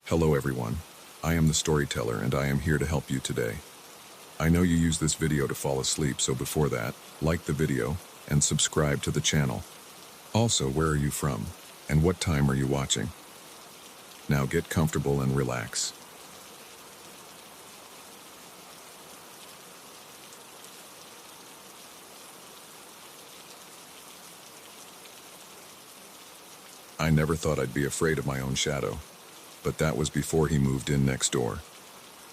Hello everyone, I am the storyteller and I am here to help you today. I know you use this video to fall asleep, so before that, like the video and subscribe to the channel. Also, where are you from and what time are you watching? Now get comfortable and relax. I never thought I'd be afraid of my own shadow, but that was before he moved in next door.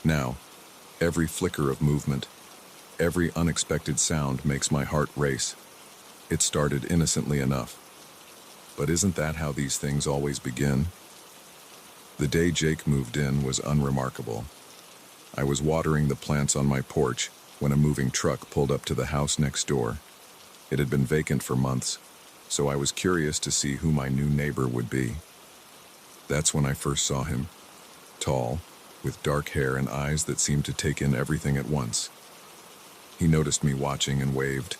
Now, every flicker of movement, every unexpected sound makes my heart race. It started innocently enough. But isn't that how these things always begin? The day Jake moved in was unremarkable. I was watering the plants on my porch when a moving truck pulled up to the house next door. It had been vacant for months, so I was curious to see who my new neighbor would be. That's when I first saw him, tall, with dark hair and eyes that seemed to take in everything at once. He noticed me watching and waved.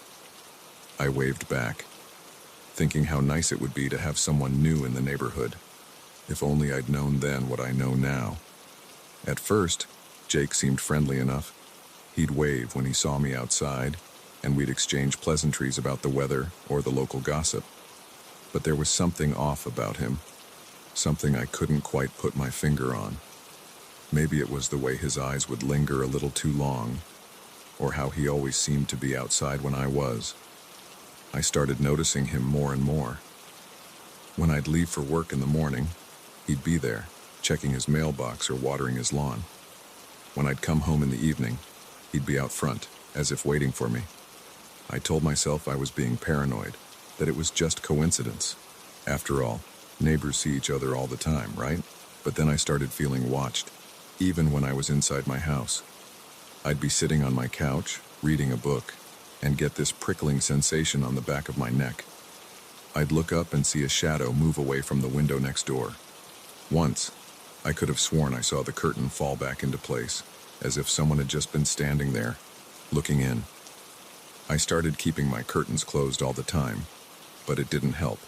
I waved back, thinking how nice it would be to have someone new in the neighborhood. If only I'd known then what I know now. At first, Jake seemed friendly enough. He'd wave when he saw me outside, and we'd exchange pleasantries about the weather or the local gossip. But there was something off about him. Something I couldn't quite put my finger on. Maybe it was the way his eyes would linger a little too long, or how he always seemed to be outside when I was. I started noticing him more and more. When I'd leave for work in the morning, he'd be there, checking his mailbox or watering his lawn. When I'd come home in the evening, he'd be out front, as if waiting for me. I told myself I was being paranoid, that it was just coincidence. After all, neighbors see each other all the time, right? But then I started feeling watched, even when I was inside my house. I'd be sitting on my couch, reading a book, and get this prickling sensation on the back of my neck. I'd look up and see a shadow move away from the window next door. Once, I could have sworn I saw the curtain fall back into place, as if someone had just been standing there, looking in. I started keeping my curtains closed all the time, but it didn't help.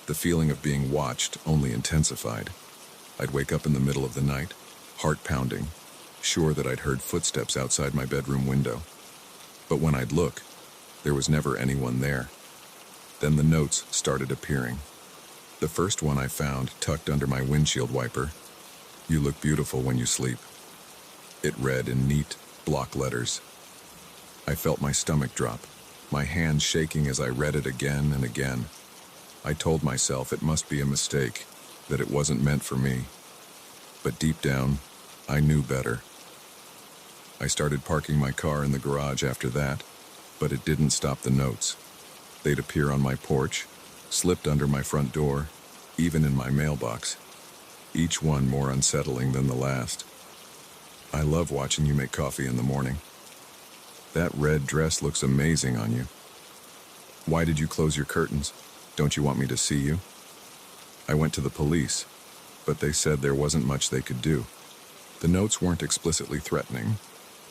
The feeling of being watched only intensified. I'd wake up in the middle of the night, heart pounding, sure that I'd heard footsteps outside my bedroom window. But when I'd look, there was never anyone there. Then the notes started appearing. The first one I found tucked under my windshield wiper. "You look beautiful when you sleep." It read in neat, block letters. I felt my stomach drop, my hands shaking as I read it again and again. I told myself it must be a mistake, that it wasn't meant for me. But deep down, I knew better. I started parking my car in the garage after that, but it didn't stop the notes. They'd appear on my porch, slipped under my front door, even in my mailbox. Each one more unsettling than the last. "I love watching you make coffee in the morning." "That red dress looks amazing on you." "Why did you close your curtains? Don't you want me to see you?" I went to the police, but they said there wasn't much they could do. The notes weren't explicitly threatening,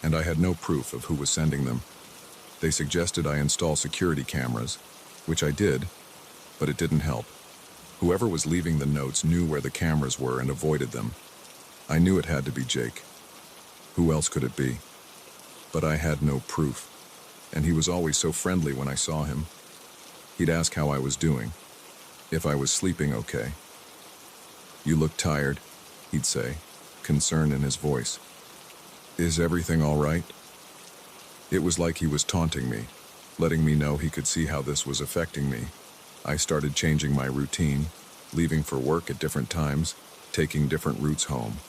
and I had no proof of who was sending them. They suggested I install security cameras, which I did, but it didn't help. Whoever was leaving the notes knew where the cameras were and avoided them. I knew it had to be Jake. Who else could it be? But I had no proof, and he was always so friendly when I saw him. He'd ask how I was doing, if I was sleeping okay. "You look tired," he'd say, concern in his voice. "Is everything all right?" It was like he was taunting me, letting me know he could see how this was affecting me. I started changing my routine, leaving for work at different times, taking different routes home.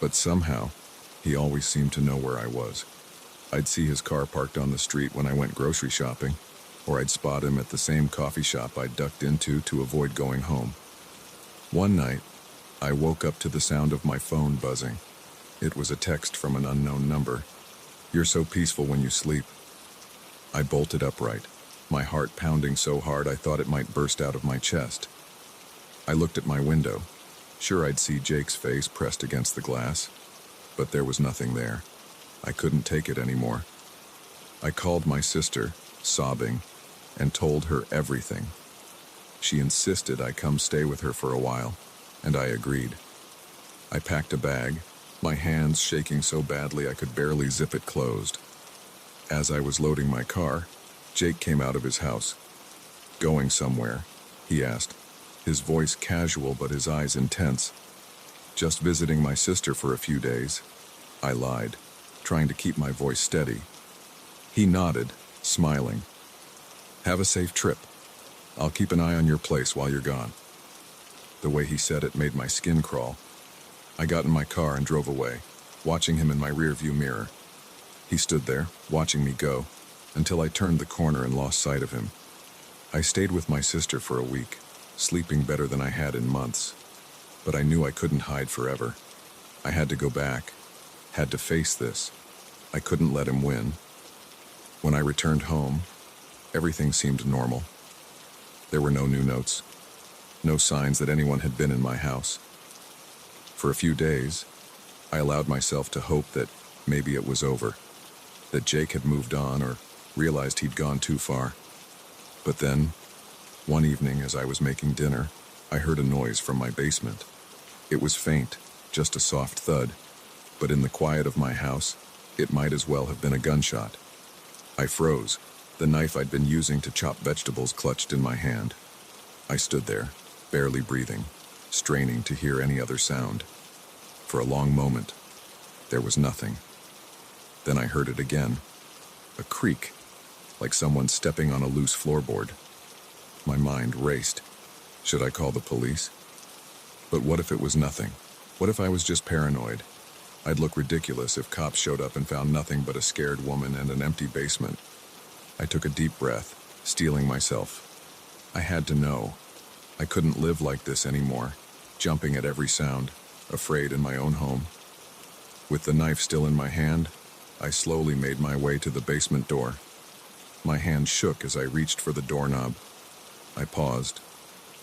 But somehow, he always seemed to know where I was. I'd see his car parked on the street when I went grocery shopping, or I'd spot him at the same coffee shop I'd ducked into to avoid going home. One night, I woke up to the sound of my phone buzzing. It was a text from an unknown number. "You're so peaceful when you sleep." I bolted upright, my heart pounding so hard I thought it might burst out of my chest. I looked at my window, sure I'd see Jake's face pressed against the glass, but there was nothing there. I couldn't take it anymore. I called my sister, sobbing, and told her everything. She insisted I come stay with her for a while, and I agreed. I packed a bag, my hands shaking so badly I could barely zip it closed. As I was loading my car, Jake came out of his house. "Going somewhere?" he asked, his voice casual but his eyes intense. "Just visiting my sister for a few days," I lied, trying to keep my voice steady. He nodded, smiling. "Have a safe trip. I'll keep an eye on your place while you're gone." The way he said it made my skin crawl. I got in my car and drove away, watching him in my rearview mirror. He stood there, watching me go, until I turned the corner and lost sight of him. I stayed with my sister for a week, sleeping better than I had in months. But I knew I couldn't hide forever. I had to go back, had to face this. I couldn't let him win. When I returned home, everything seemed normal. There were no new notes, no signs that anyone had been in my house. For a few days, I allowed myself to hope that maybe it was over, that Jake had moved on or realized he'd gone too far. But then, one evening as I was making dinner, I heard a noise from my basement. It was faint, just a soft thud, but in the quiet of my house, it might as well have been a gunshot. I froze, the knife I'd been using to chop vegetables clutched in my hand. I stood there, barely breathing, straining to hear any other sound. For a long moment, there was nothing. Then I heard it again, a creak, like someone stepping on a loose floorboard. My mind raced. Should I call the police? But what if it was nothing? What if I was just paranoid? I'd look ridiculous if cops showed up and found nothing but a scared woman and an empty basement. I took a deep breath, steeling myself. I had to know. I couldn't live like this anymore, jumping at every sound, afraid in my own home. With the knife still in my hand, I slowly made my way to the basement door. My hand shook as I reached for the doorknob. I paused,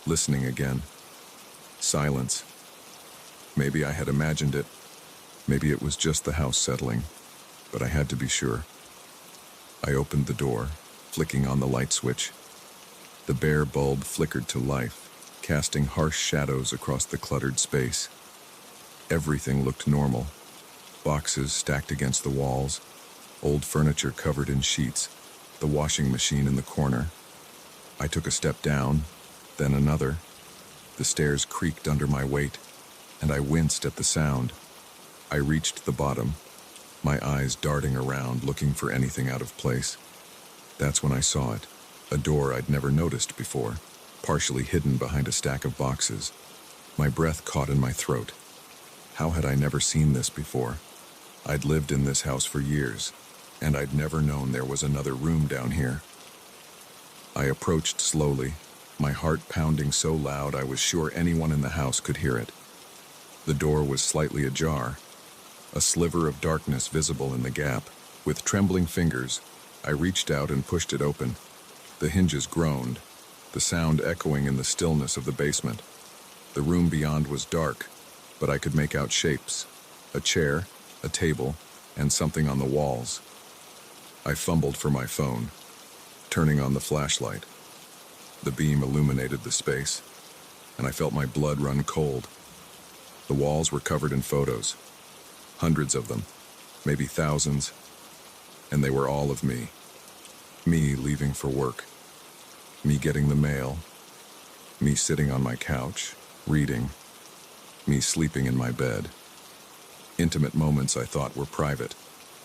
listening again. Silence. Maybe I had imagined it. Maybe it was just the house settling, but I had to be sure. I opened the door, flicking on the light switch. The bare bulb flickered to life, casting harsh shadows across the cluttered space. Everything looked normal. Boxes stacked against the walls, old furniture covered in sheets, the washing machine in the corner. I took a step down, then another. The stairs creaked under my weight, and I winced at the sound. I reached the bottom, my eyes darting around, looking for anything out of place. That's when I saw it, a door I'd never noticed before, partially hidden behind a stack of boxes. My breath caught in my throat. How had I never seen this before? I'd lived in this house for years, and I'd never known there was another room down here. I approached slowly, my heart pounding so loud I was sure anyone in the house could hear it. The door was slightly ajar, a sliver of darkness visible in the gap. With trembling fingers, I reached out and pushed it open. The hinges groaned, the sound echoing in the stillness of the basement. The room beyond was dark, but I could make out shapes, a chair, a table, and something on the walls. I fumbled for my phone, turning on the flashlight. The beam illuminated the space, and I felt my blood run cold. The walls were covered in photos, hundreds of them, maybe thousands, and they were all of me. Me leaving for work, me getting the mail, me sitting on my couch, reading, me sleeping in my bed. Intimate moments I thought were private,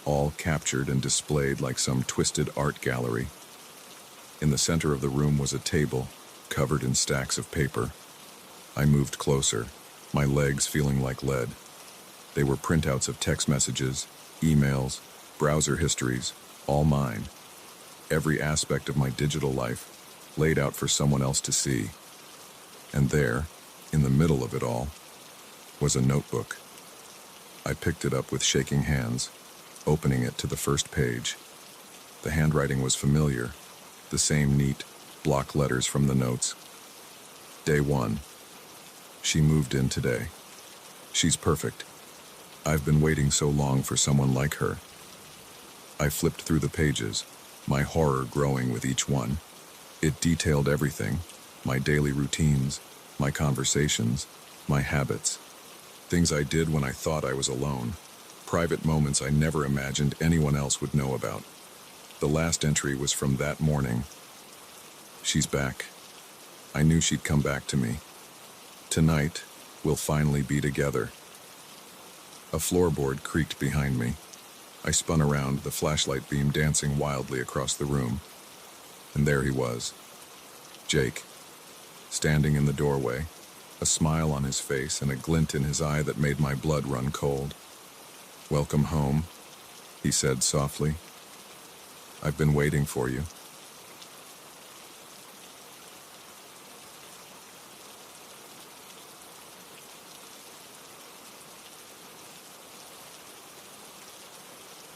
all captured and displayed like some twisted art gallery. In the center of the room was a table, covered in stacks of paper. I moved closer, my legs feeling like lead. They were printouts of text messages, emails, browser histories, all mine. Every aspect of my digital life, laid out for someone else to see. And there, in the middle of it all, was a notebook. I picked it up with shaking hands, opening it to the first page. The handwriting was familiar, the same neat, block letters from the notes. Day 1. She moved in today. She's perfect. I've been waiting so long for someone like her. I flipped through the pages, my horror growing with each one. It detailed everything, my daily routines, my conversations, my habits. Things I did when I thought I was alone. Private moments I never imagined anyone else would know about. The last entry was from that morning. She's back. I knew she'd come back to me. Tonight, we'll finally be together. A floorboard creaked behind me. I spun around, the flashlight beam dancing wildly across the room. And there he was. Jake, standing in the doorway, a smile on his face and a glint in his eye that made my blood run cold. "Welcome home," he said softly. "I've been waiting for you."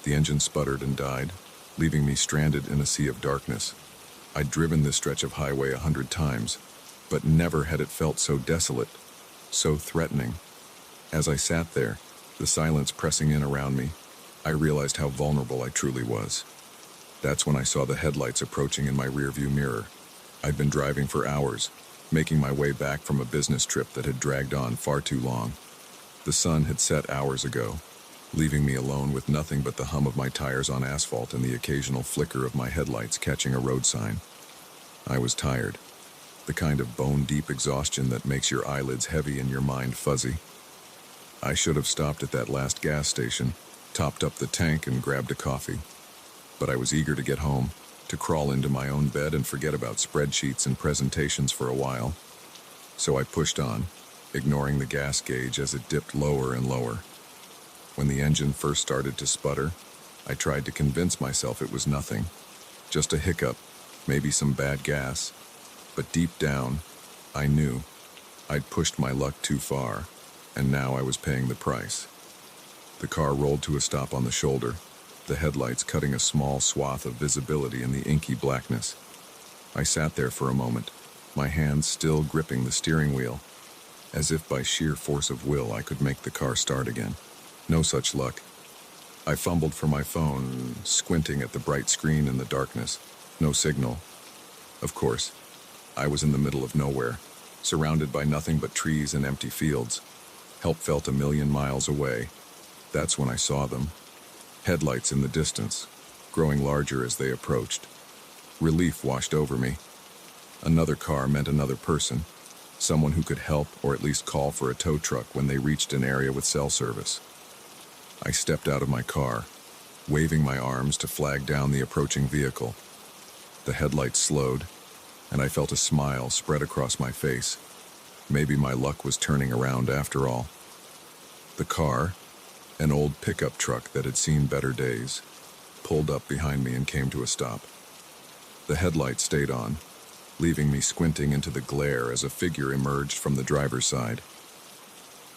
The engine sputtered and died, leaving me stranded in a sea of darkness. I'd driven this stretch of highway 100 times, but never had it felt so desolate, so threatening. As I sat there, the silence pressing in around me, I realized how vulnerable I truly was. That's when I saw the headlights approaching in my rearview mirror. I'd been driving for hours, making my way back from a business trip that had dragged on far too long. The sun had set hours ago, leaving me alone with nothing but the hum of my tires on asphalt and the occasional flicker of my headlights catching a road sign. I was tired, the kind of bone-deep exhaustion that makes your eyelids heavy and your mind fuzzy. I should have stopped at that last gas station, topped up the tank and grabbed a coffee. But I was eager to get home, to crawl into my own bed and forget about spreadsheets and presentations for a while. So I pushed on, ignoring the gas gauge as it dipped lower and lower. When the engine first started to sputter, I tried to convince myself it was nothing. Just a hiccup, maybe some bad gas. But deep down, I knew I'd pushed my luck too far, and now I was paying the price. The car rolled to a stop on the shoulder, the headlights cutting a small swath of visibility in the inky blackness. I sat there for a moment, my hands still gripping the steering wheel, as if by sheer force of will I could make the car start again. No such luck. I fumbled for my phone, squinting at the bright screen in the darkness. No signal. Of course, I was in the middle of nowhere, surrounded by nothing but trees and empty fields. Help felt a million miles away. That's when I saw them. Headlights in the distance, growing larger as they approached. Relief washed over me. Another car meant another person, someone who could help or at least call for a tow truck when they reached an area with cell service. I stepped out of my car, waving my arms to flag down the approaching vehicle. The headlights slowed, and I felt a smile spread across my face. Maybe my luck was turning around after all. The car, an old pickup truck that had seen better days, pulled up behind me and came to a stop. The headlights stayed on, leaving me squinting into the glare as a figure emerged from the driver's side.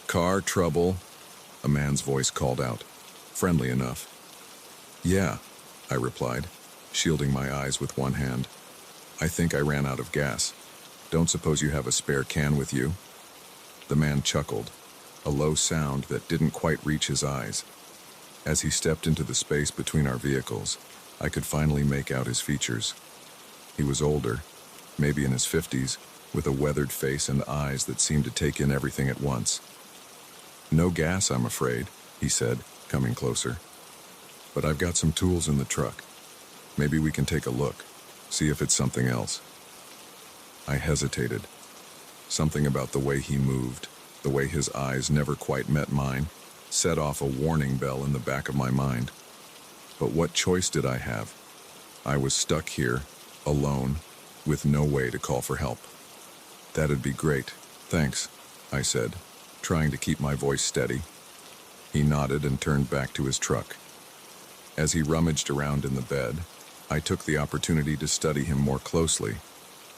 "Car trouble?" a man's voice called out, friendly enough. "Yeah," I replied, shielding my eyes with one hand. "I think I ran out of gas. Don't suppose you have a spare can with you?" The man chuckled, a low sound that didn't quite reach his eyes. As he stepped into the space between our vehicles, I could finally make out his features. He was older, maybe in his 50s, with a weathered face and eyes that seemed to take in everything at once. "No gas, I'm afraid," he said, coming closer. "But I've got some tools in the truck. Maybe we can take a look, see if it's something else." I hesitated. Something about the way he moved, the way his eyes never quite met mine, set off a warning bell in the back of my mind. But what choice did I have? I was stuck here, alone, with no way to call for help. "That'd be great, thanks," I said, trying to keep my voice steady. He nodded and turned back to his truck. As he rummaged around in the bed, I took the opportunity to study him more closely.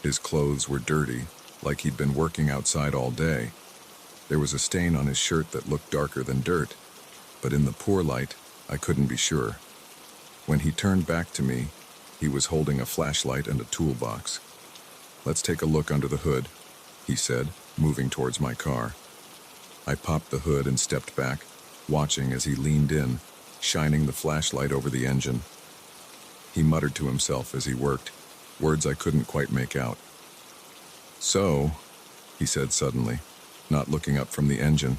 His clothes were dirty, like he'd been working outside all day. There was a stain on his shirt that looked darker than dirt, but in the poor light, I couldn't be sure. When he turned back to me, he was holding a flashlight and a toolbox. "Let's take a look under the hood," he said, moving towards my car. I popped the hood and stepped back, watching as he leaned in, shining the flashlight over the engine. He muttered to himself as he worked, words I couldn't quite make out. "So," he said suddenly, not looking up from the engine,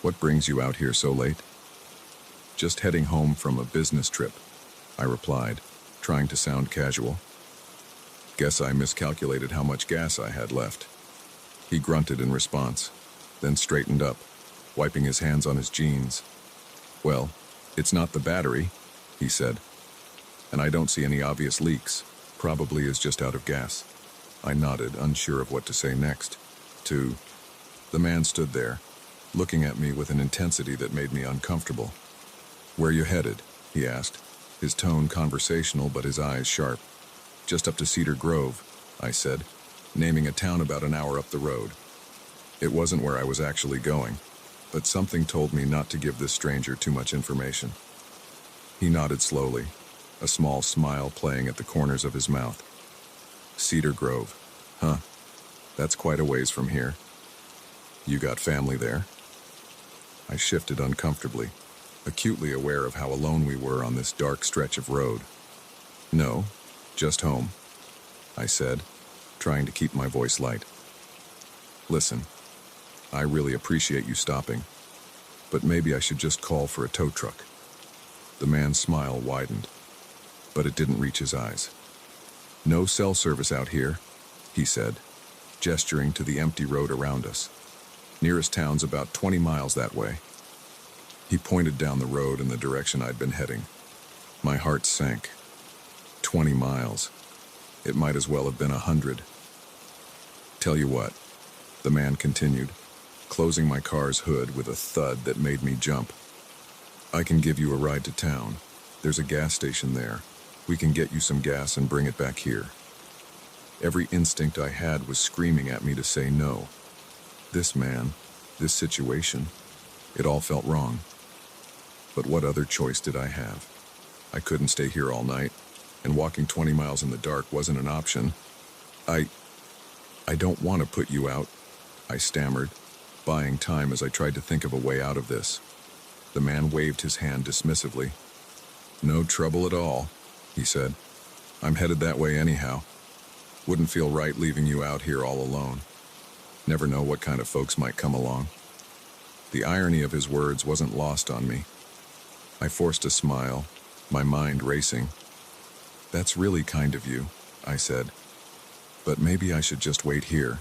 What brings you out here so late? Just heading home from a business trip, I replied, trying to sound casual. Guess I miscalculated how much gas I had left. He grunted in response, then straightened up, wiping his hands on his jeans. Well, it's not the battery, he said, and I don't see any obvious leaks. Probably is just out of gas. I nodded, unsure of what to say next. The man stood there, looking at me with an intensity that made me uncomfortable. Where you headed? He asked, his tone conversational but his eyes sharp. Just up to Cedar Grove, I said, naming a town about an hour up the road. It wasn't where I was actually going, but something told me not to give this stranger too much information. He nodded slowly, a small smile playing at the corners of his mouth. Cedar Grove, huh? That's quite a ways from here. You got family there? I shifted uncomfortably, acutely aware of how alone we were on this dark stretch of road. No, just home, I said, trying to keep my voice light. Listen, I really appreciate you stopping, but maybe I should just call for a tow truck. The man's smile widened, but it didn't reach his eyes. No cell service out here, he said, gesturing to the empty road around us. Nearest town's about 20 miles that way. He pointed down the road in the direction I'd been heading. My heart sank. 20 miles. It might as well have been 100. Tell you what, the man continued, closing my car's hood with a thud that made me jump. I can give you a ride to town. There's a gas station there. We can get you some gas and bring it back here. Every instinct I had was screaming at me to say no. This man, this situation, it all felt wrong. But what other choice did I have? I couldn't stay here all night, and walking 20 miles in the dark wasn't an option. I don't want to put you out, I stammered, buying time as I tried to think of a way out of this. The man waved his hand dismissively. No trouble at all, he said. I'm headed that way anyhow. Wouldn't feel right leaving you out here all alone. Never know what kind of folks might come along. The irony of his words wasn't lost on me. I forced a smile, my mind racing. That's really kind of you, I said. But maybe I should just wait here.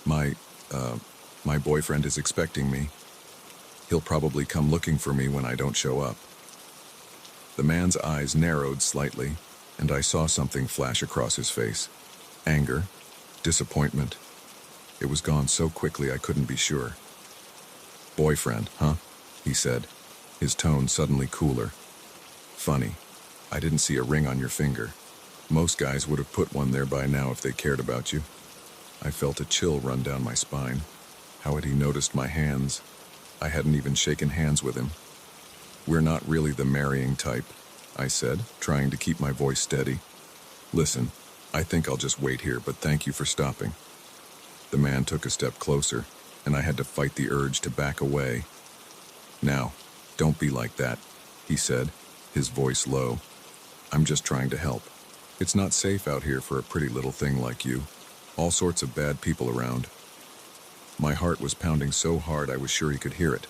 My boyfriend is expecting me. He'll probably come looking for me when I don't show up. The man's eyes narrowed slightly, and I saw something flash across his face. Anger, disappointment. It was gone so quickly I couldn't be sure. Boyfriend, huh? He said, his tone suddenly cooler. Funny, I didn't see a ring on your finger. Most guys would have put one there by now if they cared about you. I felt a chill run down my spine. How had he noticed my hands? I hadn't even shaken hands with him. We're not really the marrying type, I said, trying to keep my voice steady. Listen, I think I'll just wait here, but thank you for stopping. The man took a step closer, and I had to fight the urge to back away. Now, don't be like that, he said, his voice low. I'm just trying to help. It's not safe out here for a pretty little thing like you. All sorts of bad people around. My heart was pounding so hard I was sure he could hear it.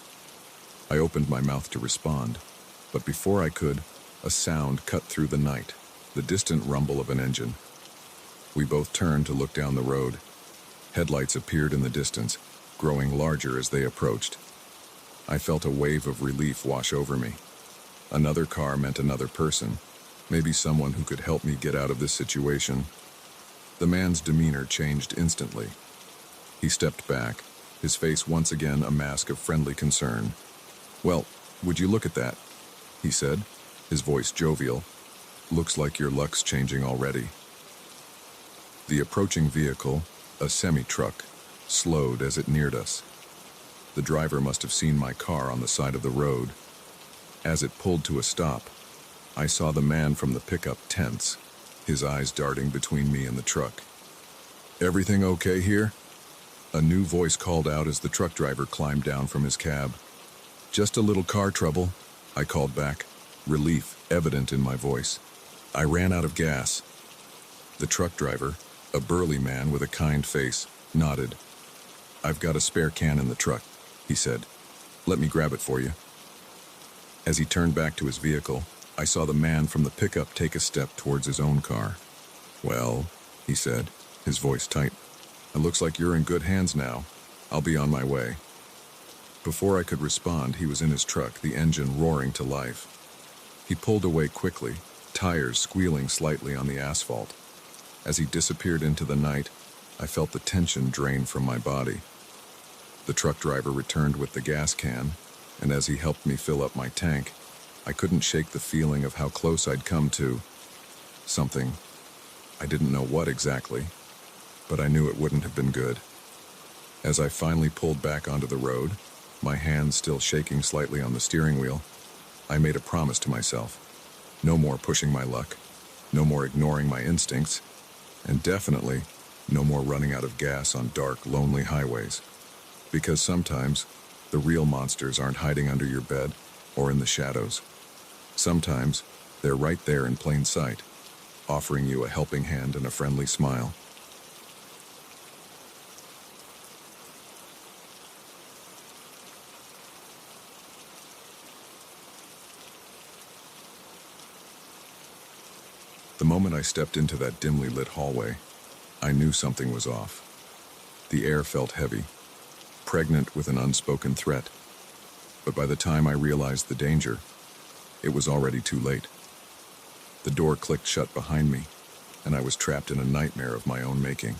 I opened my mouth to respond, but before I could, a sound cut through the night, the distant rumble of an engine. We both turned to look down the road. Headlights appeared in the distance, growing larger as they approached. I felt a wave of relief wash over me. Another car meant another person, maybe someone who could help me get out of this situation. The man's demeanor changed instantly. He stepped back, his face once again a mask of friendly concern. Well, would you look at that? He said, his voice jovial. Looks like your luck's changing already. The approaching vehicle, a semi-truck, slowed as it neared us. The driver must have seen my car on the side of the road. As it pulled to a stop, I saw the man from the pickup tense, his eyes darting between me and the truck. Everything okay here? A new voice called out as the truck driver climbed down from his cab. Just a little car trouble, I called back, relief evident in my voice. I ran out of gas. The truck driver, a burly man with a kind face, nodded. I've got a spare can in the truck, he said. Let me grab it for you." As he turned back to his vehicle, I saw the man from the pickup take a step towards his own car. "Well," he said, his voice tight, "it looks like you're in good hands now. I'll be on my way." Before I could respond, he was in his truck, the engine roaring to life. He pulled away quickly, tires squealing slightly on the asphalt. As he disappeared into the night, I felt the tension drain from my body. The truck driver returned with the gas can, and as he helped me fill up my tank, I couldn't shake the feeling of how close I'd come to something. I didn't know what exactly, but I knew it wouldn't have been good. As I finally pulled back onto the road, my hands still shaking slightly on the steering wheel, I made a promise to myself. No more pushing my luck, no more ignoring my instincts, and definitely no more running out of gas on dark, lonely highways. Because sometimes, the real monsters aren't hiding under your bed or in the shadows. Sometimes, they're right there in plain sight, offering you a helping hand and a friendly smile. The moment I stepped into that dimly lit hallway, I knew something was off. The air felt heavy, pregnant with an unspoken threat. But by the time I realized the danger, it was already too late. The door clicked shut behind me, and I was trapped in a nightmare of my own making.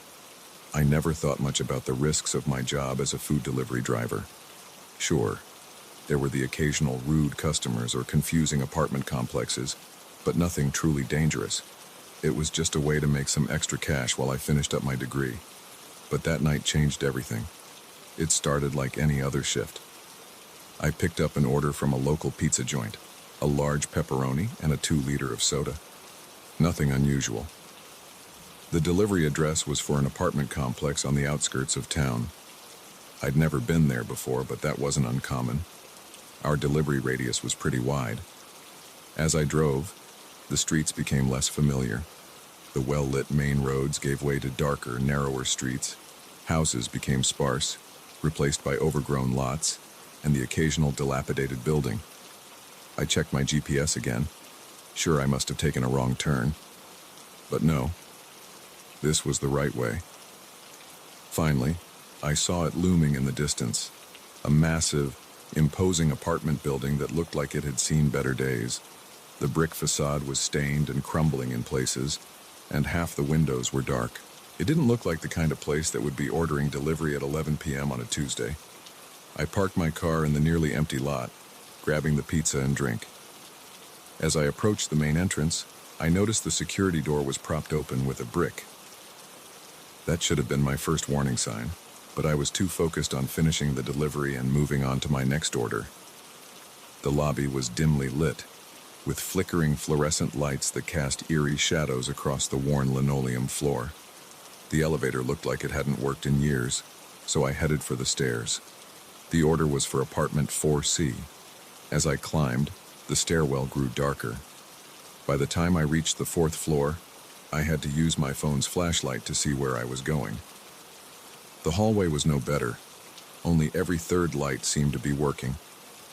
I never thought much about the risks of my job as a food delivery driver. Sure, there were the occasional rude customers or confusing apartment complexes, but nothing truly dangerous. It was just a way to make some extra cash while I finished up my degree. But that night changed everything. It started like any other shift. I picked up an order from a local pizza joint, a large pepperoni and a 2-liter of soda. Nothing unusual. The delivery address was for an apartment complex on the outskirts of town. I'd never been there before, but that wasn't uncommon. Our delivery radius was pretty wide. As I drove, the streets became less familiar. The well-lit main roads gave way to darker, narrower streets. Houses became sparse, replaced by overgrown lots, and the occasional dilapidated building. I checked my GPS again. Sure, I must have taken a wrong turn. But no, this was the right way. Finally, I saw it looming in the distance. A massive, imposing apartment building that looked like it had seen better days. The brick facade was stained and crumbling in places, and half the windows were dark. It didn't look like the kind of place that would be ordering delivery at 11 p.m. on a Tuesday. I parked my car in the nearly empty lot, grabbing the pizza and drink. As I approached the main entrance, I noticed the security door was propped open with a brick. That should have been my first warning sign, but I was too focused on finishing the delivery and moving on to my next order. The lobby was dimly lit, with flickering fluorescent lights that cast eerie shadows across the worn linoleum floor. The elevator looked like it hadn't worked in years, so I headed for the stairs. The order was for apartment 4C. As I climbed, the stairwell grew darker. By the time I reached the 4th floor, I had to use my phone's flashlight to see where I was going. The hallway was no better. Only every 3rd light seemed to be working,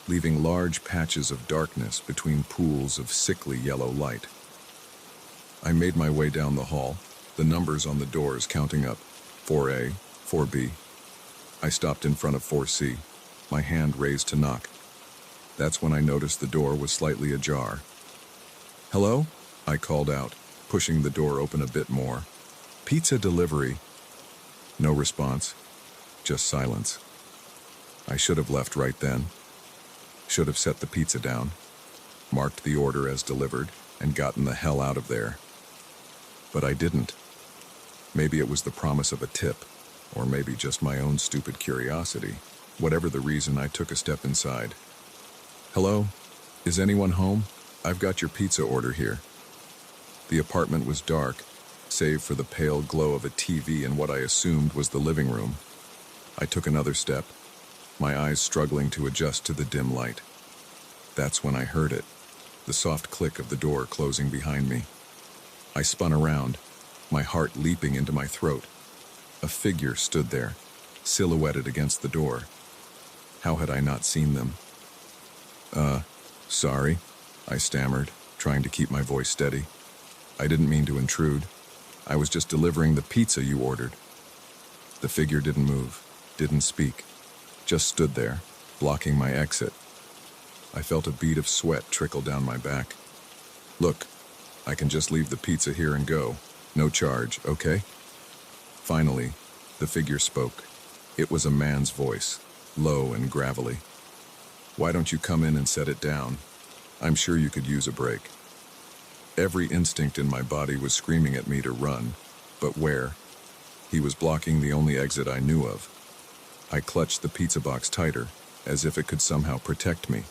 leaving large patches of darkness between pools of sickly yellow light. I made my way down the hall, the numbers on the doors counting up, 4A, 4B. I stopped in front of 4C, my hand raised to knock. That's when I noticed the door was slightly ajar. "Hello?" I called out, pushing the door open a bit more. "Pizza delivery." No response, just silence. I should have left right then. Should have set the pizza down, marked the order as delivered, and gotten the hell out of there. But I didn't. Maybe it was the promise of a tip, or maybe just my own stupid curiosity. Whatever the reason, I took a step inside. "Hello? Is anyone home? I've got your pizza order here." The apartment was dark, save for the pale glow of a TV in what I assumed was the living room. I took another step, my eyes struggling to adjust to the dim light. That's when I heard it, the soft click of the door closing behind me. I spun around, my heart leaping into my throat. A figure stood there, silhouetted against the door. How had I not seen them? Sorry, I stammered, trying to keep my voice steady. I didn't mean to intrude. I was just delivering the pizza you ordered. The figure didn't move, didn't speak, just stood there, blocking my exit. I felt a bead of sweat trickle down my back. Look, I can just leave the pizza here and go. No charge, okay? Finally, the figure spoke. It was a man's voice, low and gravelly. Why don't you come in and set it down? I'm sure you could use a break. Every instinct in my body was screaming at me to run, but where? He was blocking the only exit I knew of. I clutched the pizza box tighter, as if it could somehow protect me.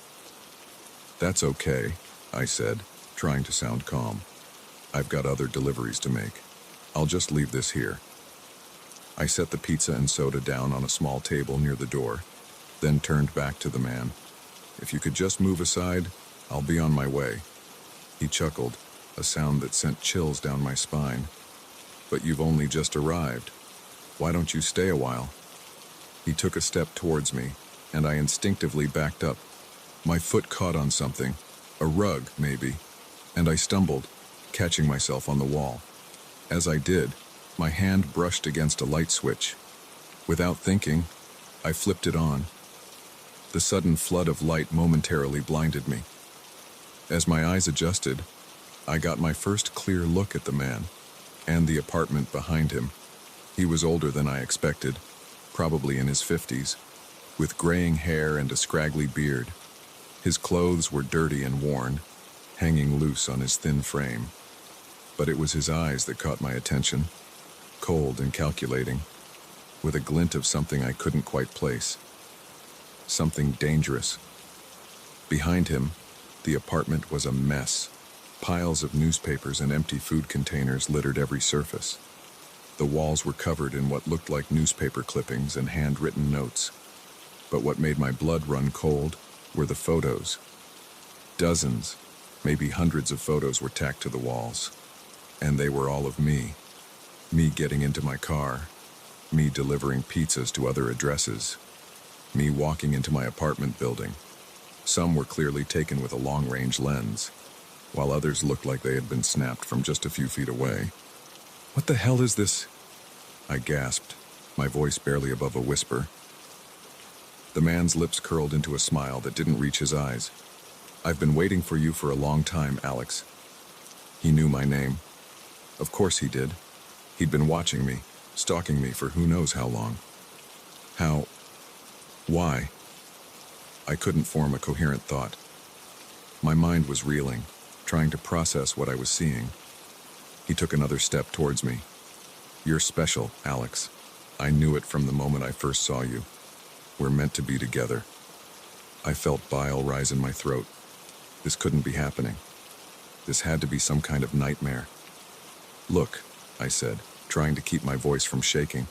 That's okay, I said, trying to sound calm. I've got other deliveries to make. I'll just leave this here. I set the pizza and soda down on a small table near the door, then turned back to the man. If you could just move aside, I'll be on my way. He chuckled, a sound that sent chills down my spine. But you've only just arrived. Why don't you stay a while? He took a step towards me, and I instinctively backed up. My foot caught on something, a rug, maybe, and I stumbled, catching myself on the wall. As I did, my hand brushed against a light switch. Without thinking, I flipped it on. The sudden flood of light momentarily blinded me. As my eyes adjusted, I got my first clear look at the man, and the apartment behind him. He was older than I expected, probably in his 50s, with graying hair and a scraggly beard. His clothes were dirty and worn, hanging loose on his thin frame. But it was his eyes that caught my attention, cold and calculating, with a glint of something I couldn't quite place. Something dangerous. Behind him, the apartment was a mess. Piles of newspapers and empty food containers littered every surface. The walls were covered in what looked like newspaper clippings and handwritten notes. But what made my blood run cold were the photos. Dozens, maybe hundreds of photos were tacked to the walls. And they were all of me. Me getting into my car. Me delivering pizzas to other addresses. Me walking into my apartment building. Some were clearly taken with a long-range lens, while others looked like they had been snapped from just a few feet away. What the hell is this? I gasped, my voice barely above a whisper. The man's lips curled into a smile that didn't reach his eyes. I've been waiting for you for a long time, Alex. He knew my name. Of course he did. He'd been watching me, stalking me for who knows how long. How? Why? I couldn't form a coherent thought. My mind was reeling, trying to process what I was seeing. He took another step towards me. You're special, Alex. I knew it from the moment I first saw you. We're meant to be together. I felt bile rise in my throat. This couldn't be happening. This had to be some kind of nightmare. Look, I said, trying to keep my voice from shaking.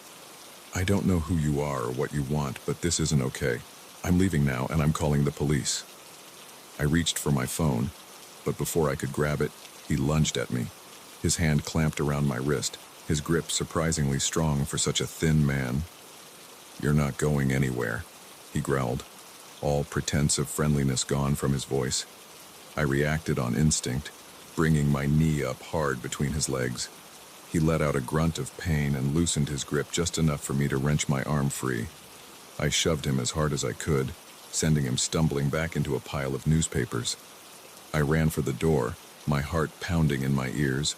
I don't know who you are or what you want, but this isn't okay. I'm leaving now, and I'm calling the police. I reached for my phone, but before I could grab it, he lunged at me. His hand clamped around my wrist, his grip surprisingly strong for such a thin man. You're not going anywhere, he growled, all pretense of friendliness gone from his voice. I reacted on instinct, bringing my knee up hard between his legs. He let out a grunt of pain and loosened his grip just enough for me to wrench my arm free. I shoved him as hard as I could, sending him stumbling back into a pile of newspapers. I ran for the door, my heart pounding in my ears,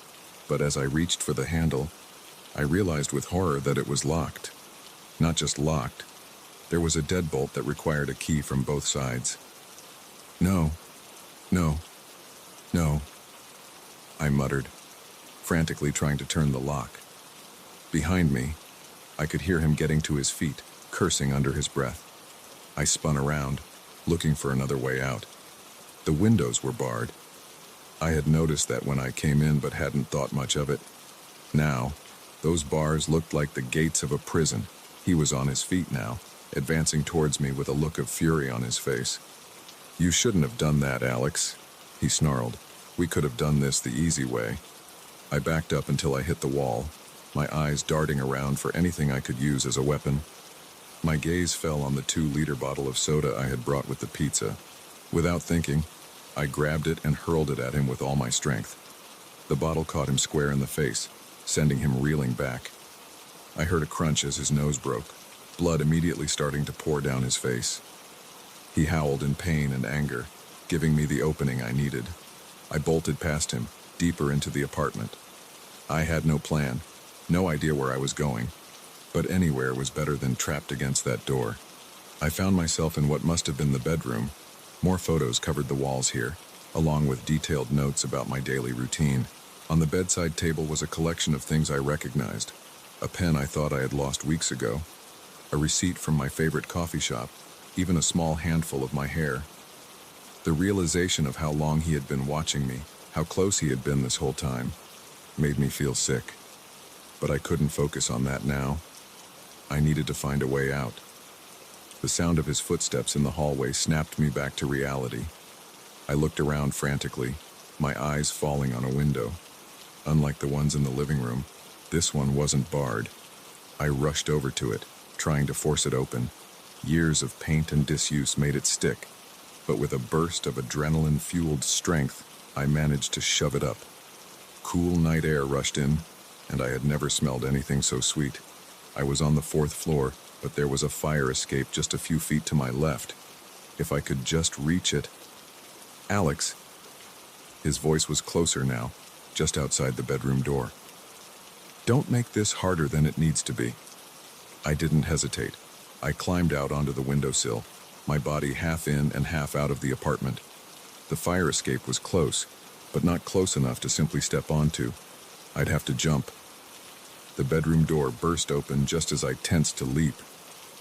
but as I reached for the handle, I realized with horror that it was locked. Not just locked, there was a deadbolt that required a key from both sides. No, I muttered, frantically trying to turn the lock. Behind me, I could hear him getting to his feet, cursing under his breath. I spun around, looking for another way out. The windows were barred. I had noticed that when I came in but hadn't thought much of it. Now, those bars looked like the gates of a prison. He was on his feet now, advancing towards me with a look of fury on his face. You shouldn't have done that, Alex, he snarled. We could have done this the easy way. I backed up until I hit the wall, my eyes darting around for anything I could use as a weapon. My gaze fell on the 2-liter bottle of soda I had brought with the pizza. Without thinking, I grabbed it and hurled it at him with all my strength. The bottle caught him square in the face, sending him reeling back. I heard a crunch as his nose broke, blood immediately starting to pour down his face. He howled in pain and anger, giving me the opening I needed. I bolted past him, deeper into the apartment. I had no plan, no idea where I was going, but anywhere was better than trapped against that door. I found myself in what must have been the bedroom. More photos covered the walls here, along with detailed notes about my daily routine. On the bedside table was a collection of things I recognized. A pen I thought I had lost weeks ago, a receipt from my favorite coffee shop, even a small handful of my hair. The realization of how long he had been watching me, how close he had been this whole time, made me feel sick. But I couldn't focus on that now. I needed to find a way out. The sound of his footsteps in the hallway snapped me back to reality. I looked around frantically, my eyes falling on a window. Unlike the ones in the living room, this one wasn't barred. I rushed over to it, trying to force it open. Years of paint and disuse made it stick, but with a burst of adrenaline-fueled strength, I managed to shove it up. Cool night air rushed in, and I had never smelled anything so sweet. I was on the 4th floor, but there was a fire escape just a few feet to my left. If I could just reach it... Alex! His voice was closer now, just outside the bedroom door. Don't make this harder than it needs to be. I didn't hesitate. I climbed out onto the windowsill, my body half in and half out of the apartment. The fire escape was close, but not close enough to simply step onto. I'd have to jump. The bedroom door burst open just as I tensed to leap.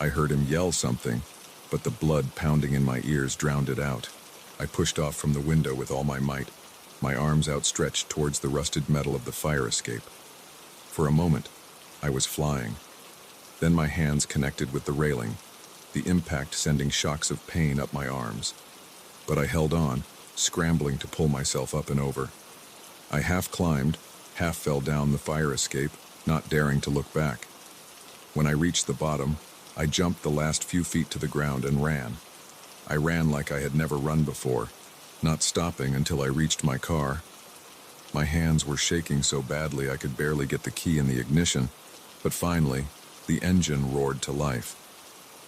I heard him yell something, but the blood pounding in my ears drowned it out. I pushed off from the window with all my might, my arms outstretched towards the rusted metal of the fire escape. For a moment, I was flying. Then my hands connected with the railing, the impact sending shocks of pain up my arms. But I held on, scrambling to pull myself up and over. I half climbed, half fell down the fire escape, not daring to look back. When I reached the bottom, I jumped the last few feet to the ground and ran. I ran like I had never run before, not stopping until I reached my car. My hands were shaking so badly I could barely get the key in the ignition, but finally, the engine roared to life.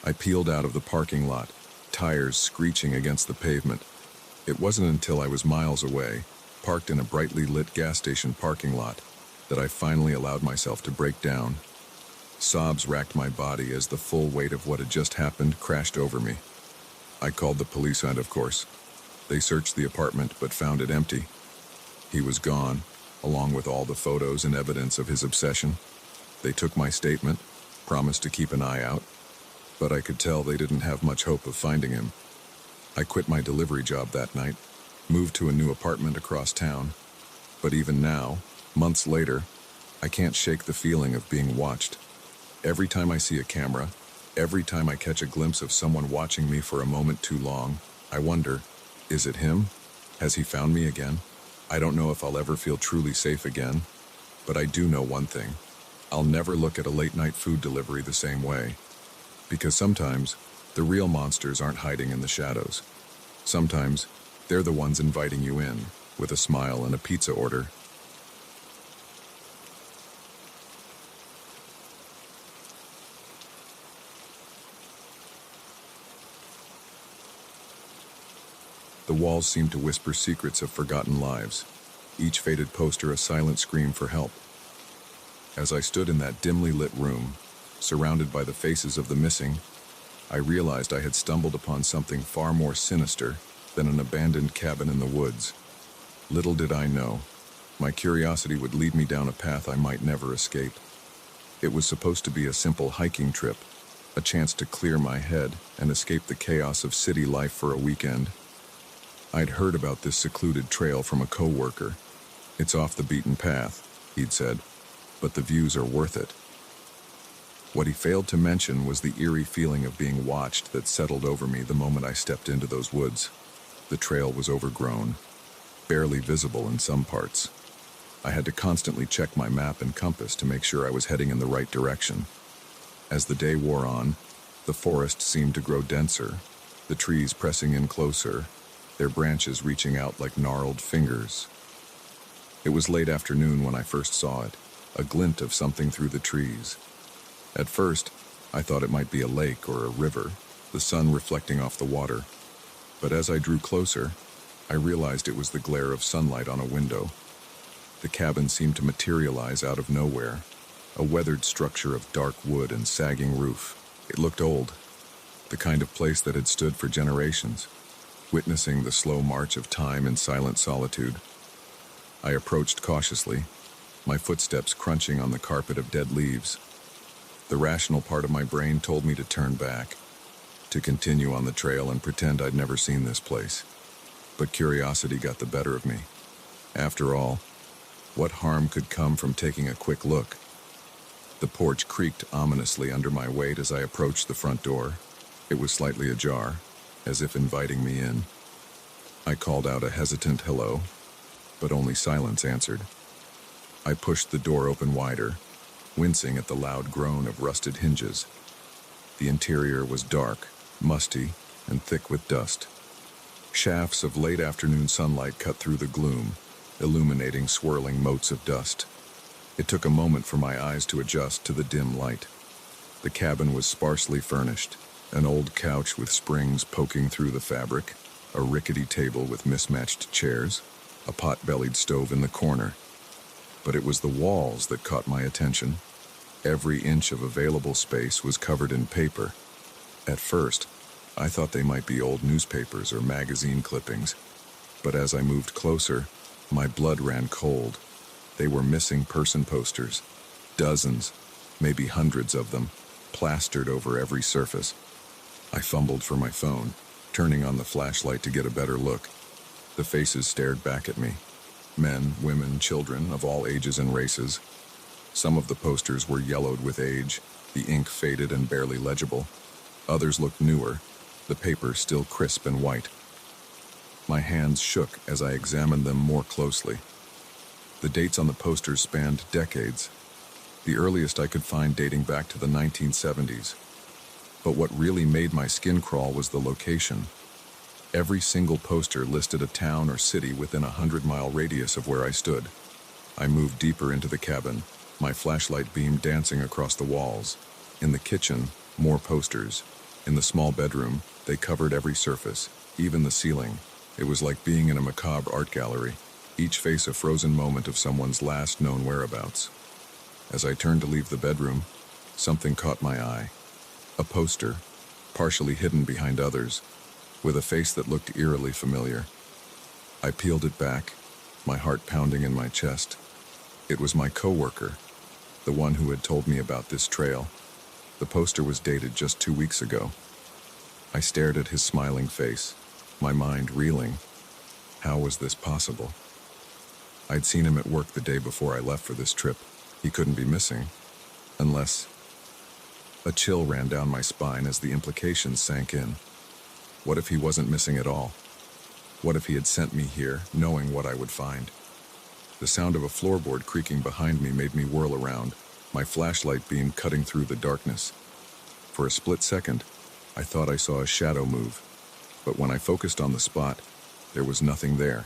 I peeled out of the parking lot, tires screeching against the pavement. It wasn't until I was miles away, parked in a brightly lit gas station parking lot, that I finally allowed myself to break down. Sobs racked my body as the full weight of what had just happened crashed over me. I called the police and, of course. They searched the apartment but found it empty. He was gone, along with all the photos and evidence of his obsession. They took my statement, promised to keep an eye out, but I could tell they didn't have much hope of finding him. I quit my delivery job that night, moved to a new apartment across town, but even now, months later, I can't shake the feeling of being watched. Every time I see a camera, every time I catch a glimpse of someone watching me for a moment too long, I wonder, is it him? Has he found me again? I don't know if I'll ever feel truly safe again, but I do know one thing. I'll never look at a late-night food delivery the same way. Because sometimes, the real monsters aren't hiding in the shadows. Sometimes, they're the ones inviting you in, with a smile and a pizza order. The walls seemed to whisper secrets of forgotten lives, each faded poster a silent scream for help. As I stood in that dimly lit room, surrounded by the faces of the missing, I realized I had stumbled upon something far more sinister than an abandoned cabin in the woods. Little did I know, my curiosity would lead me down a path I might never escape. It was supposed to be a simple hiking trip, a chance to clear my head and escape the chaos of city life for a weekend. I'd heard about this secluded trail from a coworker. It's off the beaten path, he'd said, but the views are worth it. What he failed to mention was the eerie feeling of being watched that settled over me the moment I stepped into those woods. The trail was overgrown, barely visible in some parts. I had to constantly check my map and compass to make sure I was heading in the right direction. As the day wore on, The forest seemed to grow denser, the trees pressing in closer, their branches reaching out like gnarled fingers. It was late afternoon when I first saw it, a glint of something through the trees. At first, I thought it might be a lake or a river, the sun reflecting off the water. But as I drew closer, I realized it was the glare of sunlight on a window. The cabin seemed to materialize out of nowhere, a weathered structure of dark wood and sagging roof. It looked old, the kind of place that had stood for generations, witnessing the slow march of time in silent solitude. I approached cautiously, my footsteps crunching on the carpet of dead leaves. The rational part of my brain told me to turn back, to continue on the trail and pretend I'd never seen this place. But curiosity got the better of me. After all, what harm could come from taking a quick look? The porch creaked ominously under my weight as I approached the front door. It was slightly ajar, as if inviting me in. I called out a hesitant hello, but only silence answered. I pushed the door open wider, wincing at the loud groan of rusted hinges. The interior was dark, musty, and thick with dust. Shafts of late afternoon sunlight cut through the gloom, illuminating swirling motes of dust. It took a moment for my eyes to adjust to the dim light. The cabin was sparsely furnished, an old couch with springs poking through the fabric, a rickety table with mismatched chairs, a pot-bellied stove in the corner. But it was the walls that caught my attention. Every inch of available space was covered in paper. At first, I thought they might be old newspapers or magazine clippings, but as I moved closer, my blood ran cold. They were missing person posters, dozens, maybe hundreds of them, plastered over every surface. I fumbled for my phone, turning on the flashlight to get a better look. The faces stared back at me. Men, women, children of all ages and races. Some of the posters were yellowed with age, the ink faded and barely legible. Others looked newer, the paper still crisp and white. My hands shook as I examined them more closely. The dates on the posters spanned decades, the earliest I could find dating back to the 1970s. But what really made my skin crawl was the location. Every single poster listed a town or city within a 100-mile radius of where I stood. I moved deeper into the cabin, my flashlight beam dancing across the walls. In the kitchen, more posters. In the small bedroom, they covered every surface, even the ceiling. It was like being in a macabre art gallery, each face a frozen moment of someone's last known whereabouts. As I turned to leave the bedroom, something caught my eye. A poster, partially hidden behind others, with a face that looked eerily familiar. I peeled it back, my heart pounding in my chest. It was my coworker, the one who had told me about this trail. The poster was dated just 2 weeks ago. I stared at his smiling face, my mind reeling. How was this possible? I'd seen him at work the day before I left for this trip. He couldn't be missing, unless... A chill ran down my spine as the implications sank in. What if he wasn't missing at all? What if he had sent me here, knowing what I would find? The sound of a floorboard creaking behind me made me whirl around, my flashlight beam cutting through the darkness. For a split second, I thought I saw a shadow move, but when I focused on the spot, there was nothing there.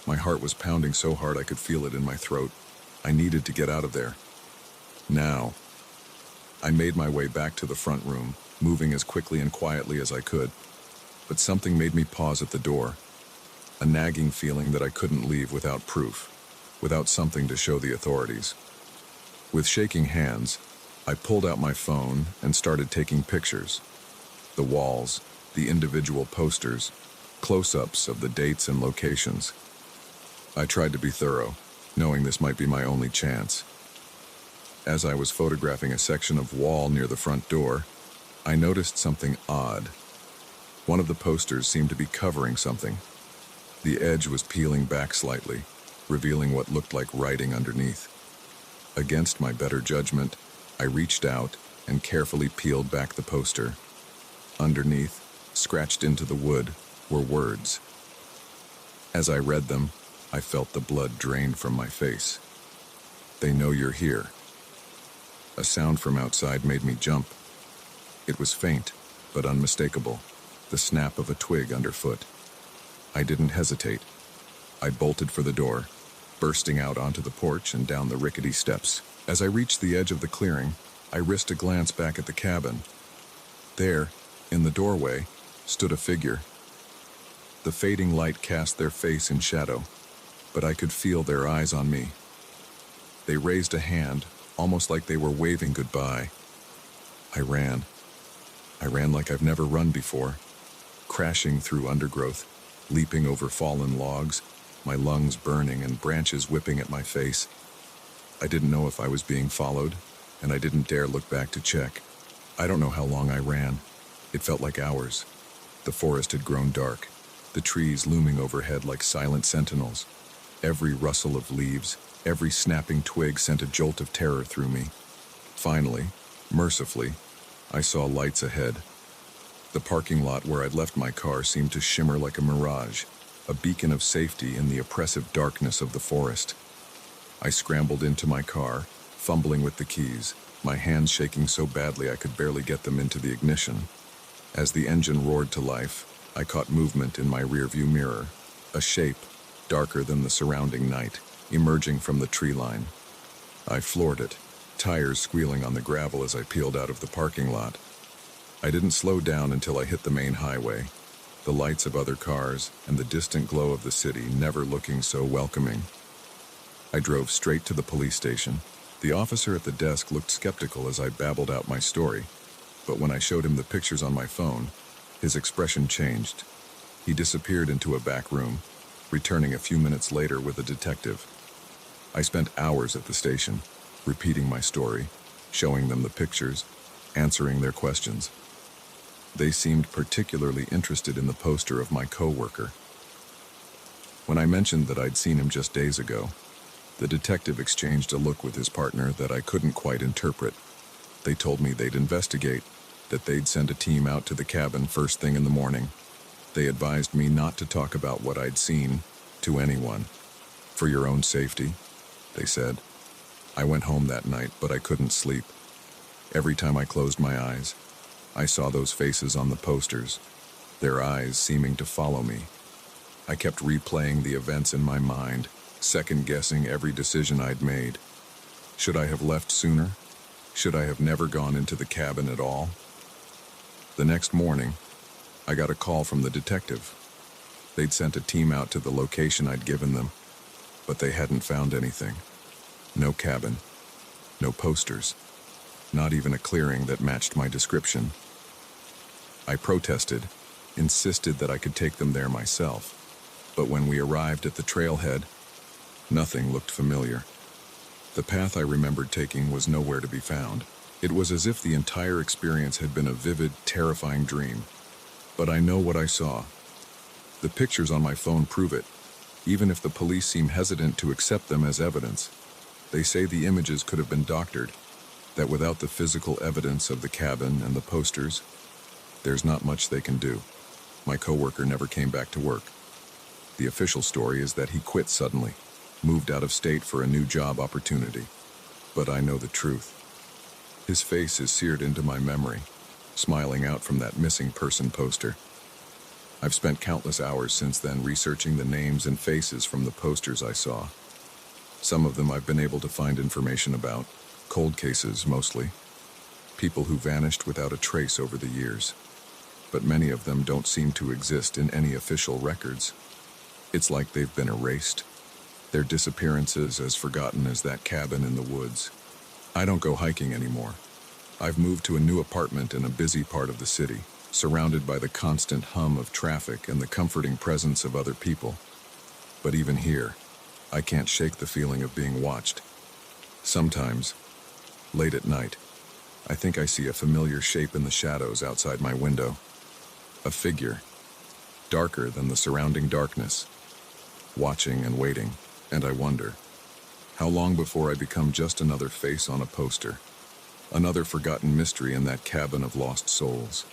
My heart was pounding so hard I could feel it in my throat. I needed to get out of there. Now. I made my way back to the front room, moving as quickly and quietly as I could. But something made me pause at the door. A nagging feeling that I couldn't leave without proof, without something to show the authorities. With shaking hands, I pulled out my phone and started taking pictures. The walls, the individual posters, close-ups of the dates and locations. I tried to be thorough, knowing this might be my only chance. As I was photographing a section of wall near the front door, I noticed something odd. One of the posters seemed to be covering something. The edge was peeling back slightly, revealing what looked like writing underneath. Against my better judgment, I reached out and carefully peeled back the poster. Underneath, scratched into the wood, were words. As I read them, I felt the blood drain from my face. "They know you're here." A sound from outside made me jump. It was faint, but unmistakable, the snap of a twig underfoot. I didn't hesitate. I bolted for the door, bursting out onto the porch and down the rickety steps. As I reached the edge of the clearing, I risked a glance back at the cabin. There, in the doorway, stood a figure. The fading light cast their face in shadow, but I could feel their eyes on me. They raised a hand, almost like they were waving goodbye. I ran. I ran like I've never run before, crashing through undergrowth, leaping over fallen logs, my lungs burning and branches whipping at my face. I didn't know if I was being followed, and I didn't dare look back to check. I don't know how long I ran. It felt like hours. The forest had grown dark, the trees looming overhead like silent sentinels. Every rustle of leaves, every snapping twig sent a jolt of terror through me. Finally, mercifully, I saw lights ahead. The parking lot where I'd left my car seemed to shimmer like a mirage, a beacon of safety in the oppressive darkness of the forest. I scrambled into my car, fumbling with the keys, my hands shaking so badly I could barely get them into the ignition. As the engine roared to life, I caught movement in my rearview mirror, a shape, darker than the surrounding night, emerging from the tree line. I floored it, tires squealing on the gravel as I peeled out of the parking lot. I didn't slow down until I hit the main highway, the lights of other cars and the distant glow of the city never looking so welcoming. I drove straight to the police station. The officer at the desk looked skeptical as I babbled out my story, but when I showed him the pictures on my phone, his expression changed. He disappeared into a back room, returning a few minutes later with a detective. I spent hours at the station, repeating my story, showing them the pictures, answering their questions. They seemed particularly interested in the poster of my coworker. When I mentioned that I'd seen him just days ago, the detective exchanged a look with his partner that I couldn't quite interpret. They told me they'd investigate, that they'd send a team out to the cabin first thing in the morning. They advised me not to talk about what I'd seen to anyone. For your own safety, they said. I went home that night, but I couldn't sleep. Every time I closed my eyes, I saw those faces on the posters, their eyes seeming to follow me. I kept replaying the events in my mind, second-guessing every decision I'd made. Should I have left sooner? Should I have never gone into the cabin at all? The next morning, I got a call from the detective. They'd sent a team out to the location I'd given them, but they hadn't found anything. No cabin, no posters, not even a clearing that matched my description. I protested, insisted that I could take them there myself, but when we arrived at the trailhead, nothing looked familiar. The path I remembered taking was nowhere to be found. It was as if the entire experience had been a vivid, terrifying dream. But I know what I saw. The pictures on my phone prove it, even if the police seem hesitant to accept them as evidence. They say the images could have been doctored, that without the physical evidence of the cabin and the posters, there's not much they can do. My coworker never came back to work. The official story is that he quit suddenly, moved out of state for a new job opportunity. But I know the truth. His face is seared into my memory, smiling out from that missing person poster. I've spent countless hours since then researching the names and faces from the posters I saw. Some of them I've been able to find information about, cold cases mostly, people who vanished without a trace over the years. But many of them don't seem to exist in any official records. It's like they've been erased, their disappearances as forgotten as that cabin in the woods. I don't go hiking anymore. I've moved to a new apartment in a busy part of the city, surrounded by the constant hum of traffic and the comforting presence of other people. But even here, I can't shake the feeling of being watched. Sometimes, late at night, I think I see a familiar shape in the shadows outside my window. A figure, darker than the surrounding darkness, watching and waiting, and I wonder, how long before I become just another face on a poster, another forgotten mystery in that cabin of lost souls?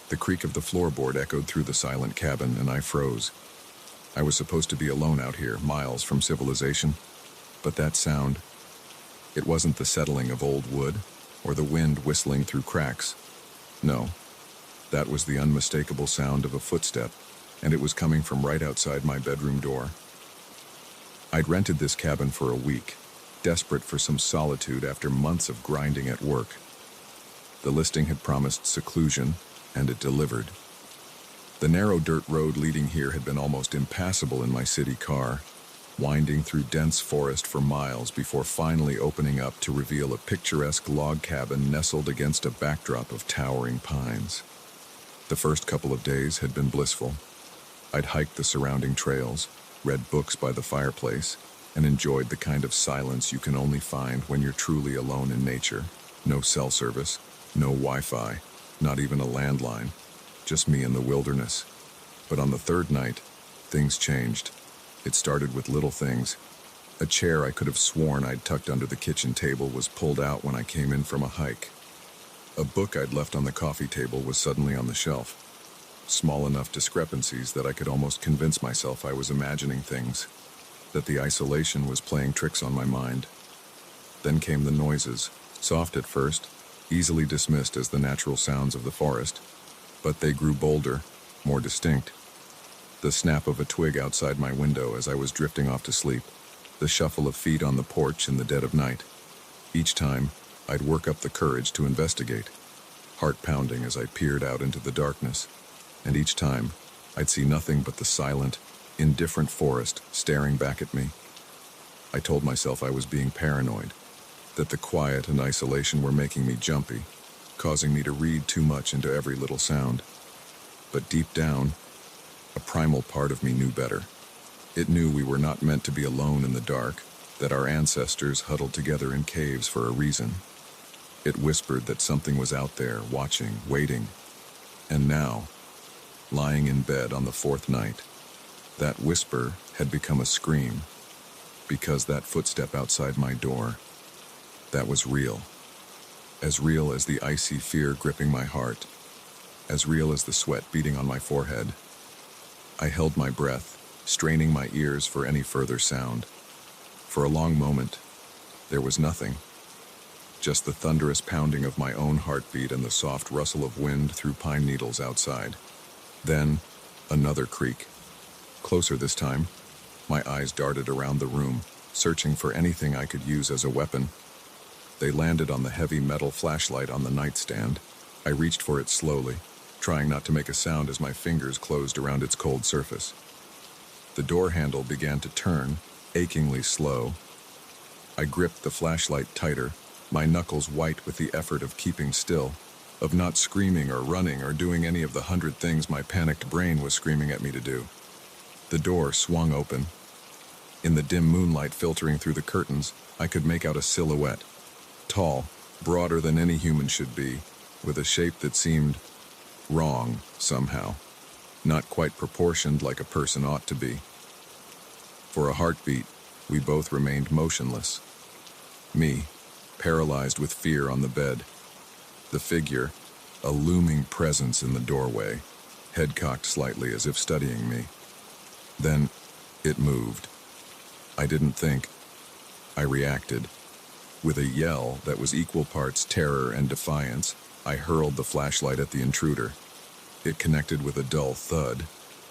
The creak of the floorboard echoed through the silent cabin, and I froze. I was supposed to be alone out here, miles from civilization. But that sound, it wasn't the settling of old wood or the wind whistling through cracks. No, that was the unmistakable sound of a footstep, and it was coming from right outside my bedroom door. I'd rented this cabin for a week, desperate for some solitude after months of grinding at work. The listing had promised seclusion, and it delivered. The narrow dirt road leading here had been almost impassable in my city car, winding through dense forest for miles before finally opening up to reveal a picturesque log cabin nestled against a backdrop of towering pines. The first couple of days had been blissful. I'd hiked the surrounding trails, read books by the fireplace, and enjoyed the kind of silence you can only find when you're truly alone in nature. No cell service, no Wi-Fi, not even a landline, just me in the wilderness. But on the third night, things changed. It started with little things. A chair I could have sworn I'd tucked under the kitchen table was pulled out when I came in from a hike. A book I'd left on the coffee table was suddenly on the shelf. Small enough discrepancies that I could almost convince myself I was imagining things, that the isolation was playing tricks on my mind. Then came the noises, soft at first, easily dismissed as the natural sounds of the forest, but they grew bolder, more distinct. The snap of a twig outside my window as I was drifting off to sleep, the shuffle of feet on the porch in the dead of night. Each time, I'd work up the courage to investigate, heart pounding as I peered out into the darkness. And each time, I'd see nothing but the silent, indifferent forest staring back at me. I told myself I was being paranoid, that the quiet and isolation were making me jumpy, causing me to read too much into every little sound. But deep down, a primal part of me knew better. It knew we were not meant to be alone in the dark, that our ancestors huddled together in caves for a reason. It whispered that something was out there, watching, waiting. And now, lying in bed on the fourth night, that whisper had become a scream, because that footstep outside my door, that was real as the icy fear gripping my heart, as real as the sweat beating on my forehead. I held my breath, straining my ears for any further sound. For a long moment, there was nothing, just the thunderous pounding of my own heartbeat and the soft rustle of wind through pine needles outside. Then, another creak. Closer this time, my eyes darted around the room, searching for anything I could use as a weapon. They landed on the heavy metal flashlight on the nightstand. I reached for it slowly, trying not to make a sound as my fingers closed around its cold surface. The door handle began to turn, achingly slow. I gripped the flashlight tighter, my knuckles white with the effort of keeping still, of not screaming or running or doing any of the 100 things my panicked brain was screaming at me to do. The door swung open. In the dim moonlight filtering through the curtains, I could make out a silhouette, tall, broader than any human should be, with a shape that seemed wrong somehow, not quite proportioned like a person ought to be. For a heartbeat, we both remained motionless. Me, paralyzed with fear on the bed. The figure, a looming presence in the doorway, head cocked slightly as if studying me. Then, it moved. I didn't think. I reacted. With a yell that was equal parts terror and defiance, I hurled the flashlight at the intruder. It connected with a dull thud,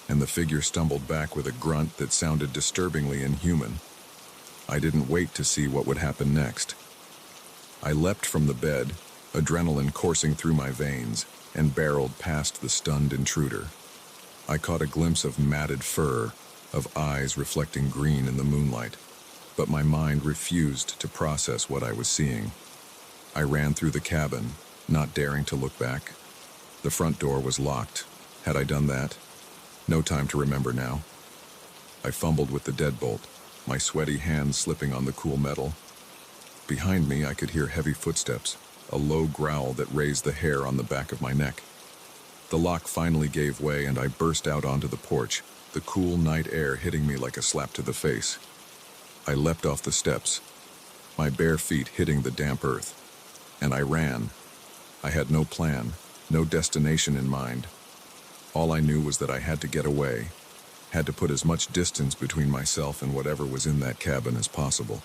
and the figure stumbled back with a grunt that sounded disturbingly inhuman. I didn't wait to see what would happen next. I leapt from the bed, adrenaline coursing through my veins, and barreled past the stunned intruder. I caught a glimpse of matted fur, of eyes reflecting green in the moonlight, but my mind refused to process what I was seeing. I ran through the cabin, not daring to look back. The front door was locked. Had I done that? No time to remember now. I fumbled with the deadbolt, my sweaty hands slipping on the cool metal. Behind me, I could hear heavy footsteps, a low growl that raised the hair on the back of my neck. The lock finally gave way, and I burst out onto the porch, the cool night air hitting me like a slap to the face. I leapt off the steps, my bare feet hitting the damp earth, and I ran. I had no plan, no destination in mind. All I knew was that I had to get away, Had to put as much distance between myself and whatever was in that cabin as possible.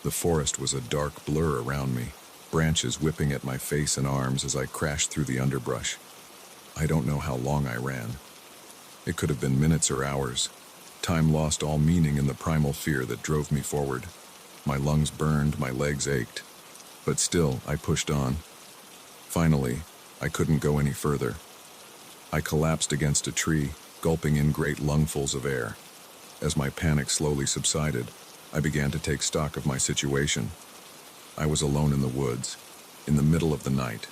The forest was a dark blur around me, branches whipping at my face and arms as I crashed through the underbrush. I don't know how long I ran. It could have been minutes or hours. Time lost all meaning in the primal fear that drove me forward. My lungs burned, my legs ached. But still, I pushed on. Finally, I couldn't go any further. I collapsed against a tree, gulping in great lungfuls of air. As my panic slowly subsided, I began to take stock of my situation. I was alone in the woods, in the middle of the night,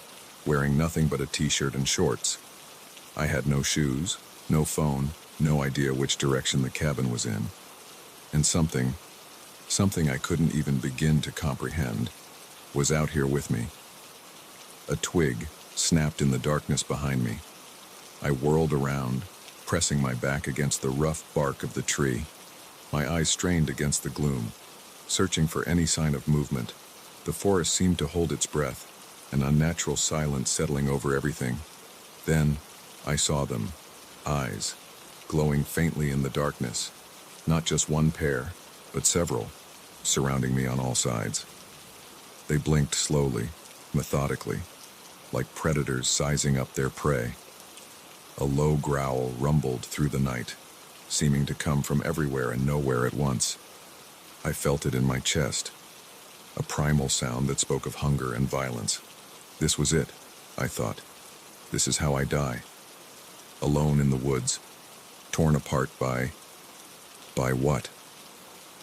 wearing nothing but a t-shirt and shorts. I had no shoes, no phone, no idea which direction the cabin was in. And something I couldn't even begin to comprehend, was out here with me. A twig snapped in the darkness behind me. I whirled around, pressing my back against the rough bark of the tree. My eyes strained against the gloom, searching for any sign of movement. The forest seemed to hold its breath, an unnatural silence settling over everything. Then, I saw them, eyes, glowing faintly in the darkness. Not just one pair, but several, surrounding me on all sides. They blinked slowly, methodically, like predators sizing up their prey. A low growl rumbled through the night, seeming to come from everywhere and nowhere at once. I felt it in my chest, a primal sound that spoke of hunger and violence. This was it, I thought. This is how I die. Alone in the woods, torn apart by what?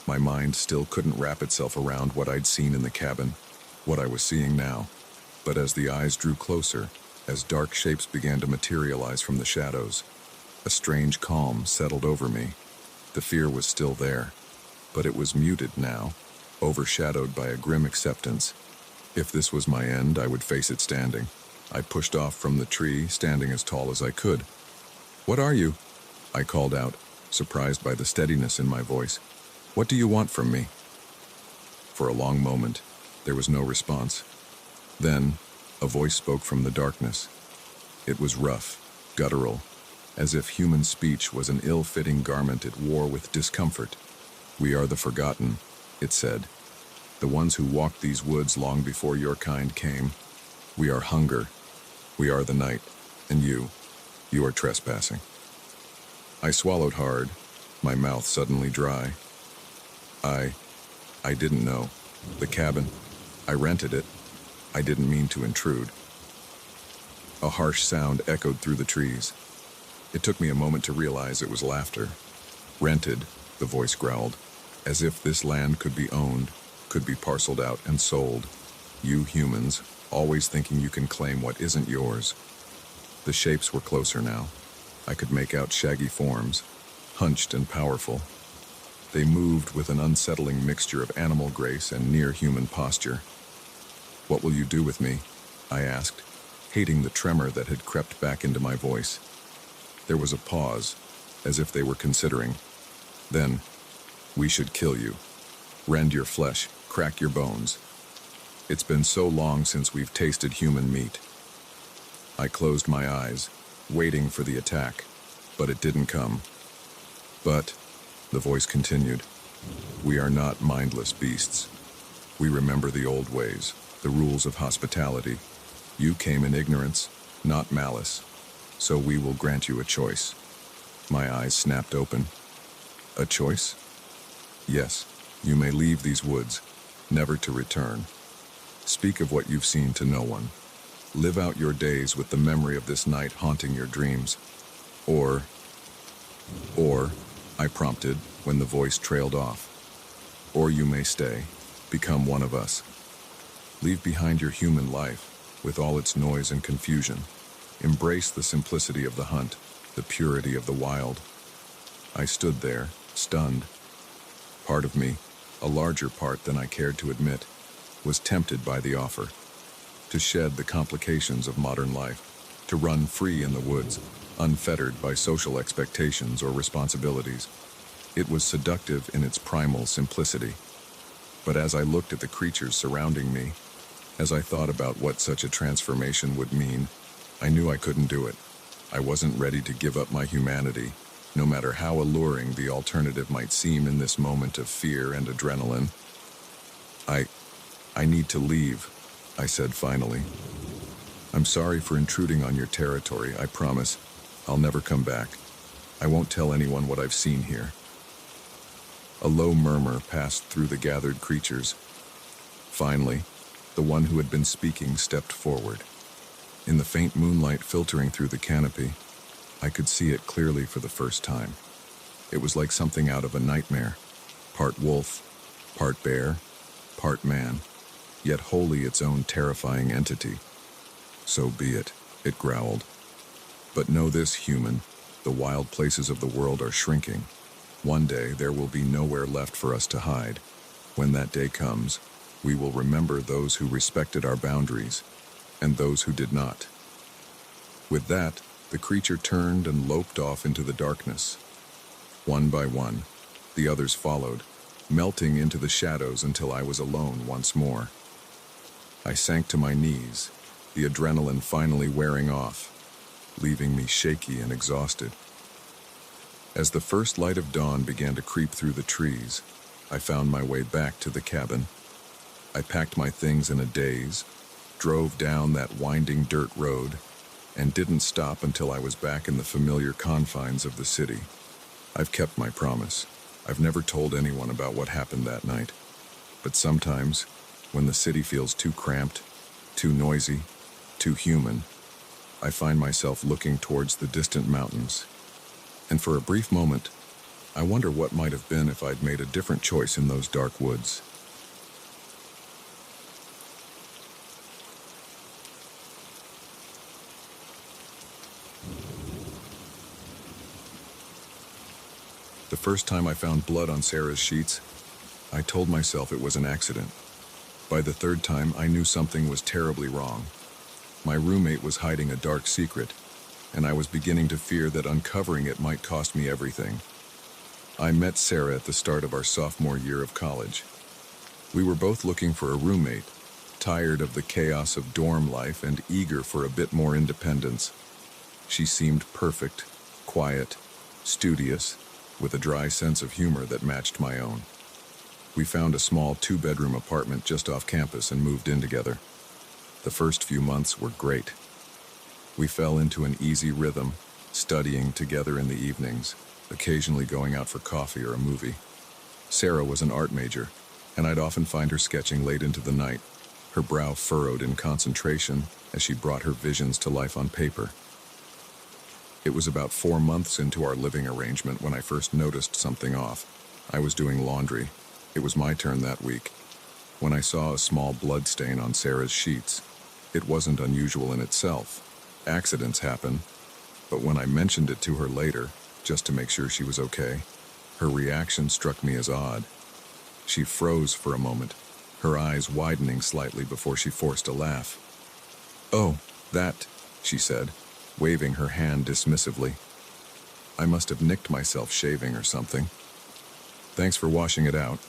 My mind still couldn't wrap itself around what I'd seen in the cabin, what I was seeing now. But as the eyes drew closer, as dark shapes began to materialize from the shadows, a strange calm settled over me. The fear was still there, but it was muted now, overshadowed by a grim acceptance. If this was my end, I would face it standing. I pushed off from the tree, standing as tall as I could. "What are you?" I called out, surprised by the steadiness in my voice. "What do you want from me?" For a long moment, there was no response. Then, a voice spoke from the darkness. It was rough, guttural, as if human speech was an ill-fitting garment at war with discomfort. "We are the forgotten," it said. "The ones who walked these woods long before your kind came. We are hunger. We are the night. And you are trespassing." I swallowed hard, my mouth suddenly dry. I didn't know. The cabin, I rented it. I didn't mean to intrude. A harsh sound echoed through the trees. It took me a moment to realize it was laughter. "Rented," the voice growled, "as if this land could be owned, could be parceled out and sold. You humans, always thinking you can claim what isn't yours." The shapes were closer now. I could make out shaggy forms, hunched and powerful. They moved with an unsettling mixture of animal grace and near-human posture. "What will you do with me?" I asked, hating the tremor that had crept back into my voice. There was a pause, as if they were considering. Then, "We should kill you. Rend your flesh, crack your bones. It's been so long since we've tasted human meat." I closed my eyes, waiting for the attack, but it didn't come. "But," the voice continued, "we are not mindless beasts. We remember the old ways, the rules of hospitality. You came in ignorance, not malice, so we will grant you a choice." My eyes snapped open. "A choice?" "Yes, you may leave these woods, never to return. Speak of what you've seen to no one. Live out your days with the memory of this night haunting your dreams. Or, I prompted when the voice trailed off. "Or you may stay, become one of us. Leave behind your human life, with all its noise and confusion. Embrace the simplicity of the hunt, the purity of the wild." I stood there, stunned. Part of me, a larger part than I cared to admit, was tempted by the offer. To shed the complications of modern life, to run free in the woods, unfettered by social expectations or responsibilities. It was seductive in its primal simplicity. But as I looked at the creatures surrounding me, as I thought about what such a transformation would mean, I knew I couldn't do it. I wasn't ready to give up my humanity, no matter how alluring the alternative might seem in this moment of fear and adrenaline. I need to leave, I said finally. I'm sorry for intruding on your territory, I promise. I'll never come back. I won't tell anyone what I've seen here. A low murmur passed through the gathered creatures. Finally, the one who had been speaking stepped forward. In the faint moonlight filtering through the canopy, I could see it clearly for the first time. It was like something out of a nightmare, part wolf, part bear, part man, yet wholly its own terrifying entity. So be it, it growled. But know this, human, the wild places of the world are shrinking. One day there will be nowhere left for us to hide. When that day comes, we will remember those who respected our boundaries, and those who did not. With that, the creature turned and loped off into the darkness. One by one, the others followed, melting into the shadows until I was alone once more. I sank to my knees, the adrenaline finally wearing off, leaving me shaky and exhausted. As the first light of dawn began to creep through the trees, I found my way back to the cabin. I packed my things in a daze, drove down that winding dirt road, and didn't stop until I was back in the familiar confines of the city. I've kept my promise. I've never told anyone about what happened that night. But sometimes, when the city feels too cramped, too noisy, too human, I find myself looking towards the distant mountains. And for a brief moment, I wonder what might have been if I'd made a different choice in those dark woods. The first time I found blood on Sarah's sheets, I told myself it was an accident. By the third time, I knew something was terribly wrong. My roommate was hiding a dark secret, and I was beginning to fear that uncovering it might cost me everything. I met Sarah at the start of our sophomore year of college. We were both looking for a roommate, tired of the chaos of dorm life and eager for a bit more independence. She seemed perfect, quiet, studious, with a dry sense of humor that matched my own. We found a small 2-bedroom apartment just off campus and moved in together. The first few months were great. We fell into an easy rhythm, studying together in the evenings, occasionally going out for coffee or a movie. Sarah was an art major, and I'd often find her sketching late into the night, her brow furrowed in concentration as she brought her visions to life on paper. It was about 4 months into our living arrangement when I first noticed something off. I was doing laundry. It was my turn that week. When I saw a small blood stain on Sarah's sheets, it wasn't unusual in itself. Accidents happen, but when I mentioned it to her later, just to make sure she was okay, her reaction struck me as odd. She froze for a moment, her eyes widening slightly before she forced a laugh. "Oh, that," she said, waving her hand dismissively. I must have nicked myself shaving or something. "Thanks for washing it out."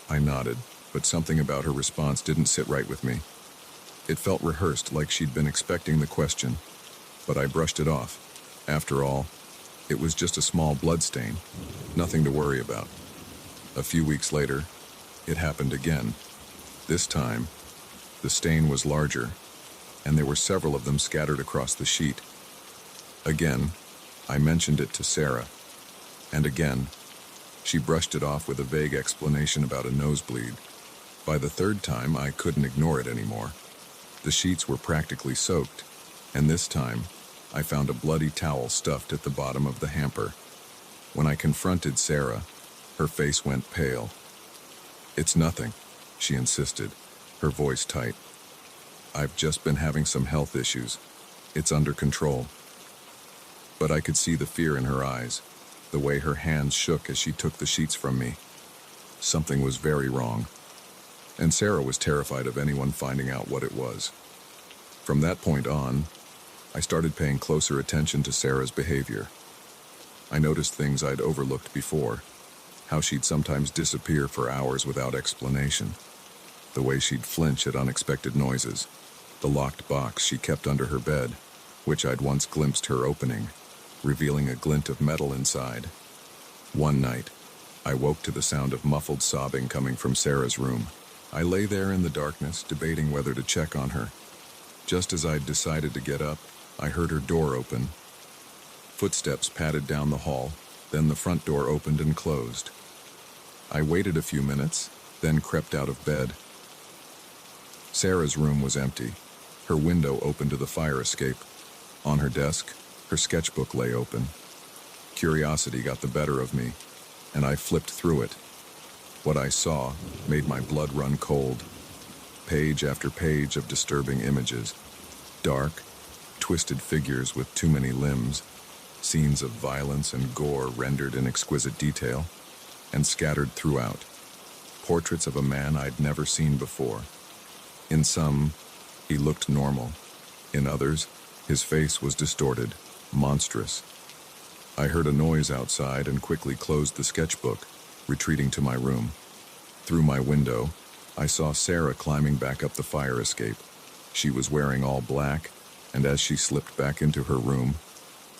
I nodded, but something about her response didn't sit right with me. It felt rehearsed, like she'd been expecting the question, but I brushed it off. After all, it was just a small blood stain, nothing to worry about. A few weeks later, it happened again. This time, the stain was larger, and there were several of them scattered across the sheet. Again, I mentioned it to Sarah, and again, she brushed it off with a vague explanation about a nosebleed. By the third time, I couldn't ignore it anymore. The sheets were practically soaked, and this time, I found a bloody towel stuffed at the bottom of the hamper. When I confronted Sarah, her face went pale. "It's nothing," she insisted, her voice tight. "I've just been having some health issues. It's under control." But I could see the fear in her eyes, the way her hands shook as she took the sheets from me. Something was very wrong, and Sarah was terrified of anyone finding out what it was. From that point on, I started paying closer attention to Sarah's behavior. I noticed things I'd overlooked before, how she'd sometimes disappear for hours without explanation, the way she'd flinch at unexpected noises, the locked box she kept under her bed, which I'd once glimpsed her opening. revealing a glint of metal inside. One night, I woke to the sound of muffled sobbing coming from Sarah's room. I lay there in the darkness, debating whether to check on her. Just as I'd decided to get up, I heard her door open. Footsteps padded down the hall, then the front door opened and closed. I waited a few minutes, then crept out of bed. Sarah's room was empty. Her window opened to the fire escape. On her desk, her sketchbook lay open. Curiosity got the better of me, and I flipped through it. What I saw made my blood run cold. Page after page of disturbing images. Dark, twisted figures with too many limbs, scenes of violence and gore rendered in exquisite detail, and scattered throughout. Portraits of a man I'd never seen before. In some, he looked normal. In others, his face was distorted, monstrous. I heard a noise outside and quickly closed the sketchbook, retreating to my room. Through my window, I saw Sarah climbing back up the fire escape. She was wearing all black, and as she slipped back into her room,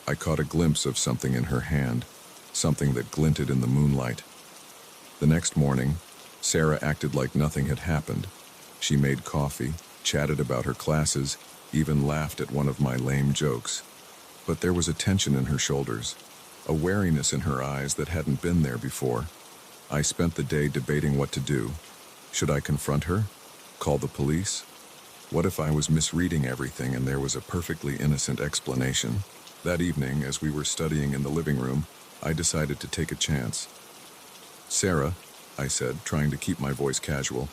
I caught a glimpse of something in her hand, something that glinted in the moonlight. The next morning, Sarah acted like nothing had happened. She made coffee, chatted about her classes, even laughed at one of my lame jokes. But there was a tension in her shoulders, a wariness in her eyes that hadn't been there before. I spent the day debating what to do. Should I confront her? Call the police? What if I was misreading everything and there was a perfectly innocent explanation? That evening, as we were studying in the living room, I decided to take a chance. "Sarah," I said, trying to keep my voice casual,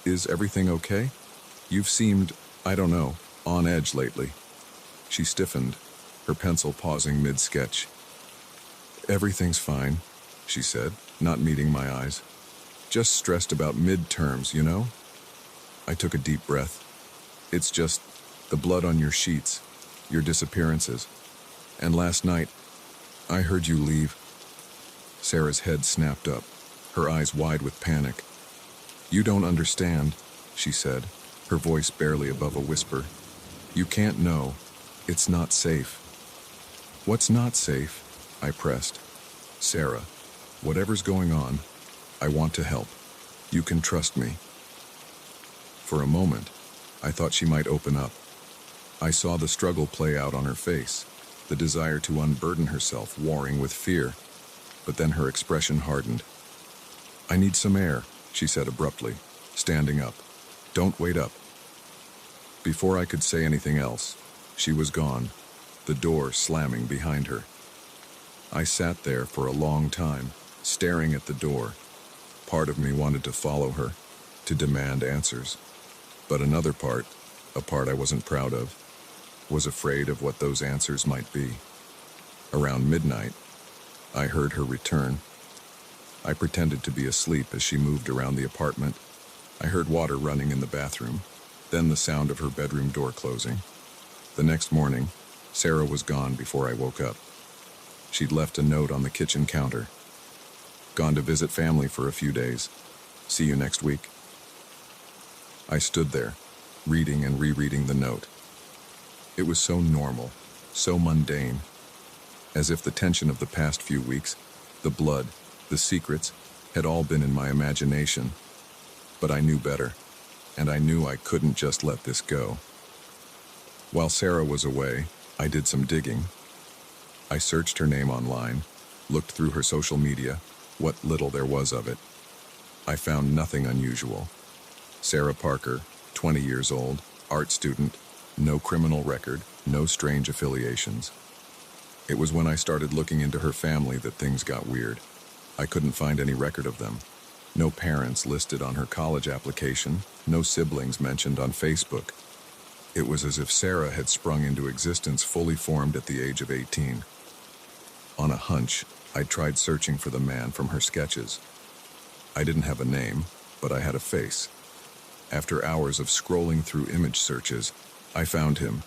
"is everything okay? You've seemed, I don't know, on edge lately." She stiffened, her pencil pausing mid-sketch. "Everything's fine," she said, not meeting my eyes. "Just stressed about midterms, you know?" I took a deep breath. "It's just the blood on your sheets, your disappearances. And last night, I heard you leave." Sarah's head snapped up, her eyes wide with panic. "You don't understand," she said, her voice barely above a whisper. "You can't know. It's not safe." "What's not safe?" I pressed. "Sarah, whatever's going on, I want to help. You can trust me." For a moment, I thought she might open up. I saw the struggle play out on her face, the desire to unburden herself warring with fear. But then her expression hardened. "I need some air," she said abruptly, standing up. "Don't wait up." Before I could say anything else, she was gone, the door slamming behind her. I sat there for a long time, staring at the door. Part of me wanted to follow her, to demand answers. But another part, a part I wasn't proud of, was afraid of what those answers might be. Around midnight, I heard her return. I pretended to be asleep as she moved around the apartment. I heard water running in the bathroom, then the sound of her bedroom door closing. The next morning, Sarah was gone before I woke up. She'd left a note on the kitchen counter. "Gone to visit family for a few days. See you next week." I stood there, reading and rereading the note. It was so normal, so mundane, as if the tension of the past few weeks, the blood, the secrets, had all been in my imagination. But I knew better, and I knew I couldn't just let this go. While Sarah was away, I did some digging. I searched her name online, looked through her social media, what little there was of it. I found nothing unusual. Sarah Parker, 20 years old, art student, no criminal record, no strange affiliations. It was when I started looking into her family that things got weird. I couldn't find any record of them. No parents listed on her college application, no siblings mentioned on Facebook. It was as if Sarah had sprung into existence fully formed at the age of 18. On a hunch, I tried searching for the man from her sketches. I didn't have a name, but I had a face. After hours of scrolling through image searches, I found him,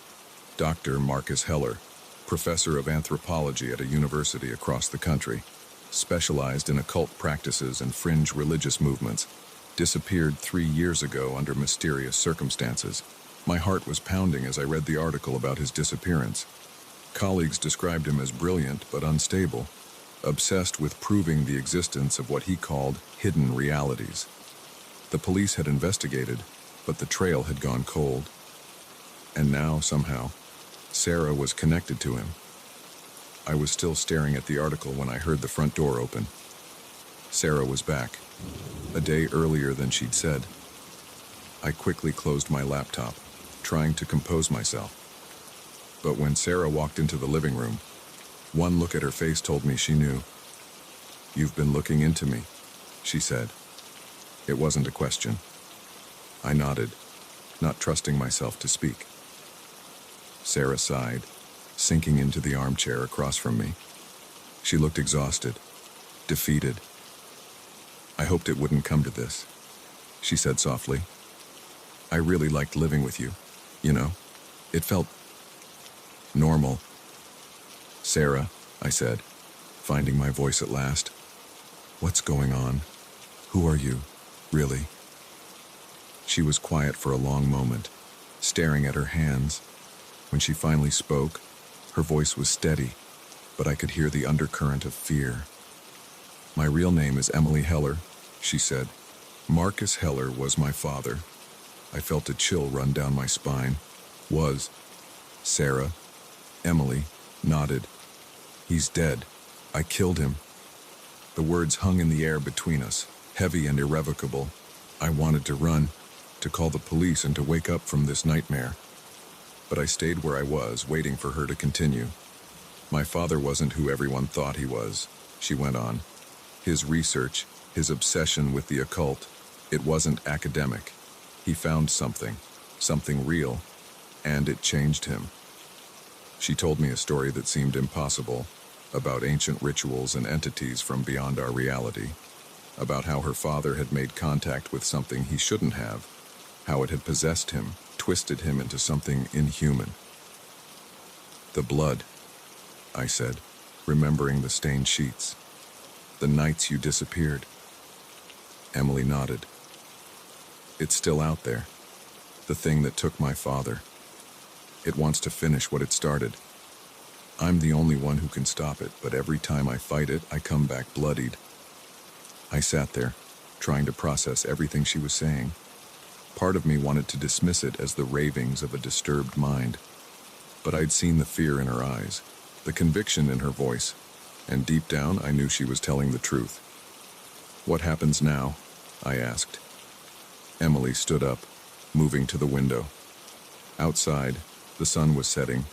Dr. Marcus Heller, professor of anthropology at a university across the country, specialized in occult practices and fringe religious movements, disappeared 3 years ago under mysterious circumstances. My heart was pounding as I read the article about his disappearance. Colleagues described him as brilliant but unstable, obsessed with proving the existence of what he called hidden realities. The police had investigated, but the trail had gone cold. And now, somehow, Sarah was connected to him. I was still staring at the article when I heard the front door open. Sarah was back, a day earlier than she'd said. I quickly closed my laptop, trying to compose myself. But when Sarah walked into the living room, one look at her face told me she knew. "You've been looking into me," she said. It wasn't a question. I nodded, not trusting myself to speak. Sarah sighed, sinking into the armchair across from me. She looked exhausted, defeated. "I hoped it wouldn't come to this," she said softly. "I really liked living with you, you know? It felt normal." "Sarah," I said, finding my voice at last. "What's going on? Who are you, really?" She was quiet for a long moment, staring at her hands. When she finally spoke, her voice was steady, but I could hear the undercurrent of fear. "My real name is Emily Heller," she said. "Marcus Heller was my father." I felt a chill run down my spine. "Was." Sarah, Emily, nodded. "He's dead. I killed him." The words hung in the air between us, heavy and irrevocable. I wanted to run, to call the police and to wake up from this nightmare. But I stayed where I was, waiting for her to continue. "My father wasn't who everyone thought he was," she went on. "His research, his obsession with the occult, it wasn't academic. He found something real, and it changed him." She told me a story that seemed impossible, about ancient rituals and entities from beyond our reality, about how her father had made contact with something he shouldn't have, how it had possessed him, twisted him into something inhuman. "The blood," I said, remembering the stained sheets. "The nights you disappeared." Emily nodded. "It's still out there, the thing that took my father. It wants to finish what it started. I'm the only one who can stop it, but every time I fight it, I come back bloodied." I sat there, trying to process everything she was saying. Part of me wanted to dismiss it as the ravings of a disturbed mind. But I'd seen the fear in her eyes, the conviction in her voice, and deep down I knew she was telling the truth. "What happens now?" I asked. Emily stood up, moving to the window. Outside, the sun was setting,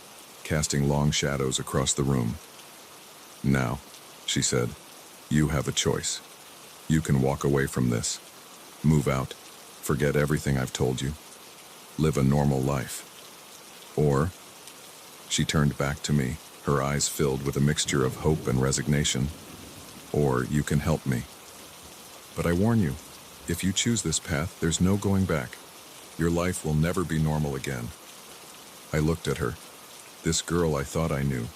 casting long shadows across the room. "Now," she said, "you have a choice. You can walk away from this. Move out. Forget everything I've told you. Live a normal life. Or," she turned back to me, her eyes filled with a mixture of hope and resignation, "or you can help me. But I warn you, if you choose this path, there's no going back. Your life will never be normal again." I looked at her, this girl I thought I knew,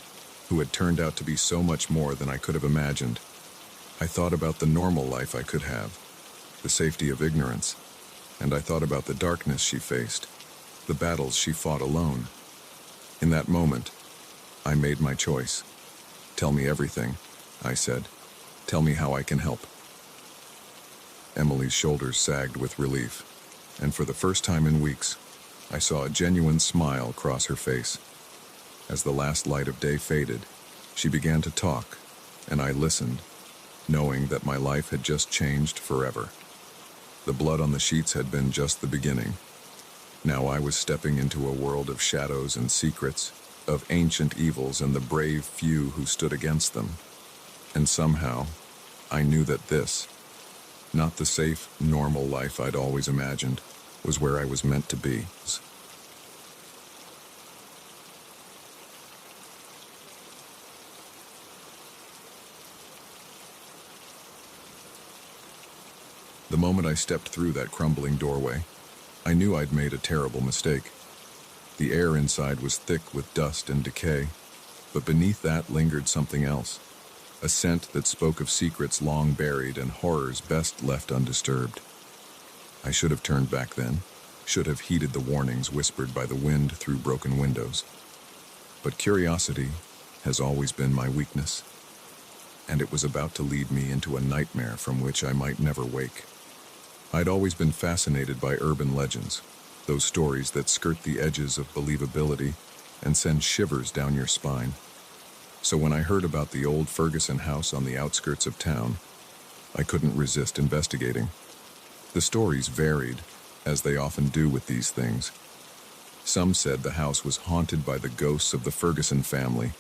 who had turned out to be so much more than I could have imagined. I thought about the normal life I could have, the safety of ignorance, and I thought about the darkness she faced, the battles she fought alone. In that moment, I made my choice. "Tell me everything," I said. "Tell me how I can help." Emily's shoulders sagged with relief, and for the first time in weeks, I saw a genuine smile cross her face. As the last light of day faded, she began to talk, and I listened, knowing that my life had just changed forever. The blood on the sheets had been just the beginning. Now I was stepping into a world of shadows and secrets, of ancient evils and the brave few who stood against them. And somehow, I knew that this, not the safe, normal life I'd always imagined, was where I was meant to be. The moment I stepped through that crumbling doorway, I knew I'd made a terrible mistake. The air inside was thick with dust and decay, but beneath that lingered something else, a scent that spoke of secrets long buried and horrors best left undisturbed. I should have turned back then, should have heeded the warnings whispered by the wind through broken windows. But curiosity has always been my weakness, and it was about to lead me into a nightmare from which I might never wake. I'd always been fascinated by urban legends, those stories that skirt the edges of believability and send shivers down your spine. So when I heard about the old Ferguson house on the outskirts of town, I couldn't resist investigating. The stories varied, as they often do with these things. Some said the house was haunted by the ghosts of the Ferguson family,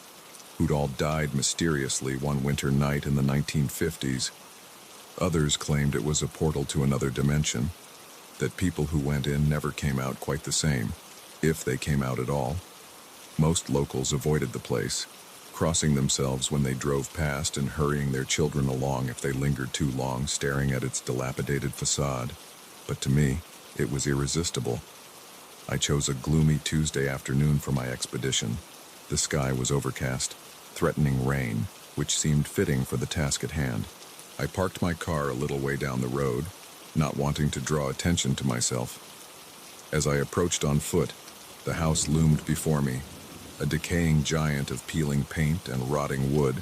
who'd all died mysteriously one winter night in the 1950s. Others claimed it was a portal to another dimension, that people who went in never came out quite the same, if they came out at all. Most locals avoided the place, crossing themselves when they drove past and hurrying their children along if they lingered too long staring at its dilapidated facade. But to me, it was irresistible. I chose a gloomy Tuesday afternoon for my expedition. The sky was overcast, threatening rain, which seemed fitting for the task at hand. I parked my car a little way down the road, not wanting to draw attention to myself. As I approached on foot, the house loomed before me, a decaying giant of peeling paint and rotting wood.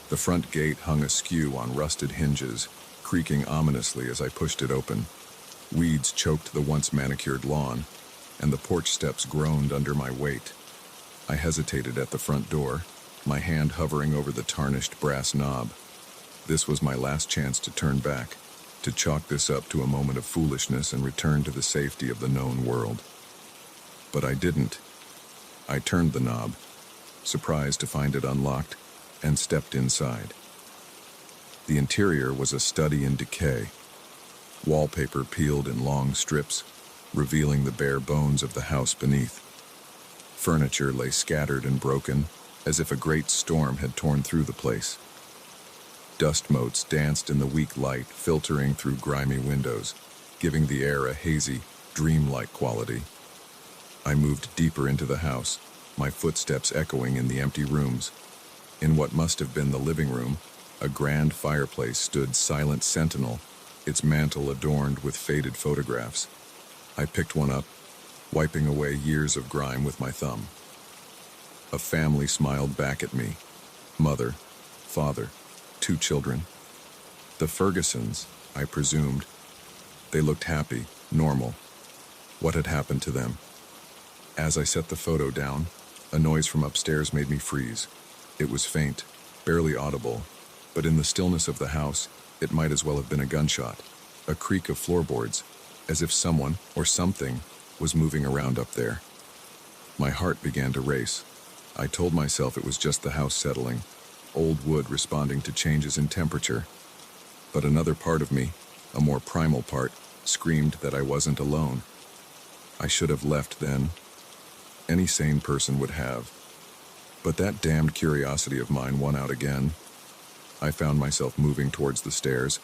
The front gate hung askew on rusted hinges, creaking ominously as I pushed it open. Weeds choked the once manicured lawn, and the porch steps groaned under my weight. I hesitated at the front door, my hand hovering over the tarnished brass knob. This was my last chance to turn back, to chalk this up to a moment of foolishness and return to the safety of the known world. But I didn't. I turned the knob, surprised to find it unlocked, and stepped inside. The interior was a study in decay. Wallpaper peeled in long strips, revealing the bare bones of the house beneath. Furniture lay scattered and broken, as if a great storm had torn through the place. Dust motes danced in the weak light, filtering through grimy windows, giving the air a hazy, dreamlike quality. I moved deeper into the house, my footsteps echoing in the empty rooms. In what must have been the living room, a grand fireplace stood silent sentinel, its mantel adorned with faded photographs. I picked one up, wiping away years of grime with my thumb. A family smiled back at me. Mother, father, 2 children. The Fergusons, I presumed. They looked happy, normal. What had happened to them? As I set the photo down, a noise from upstairs made me freeze. It was faint, barely audible, but in the stillness of the house, it might as well have been a gunshot. A creak of floorboards, as if someone or something was moving around up there. My heart began to race. I told myself it was just the house settling, old wood responding to changes in temperature. But another part of me, a more primal part, screamed that I wasn't alone. I should have left then. Any sane person would have. But that damned curiosity of mine won out again. I found myself moving towards the stairs,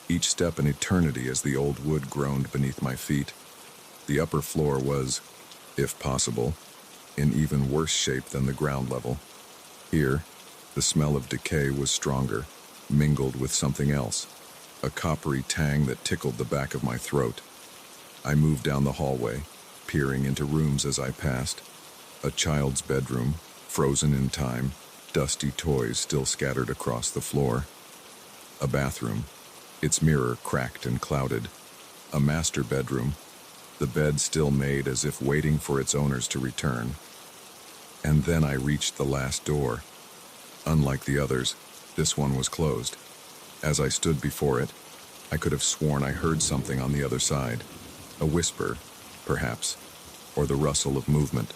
each step an eternity as the old wood groaned beneath my feet. The upper floor was, if possible, in even worse shape than the ground level. Here, the smell of decay was stronger, mingled with something else, a coppery tang that tickled the back of my throat. I moved down the hallway, peering into rooms as I passed. A child's bedroom, frozen in time, dusty toys still scattered across the floor. A bathroom, its mirror cracked and clouded. A master bedroom, the bed still made as if waiting for its owners to return. And then I reached the last door. Unlike the others, this one was closed. As I stood before it, I could have sworn I heard something on the other side. A whisper, perhaps, or the rustle of movement.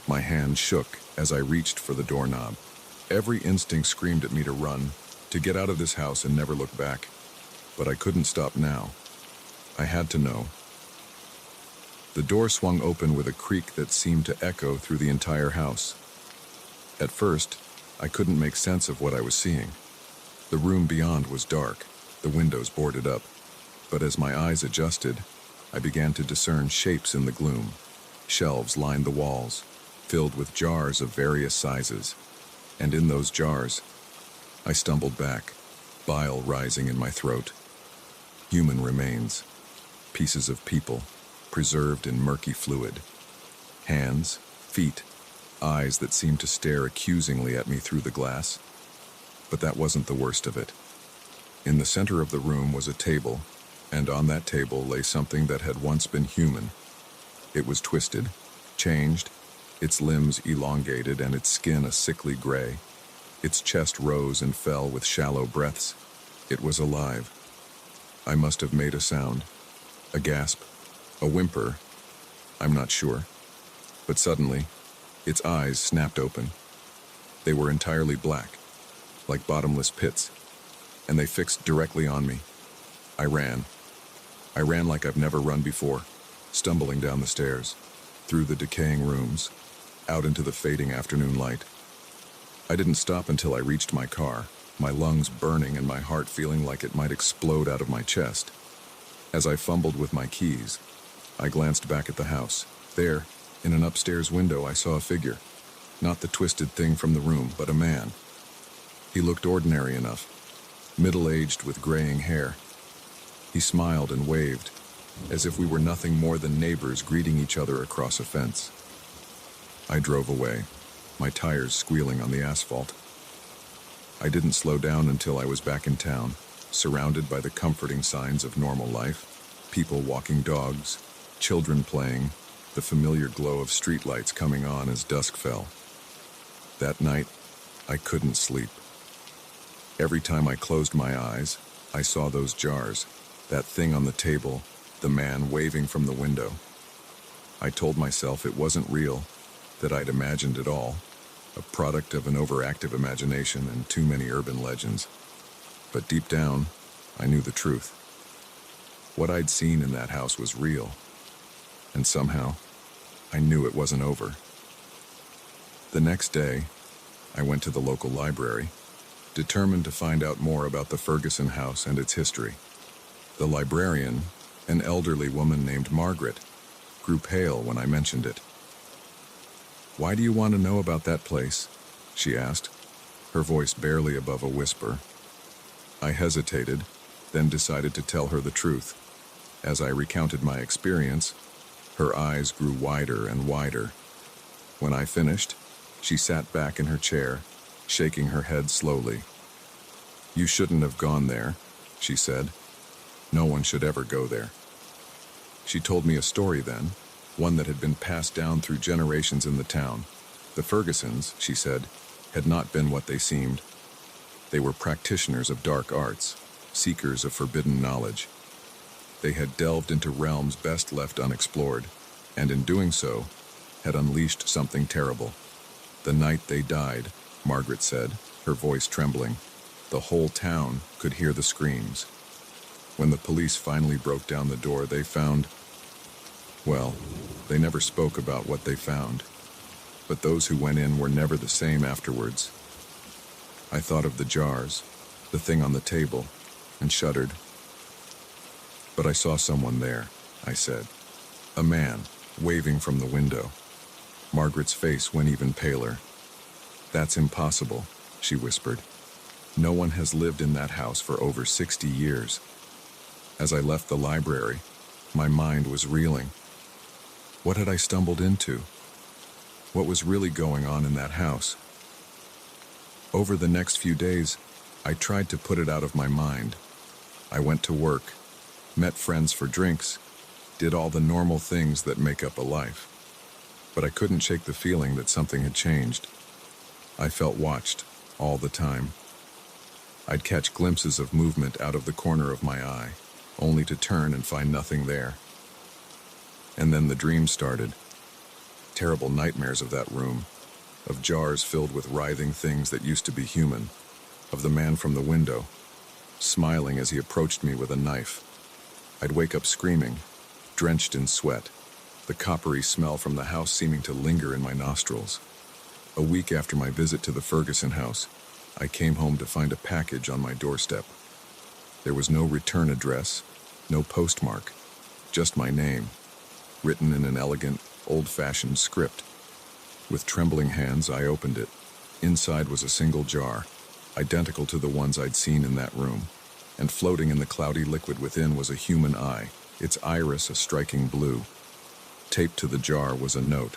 My hand shook as I reached for the doorknob. Every instinct screamed at me to run, to get out of this house and never look back. But I couldn't stop now. I had to know. The door swung open with a creak that seemed to echo through the entire house. At first, I couldn't make sense of what I was seeing. The room beyond was dark, the windows boarded up. But as my eyes adjusted, I began to discern shapes in the gloom. Shelves lined the walls, filled with jars of various sizes. And in those jars, I stumbled back, bile rising in my throat. Human remains, pieces of people, preserved in murky fluid. Hands, feet, eyes that seemed to stare accusingly at me through the glass. But that wasn't the worst of it. In the center of the room was a table, and on that table lay something that had once been human. It was twisted, changed, its limbs elongated and its skin a sickly gray. Its chest rose and fell with shallow breaths. It was alive. I must have made a sound, a gasp, a whimper, I'm not sure. But suddenly, its eyes snapped open. They were entirely black, like bottomless pits, and they fixed directly on me. I ran. I ran like I've never run before, stumbling down the stairs, through the decaying rooms, out into the fading afternoon light. I didn't stop until I reached my car, my lungs burning and my heart feeling like it might explode out of my chest. As I fumbled with my keys, I glanced back at the house. There, in an upstairs window, I saw a figure. Not the twisted thing from the room, but a man. He looked ordinary enough, middle-aged with graying hair. He smiled and waved, as if we were nothing more than neighbors greeting each other across a fence. I drove away, my tires squealing on the asphalt. I didn't slow down until I was back in town, surrounded by the comforting signs of normal life, people walking dogs, children playing, the familiar glow of streetlights coming on as dusk fell. That night, I couldn't sleep. Every time I closed my eyes, I saw those jars, that thing on the table, the man waving from the window. I told myself it wasn't real, that I'd imagined it all, a product of an overactive imagination and too many urban legends. But deep down, I knew the truth. What I'd seen in that house was real, and somehow, I knew it wasn't over. The next day, I went to the local library, determined to find out more about the Ferguson house and its history. The librarian, an elderly woman named Margaret, grew pale when I mentioned it. "Why do you want to know about that place?" she asked, her voice barely above a whisper. I hesitated, then decided to tell her the truth. As I recounted my experience, her eyes grew wider and wider. When I finished, she sat back in her chair, shaking her head slowly. "You shouldn't have gone there," she said. "No one should ever go there." She told me a story then, one that had been passed down through generations in the town. The Fergusons, she said, had not been what they seemed. They were practitioners of dark arts, seekers of forbidden knowledge. They had delved into realms best left unexplored, and in doing so, had unleashed something terrible. The night they died, Margaret said, her voice trembling, the whole town could hear the screams. When the police finally broke down the door, they found... Well, they never spoke about what they found, but those who went in were never the same afterwards. I thought of the jars, the thing on the table, and shuddered. "But I saw someone there," I said. "A man, waving from the window." Margaret's face went even paler. "That's impossible," she whispered. "No one has lived in that house for over 60 years. As I left the library, my mind was reeling. What had I stumbled into? What was really going on in that house? Over the next few days, I tried to put it out of my mind. I went to work, met friends for drinks, did all the normal things that make up a life. But I couldn't shake the feeling that something had changed. I felt watched all the time. I'd catch glimpses of movement out of the corner of my eye, only to turn and find nothing there. And then the dreams started. Terrible nightmares of that room, of jars filled with writhing things that used to be human, of the man from the window, smiling as he approached me with a knife. I'd wake up screaming, drenched in sweat, the coppery smell from the house seeming to linger in my nostrils. A week after my visit to the Ferguson house, I came home to find a package on my doorstep. There was no return address, no postmark, just my name, written in an elegant, old-fashioned script. With trembling hands, I opened it. Inside was a single jar, identical to the ones I'd seen in that room, and floating in the cloudy liquid within was a human eye, its iris a striking blue. Taped to the jar was a note.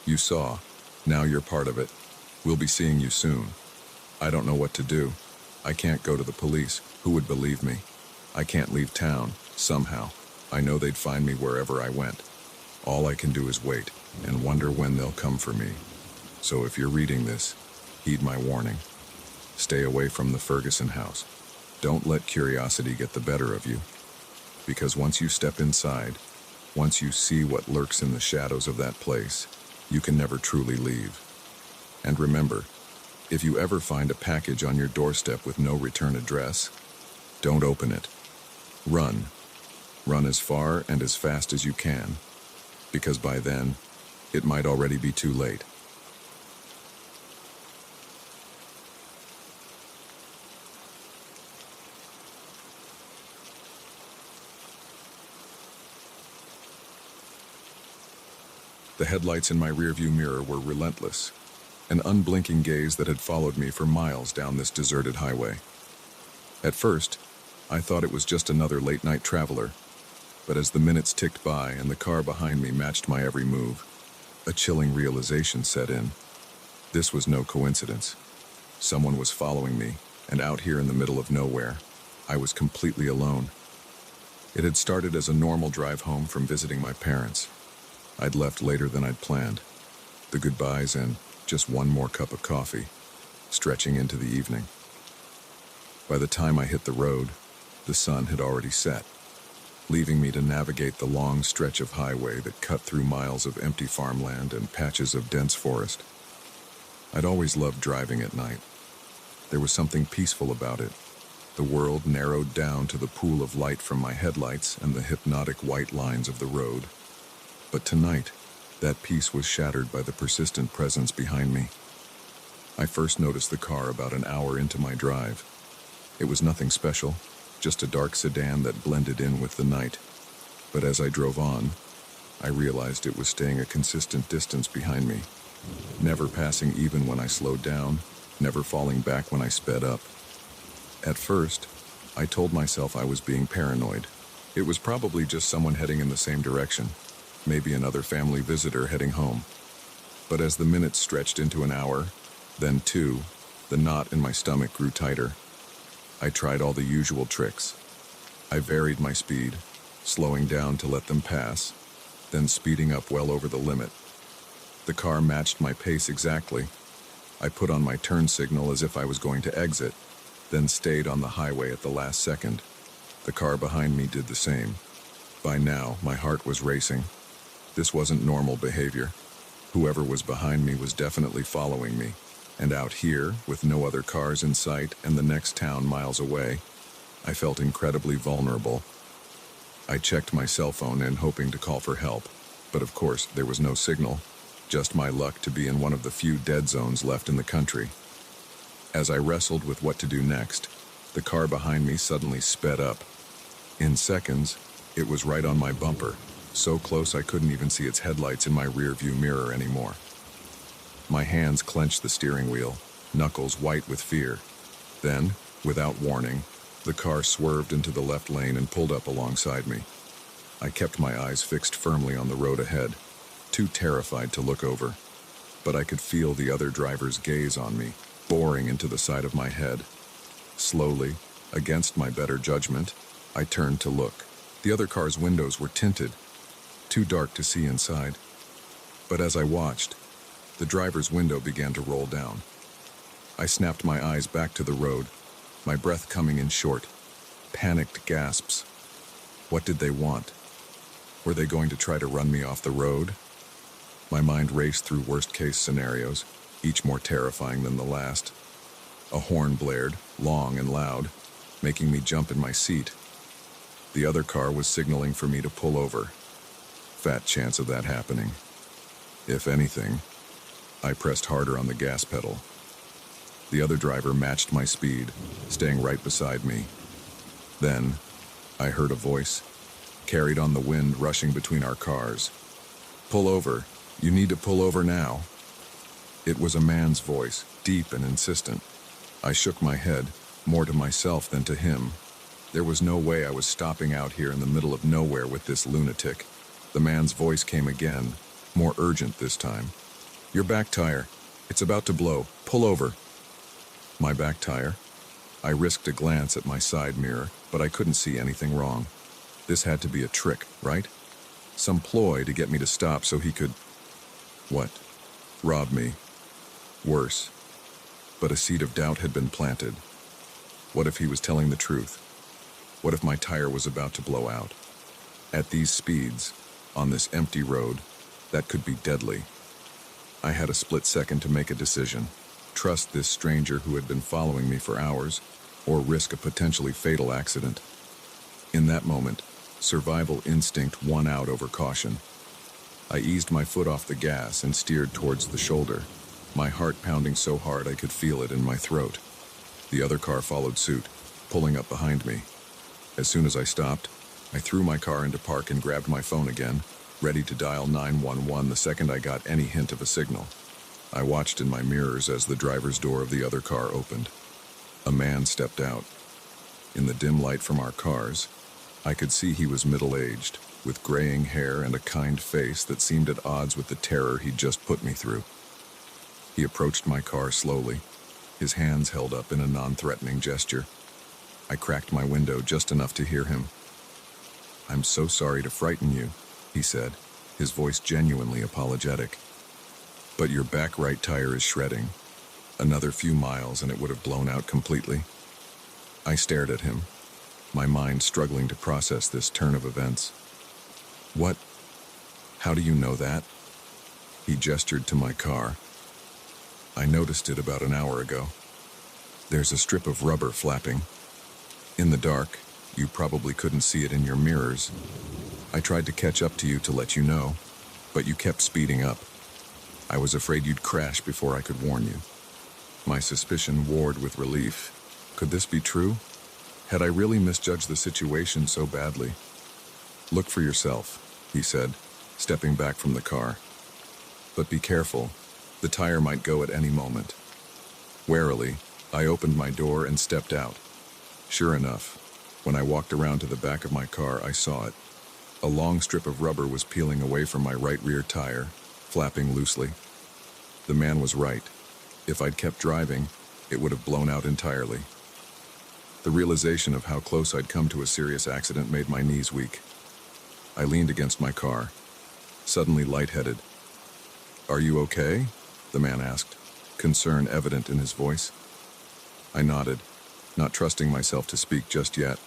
"You saw. Now you're part of it. We'll be seeing you soon. I don't know what to do. I can't go to the police. Who would believe me? I can't leave town, somehow. I know they'd find me wherever I went. All I can do is wait and wonder when they'll come for me. So if you're reading this, heed my warning. Stay away from the Ferguson house. Don't let curiosity get the better of you. Because once you step inside, once you see what lurks in the shadows of that place, you can never truly leave. And remember, if you ever find a package on your doorstep with no return address, don't open it. Run. Run as far and as fast as you can, because by then, it might already be too late. The headlights in my rearview mirror were relentless, an unblinking gaze that had followed me for miles down this deserted highway. At first, I thought it was just another late-night traveler, but as the minutes ticked by and the car behind me matched my every move, a chilling realization set in. This was no coincidence. Someone was following me, and out here in the middle of nowhere, I was completely alone. It had started as a normal drive home from visiting my parents. I'd left later than I'd planned. The goodbyes and just one more cup of coffee, stretching into the evening. By the time I hit the road, the sun had already set, leaving me to navigate the long stretch of highway that cut through miles of empty farmland and patches of dense forest. I'd always loved driving at night. There was something peaceful about it. The world narrowed down to the pool of light from my headlights and the hypnotic white lines of the road. But tonight, that peace was shattered by the persistent presence behind me. I first noticed the car about an hour into my drive. It was nothing special, just a dark sedan that blended in with the night. But as I drove on, I realized it was staying a consistent distance behind me, never passing even when I slowed down, never falling back when I sped up. At first, I told myself I was being paranoid. It was probably just someone heading in the same direction. Maybe another family visitor heading home. But as the minutes stretched into an hour, then two, the knot in my stomach grew tighter. I tried all the usual tricks. I varied my speed, slowing down to let them pass, then speeding up well over the limit. The car matched my pace exactly. I put on my turn signal as if I was going to exit, then stayed on the highway at the last second. The car behind me did the same. By now, my heart was racing. This wasn't normal behavior. Whoever was behind me was definitely following me, and out here, with no other cars in sight and the next town miles away, I felt incredibly vulnerable. I checked my cell phone in hoping to call for help, but of course there was no signal, just my luck to be in one of the few dead zones left in the country. As I wrestled with what to do next, the car behind me suddenly sped up. In seconds, it was right on my bumper, so close I couldn't even see its headlights in my rearview mirror anymore. My hands clenched the steering wheel, knuckles white with fear. Then, without warning, the car swerved into the left lane and pulled up alongside me. I kept my eyes fixed firmly on the road ahead, too terrified to look over. But I could feel the other driver's gaze on me, boring into the side of my head. Slowly, against my better judgment, I turned to look. The other car's windows were tinted, too dark to see inside. But as I watched, the driver's window began to roll down. I snapped my eyes back to the road, my breath coming in short, panicked gasps. What did they want? Were they going to try to run me off the road? My mind raced through worst-case scenarios, each more terrifying than the last. A horn blared, long and loud, making me jump in my seat. The other car was signaling for me to pull over. Fat chance of that happening. If anything, I pressed harder on the gas pedal. The other driver matched my speed, staying right beside me. Then, I heard a voice, carried on the wind rushing between our cars. "Pull over. You need to pull over now." It was a man's voice, deep and insistent. I shook my head, more to myself than to him. There was no way I was stopping out here in the middle of nowhere with this lunatic. The man's voice came again, more urgent this time. Your back tire. It's about to blow. Pull over. My back tire? I risked a glance at my side mirror, but I couldn't see anything wrong. This had to be a trick, right? Some ploy to get me to stop so he could... What? Rob me. Worse. But a seed of doubt had been planted. What if he was telling the truth? What if my tire was about to blow out? At these speeds, on this empty road, that could be deadly. I had a split second to make a decision. Trust this stranger who had been following me for hours, or risk a potentially fatal accident. In that moment, survival instinct won out over caution. I eased my foot off the gas and steered towards the shoulder, my heart pounding so hard I could feel it in my throat. The other car followed suit, pulling up behind me. As soon as I stopped, I threw my car into park and grabbed my phone again, ready to dial 911 the second I got any hint of a signal. I watched in my mirrors as the driver's door of the other car opened. A man stepped out. In the dim light from our cars, I could see he was middle-aged, with graying hair and a kind face that seemed at odds with the terror he'd just put me through. He approached my car slowly, his hands held up in a non-threatening gesture. I cracked my window just enough to hear him. "I'm so sorry to frighten you," he said, his voice genuinely apologetic. "But your back right tire is shredding. Another few miles and it would have blown out completely." I stared at him, my mind struggling to process this turn of events. "What? How do you know that?" He gestured to my car. "I noticed it about an hour ago. There's a strip of rubber flapping. In the dark, you probably couldn't see it in your mirrors. I tried to catch up to you to let you know, but you kept speeding up. I was afraid you'd crash before I could warn you." My suspicion warred with relief. Could this be true? Had I really misjudged the situation so badly? "Look for yourself," he said, stepping back from the car. "But be careful. The tire might go at any moment." Warily, I opened my door and stepped out. Sure enough, when I walked around to the back of my car, I saw it. A long strip of rubber was peeling away from my right rear tire, flapping loosely. The man was right. If I'd kept driving, it would have blown out entirely. The realization of how close I'd come to a serious accident made my knees weak. I leaned against my car, suddenly lightheaded. "Are you okay?" the man asked, concern evident in his voice. I nodded, not trusting myself to speak just yet.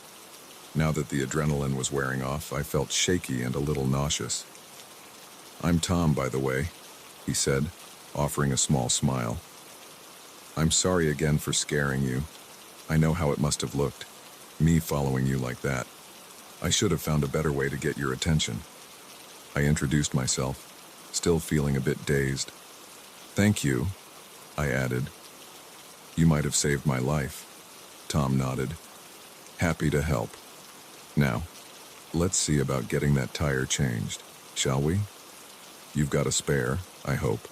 Now that the adrenaline was wearing off, I felt shaky and a little nauseous. "I'm Tom, by the way," he said, offering a small smile. "I'm sorry again for scaring you. I know how it must have looked, me following you like that. I should have found a better way to get your attention." I introduced myself, still feeling a bit dazed. "Thank you," I added. "You might have saved my life." Tom nodded. "Happy to help. Now, let's see about getting that tire changed, shall we? You've got a spare, I hope."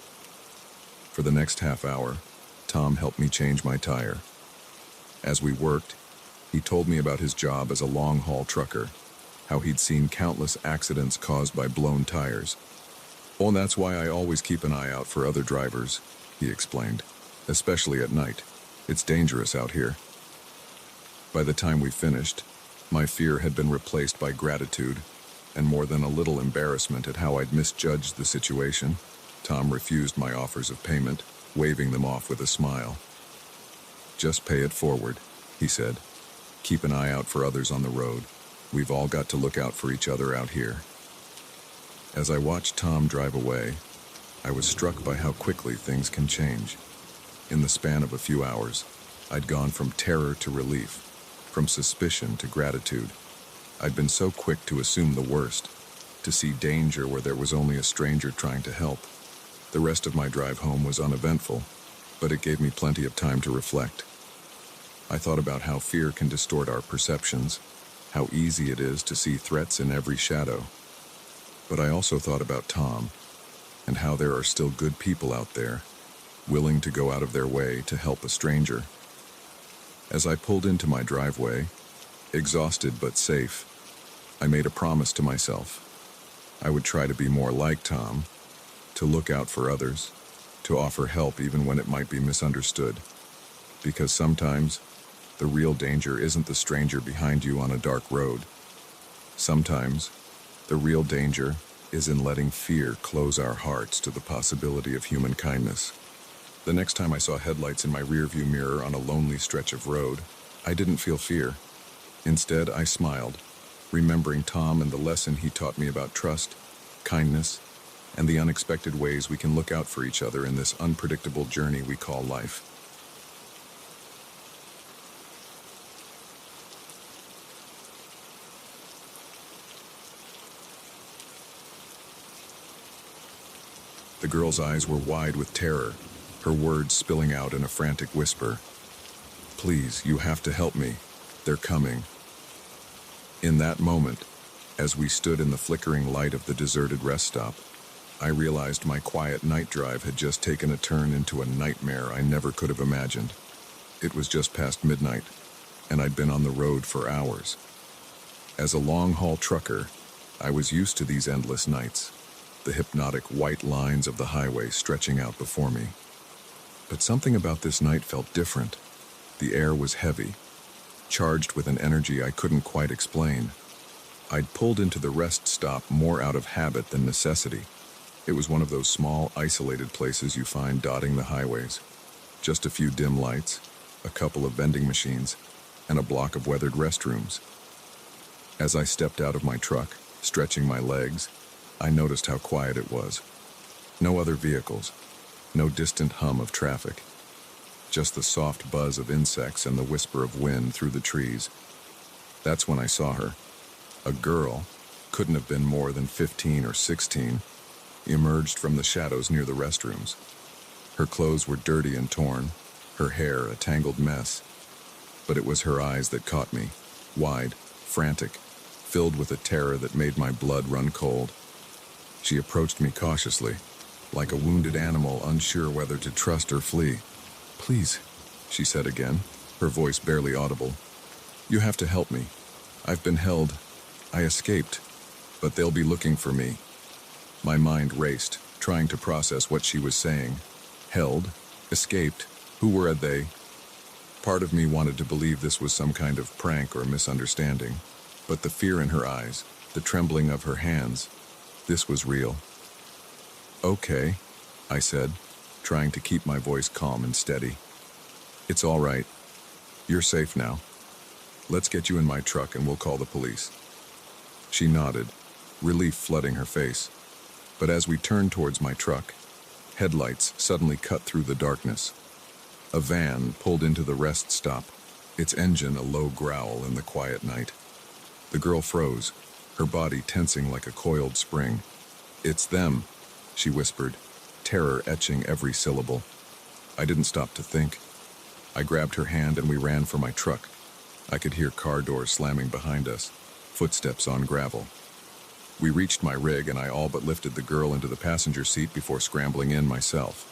For the next half hour, Tom helped me change my tire. As we worked, he told me about his job as a long-haul trucker, how he'd seen countless accidents caused by blown tires. "Oh, and that's why I always keep an eye out for other drivers," he explained, "especially at night. It's dangerous out here." By the time we finished, my fear had been replaced by gratitude, and more than a little embarrassment at how I'd misjudged the situation. Tom refused my offers of payment, waving them off with a smile. "Just pay it forward," he said. "Keep an eye out for others on the road. We've all got to look out for each other out here." As I watched Tom drive away, I was struck by how quickly things can change. In the span of a few hours, I'd gone from terror to relief, from suspicion to gratitude. I'd been so quick to assume the worst, to see danger where there was only a stranger trying to help. The rest of my drive home was uneventful, but it gave me plenty of time to reflect. I thought about how fear can distort our perceptions, how easy it is to see threats in every shadow. But I also thought about Tom, and how there are still good people out there, willing to go out of their way to help a stranger. As I pulled into my driveway, exhausted but safe, I made a promise to myself. I would try to be more like Tom, to look out for others, to offer help even when it might be misunderstood. Because sometimes, the real danger isn't the stranger behind you on a dark road. Sometimes, the real danger is in letting fear close our hearts to the possibility of human kindness. The next time I saw headlights in my rearview mirror on a lonely stretch of road, I didn't feel fear. Instead, I smiled, remembering Tom and the lesson he taught me about trust, kindness, and the unexpected ways we can look out for each other in this unpredictable journey we call life. The girl's eyes were wide with terror, her words spilling out in a frantic whisper. "Please, you have to help me. They're coming." In that moment, as we stood in the flickering light of the deserted rest stop, I realized my quiet night drive had just taken a turn into a nightmare I never could have imagined. It was just past midnight, and I'd been on the road for hours. As a long-haul trucker, I was used to these endless nights, the hypnotic white lines of the highway stretching out before me. But something about this night felt different. The air was heavy, charged with an energy I couldn't quite explain. I'd pulled into the rest stop more out of habit than necessity. It was one of those small, isolated places you find dotting the highways. Just a few dim lights, a couple of vending machines, and a block of weathered restrooms. As I stepped out of my truck, stretching my legs, I noticed how quiet it was. No other vehicles, no distant hum of traffic. Just the soft buzz of insects and the whisper of wind through the trees. That's when I saw her. A girl, couldn't have been more than 15 or 16, emerged from the shadows near the restrooms. Her clothes were dirty and torn, her hair a tangled mess. But it was her eyes that caught me, wide, frantic, filled with a terror that made my blood run cold. She approached me cautiously, like a wounded animal unsure whether to trust or flee. "Please," she said again, her voice barely audible. "You have to help me. I've been held. I escaped, but they'll be looking for me." My mind raced, trying to process what she was saying. Held? Escaped? Who were they? Part of me wanted to believe this was some kind of prank or misunderstanding, but the fear in her eyes, the trembling of her hands, this was real. "Okay," I said, trying to keep my voice calm and steady. "It's all right. You're safe now. Let's get you in my truck and we'll call the police." She nodded, relief flooding her face. But as we turned towards my truck, headlights suddenly cut through the darkness. A van pulled into the rest stop, its engine a low growl in the quiet night. The girl froze, her body tensing like a coiled spring. "It's them," she whispered, terror etching every syllable. I didn't stop to think. I grabbed her hand and we ran for my truck. I could hear car doors slamming behind us, footsteps on gravel. We reached my rig and I all but lifted the girl into the passenger seat before scrambling in myself.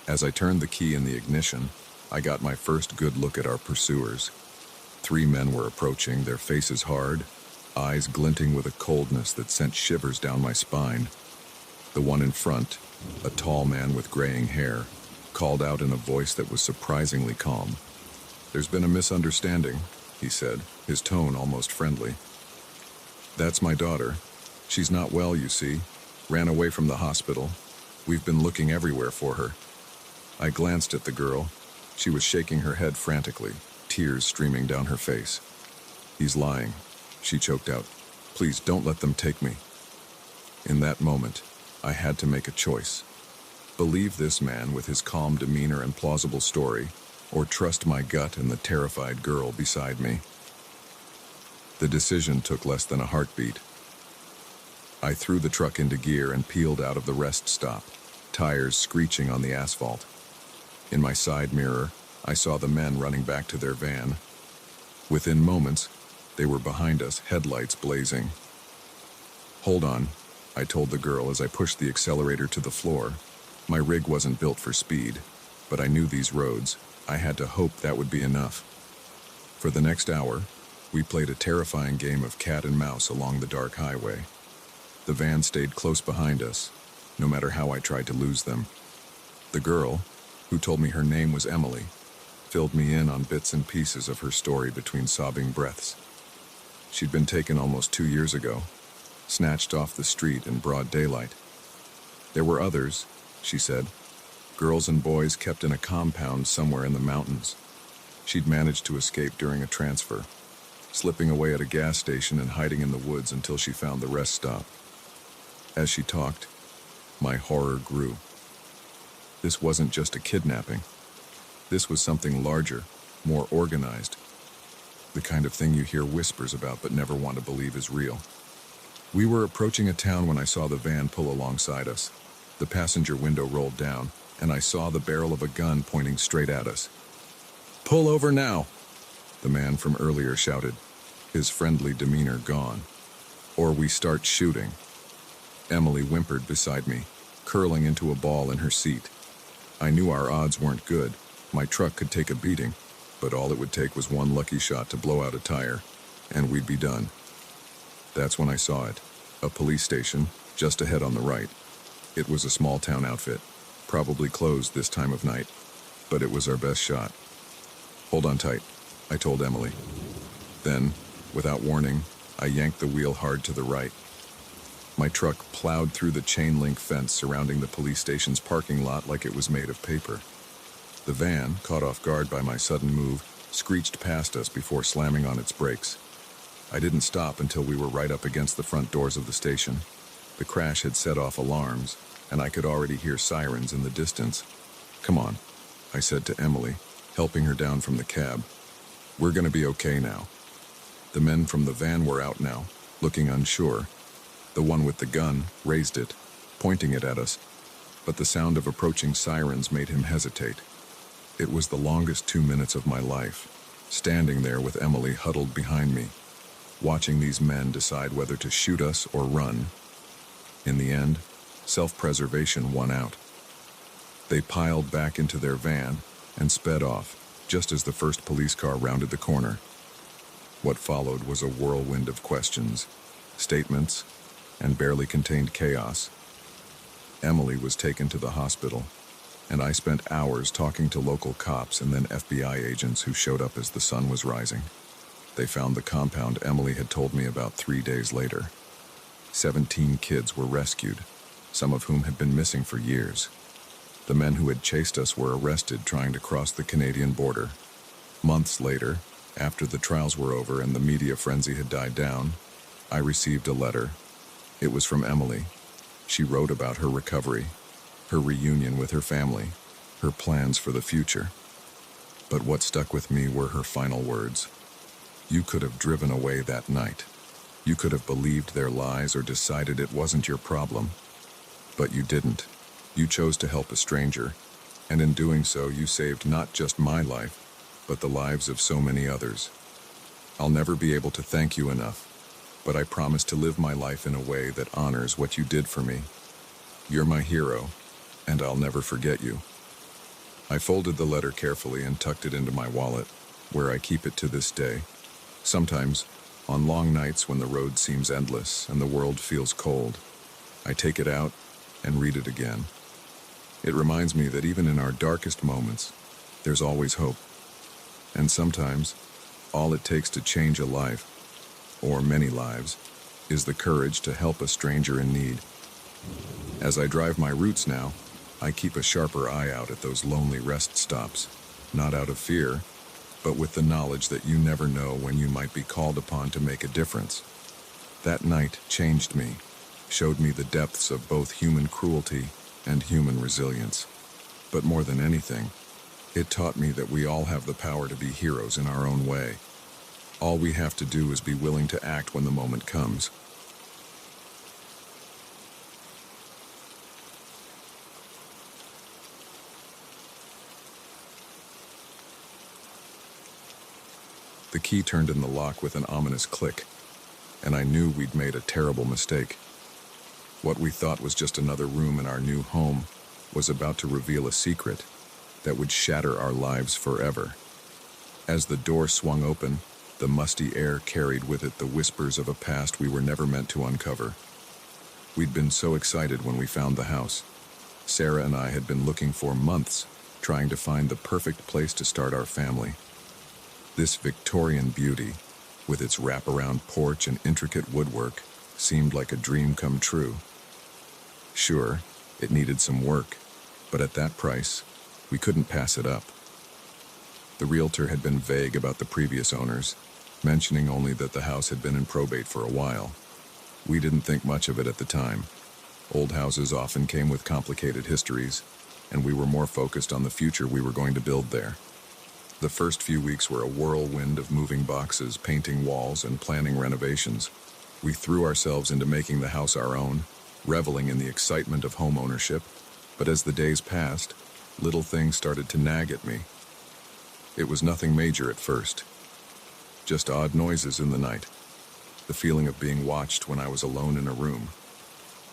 As I turned the key in the ignition, I got my first good look at our pursuers. 3 men were approaching, their faces hard, eyes glinting with a coldness that sent shivers down my spine. The one in front, a tall man with graying hair, called out in a voice that was surprisingly calm. "There's been a misunderstanding," he said, his tone almost friendly. "That's my daughter. She's not well, you see. Ran away from the hospital. We've been looking everywhere for her." I glanced at the girl. She was shaking her head frantically, tears streaming down her face. "He's lying," she choked out. "Please don't let them take me." In that moment, I had to make a choice. Believe this man with his calm demeanor and plausible story, or trust my gut and the terrified girl beside me. The decision took less than a heartbeat. I threw the truck into gear and peeled out of the rest stop, tires screeching on the asphalt. In my side mirror, I saw the men running back to their van. Within moments, they were behind us, headlights blazing. "Hold on," I told the girl as I pushed the accelerator to the floor. My rig wasn't built for speed, but I knew these roads. I had to hope that would be enough. For the next hour, we played a terrifying game of cat and mouse along the dark highway. The van stayed close behind us, no matter how I tried to lose them. The girl, who told me her name was Emily, filled me in on bits and pieces of her story between sobbing breaths. She'd been taken almost 2 years ago, snatched off the street in broad daylight. There were others, she said, girls and boys kept in a compound somewhere in the mountains. She'd managed to escape during a transfer, slipping away at a gas station and hiding in the woods until she found the rest stop. As she talked, my horror grew. This wasn't just a kidnapping. This was something larger, more organized. The kind of thing you hear whispers about but never want to believe is real. We were approaching a town when I saw the van pull alongside us. The passenger window rolled down, and I saw the barrel of a gun pointing straight at us. "Pull over now!" the man from earlier shouted, his friendly demeanor gone. "Or we start shooting." Emily whimpered beside me, curling into a ball in her seat. I knew our odds weren't good. My truck could take a beating, but all it would take was one lucky shot to blow out a tire, and we'd be done. That's when I saw it, a police station, just ahead on the right. It was a small town outfit, probably closed this time of night, but it was our best shot. "Hold on tight," I told Emily. Then, without warning, I yanked the wheel hard to the right. My truck plowed through the chain-link fence surrounding the police station's parking lot like it was made of paper. The van, caught off guard by my sudden move, screeched past us before slamming on its brakes. I didn't stop until we were right up against the front doors of the station. The crash had set off alarms, and I could already hear sirens in the distance. "Come on," I said to Emily, helping her down from the cab. "We're going to be okay now." The men from the van were out now, looking unsure. The one with the gun raised it, pointing it at us, but the sound of approaching sirens made him hesitate. It was the longest 2 minutes of my life, standing there with Emily huddled behind me, watching these men decide whether to shoot us or run. In the end, self-preservation won out. They piled back into their van and sped off, just as the first police car rounded the corner. What followed was a whirlwind of questions, statements, and barely contained chaos. Emily was taken to the hospital, and I spent hours talking to local cops and then FBI agents who showed up as the sun was rising. They found the compound Emily had told me about 3 days later. 17 kids were rescued, some of whom had been missing for years. The men who had chased us were arrested trying to cross the Canadian border. Months later, after the trials were over and the media frenzy had died down, I received a letter. It was from Emily. She wrote about her recovery, her reunion with her family, her plans for the future. But what stuck with me were her final words. "You could have driven away that night. You could have believed their lies or decided it wasn't your problem. But you didn't. You chose to help a stranger, and in doing so you saved not just my life, but the lives of so many others. I'll never be able to thank you enough, but I promise to live my life in a way that honors what you did for me. You're my hero, and I'll never forget you." I folded the letter carefully and tucked it into my wallet, where I keep it to this day. Sometimes, on long nights when the road seems endless and the world feels cold, I take it out and read it again. It reminds me that even in our darkest moments, there's always hope. And sometimes, all it takes to change a life, or many lives, is the courage to help a stranger in need. As I drive my routes now, I keep a sharper eye out at those lonely rest stops, not out of fear, but with the knowledge that you never know when you might be called upon to make a difference. That night changed me, showed me the depths of both human cruelty and human resilience. But more than anything, it taught me that we all have the power to be heroes in our own way. All we have to do is be willing to act when the moment comes. The key turned in the lock with an ominous click, and I knew we'd made a terrible mistake. What we thought was just another room in our new home was about to reveal a secret that would shatter our lives forever. As the door swung open, the musty air carried with it the whispers of a past we were never meant to uncover. We'd been so excited when we found the house, Sarah and I had been looking for months, trying to find the perfect place to start our family. This Victorian beauty, with its wraparound porch and intricate woodwork, seemed like a dream come true. Sure, it needed some work, but at that price, we couldn't pass it up. The realtor had been vague about the previous owners, mentioning only that the house had been in probate for a while. We didn't think much of it at the time. Old houses often came with complicated histories, and we were more focused on the future we were going to build there. The first few weeks were a whirlwind of moving boxes, painting walls, and planning renovations. We threw ourselves into making the house our own, reveling in the excitement of home ownership, but as the days passed, little things started to nag at me. It was nothing major at first, just odd noises in the night, the feeling of being watched when I was alone in a room.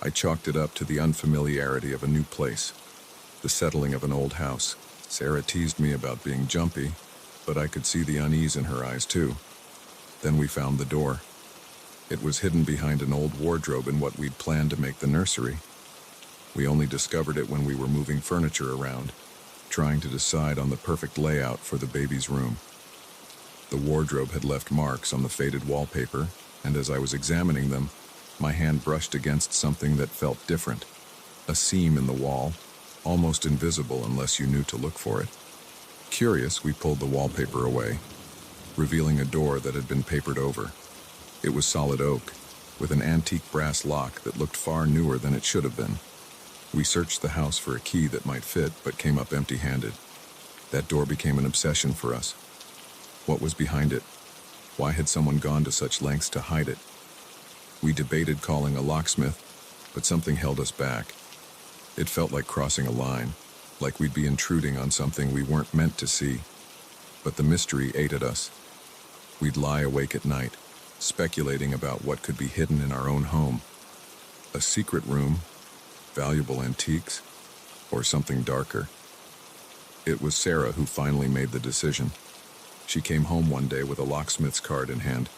I chalked it up to the unfamiliarity of a new place, the settling of an old house. Sarah teased me about being jumpy, but I could see the unease in her eyes too. Then we found the door. It was hidden behind an old wardrobe in what we'd planned to make the nursery. We only discovered it when we were moving furniture around, trying to decide on the perfect layout for the baby's room. The wardrobe had left marks on the faded wallpaper, and as I was examining them, my hand brushed against something that felt different. A seam in the wall, almost invisible unless you knew to look for it. Curious, we pulled the wallpaper away, revealing a door that had been papered over. It was solid oak, with an antique brass lock that looked far newer than it should have been. We searched the house for a key that might fit, but came up empty-handed. That door became an obsession for us. What was behind it? Why had someone gone to such lengths to hide it? We debated calling a locksmith, but something held us back. It felt like crossing a line, like we'd be intruding on something we weren't meant to see. But the mystery ate at us. We'd lie awake at night, speculating about what could be hidden in our own home. A secret room, valuable antiques, or something darker. It was Sarah who finally made the decision. She came home one day with a locksmith's card in hand.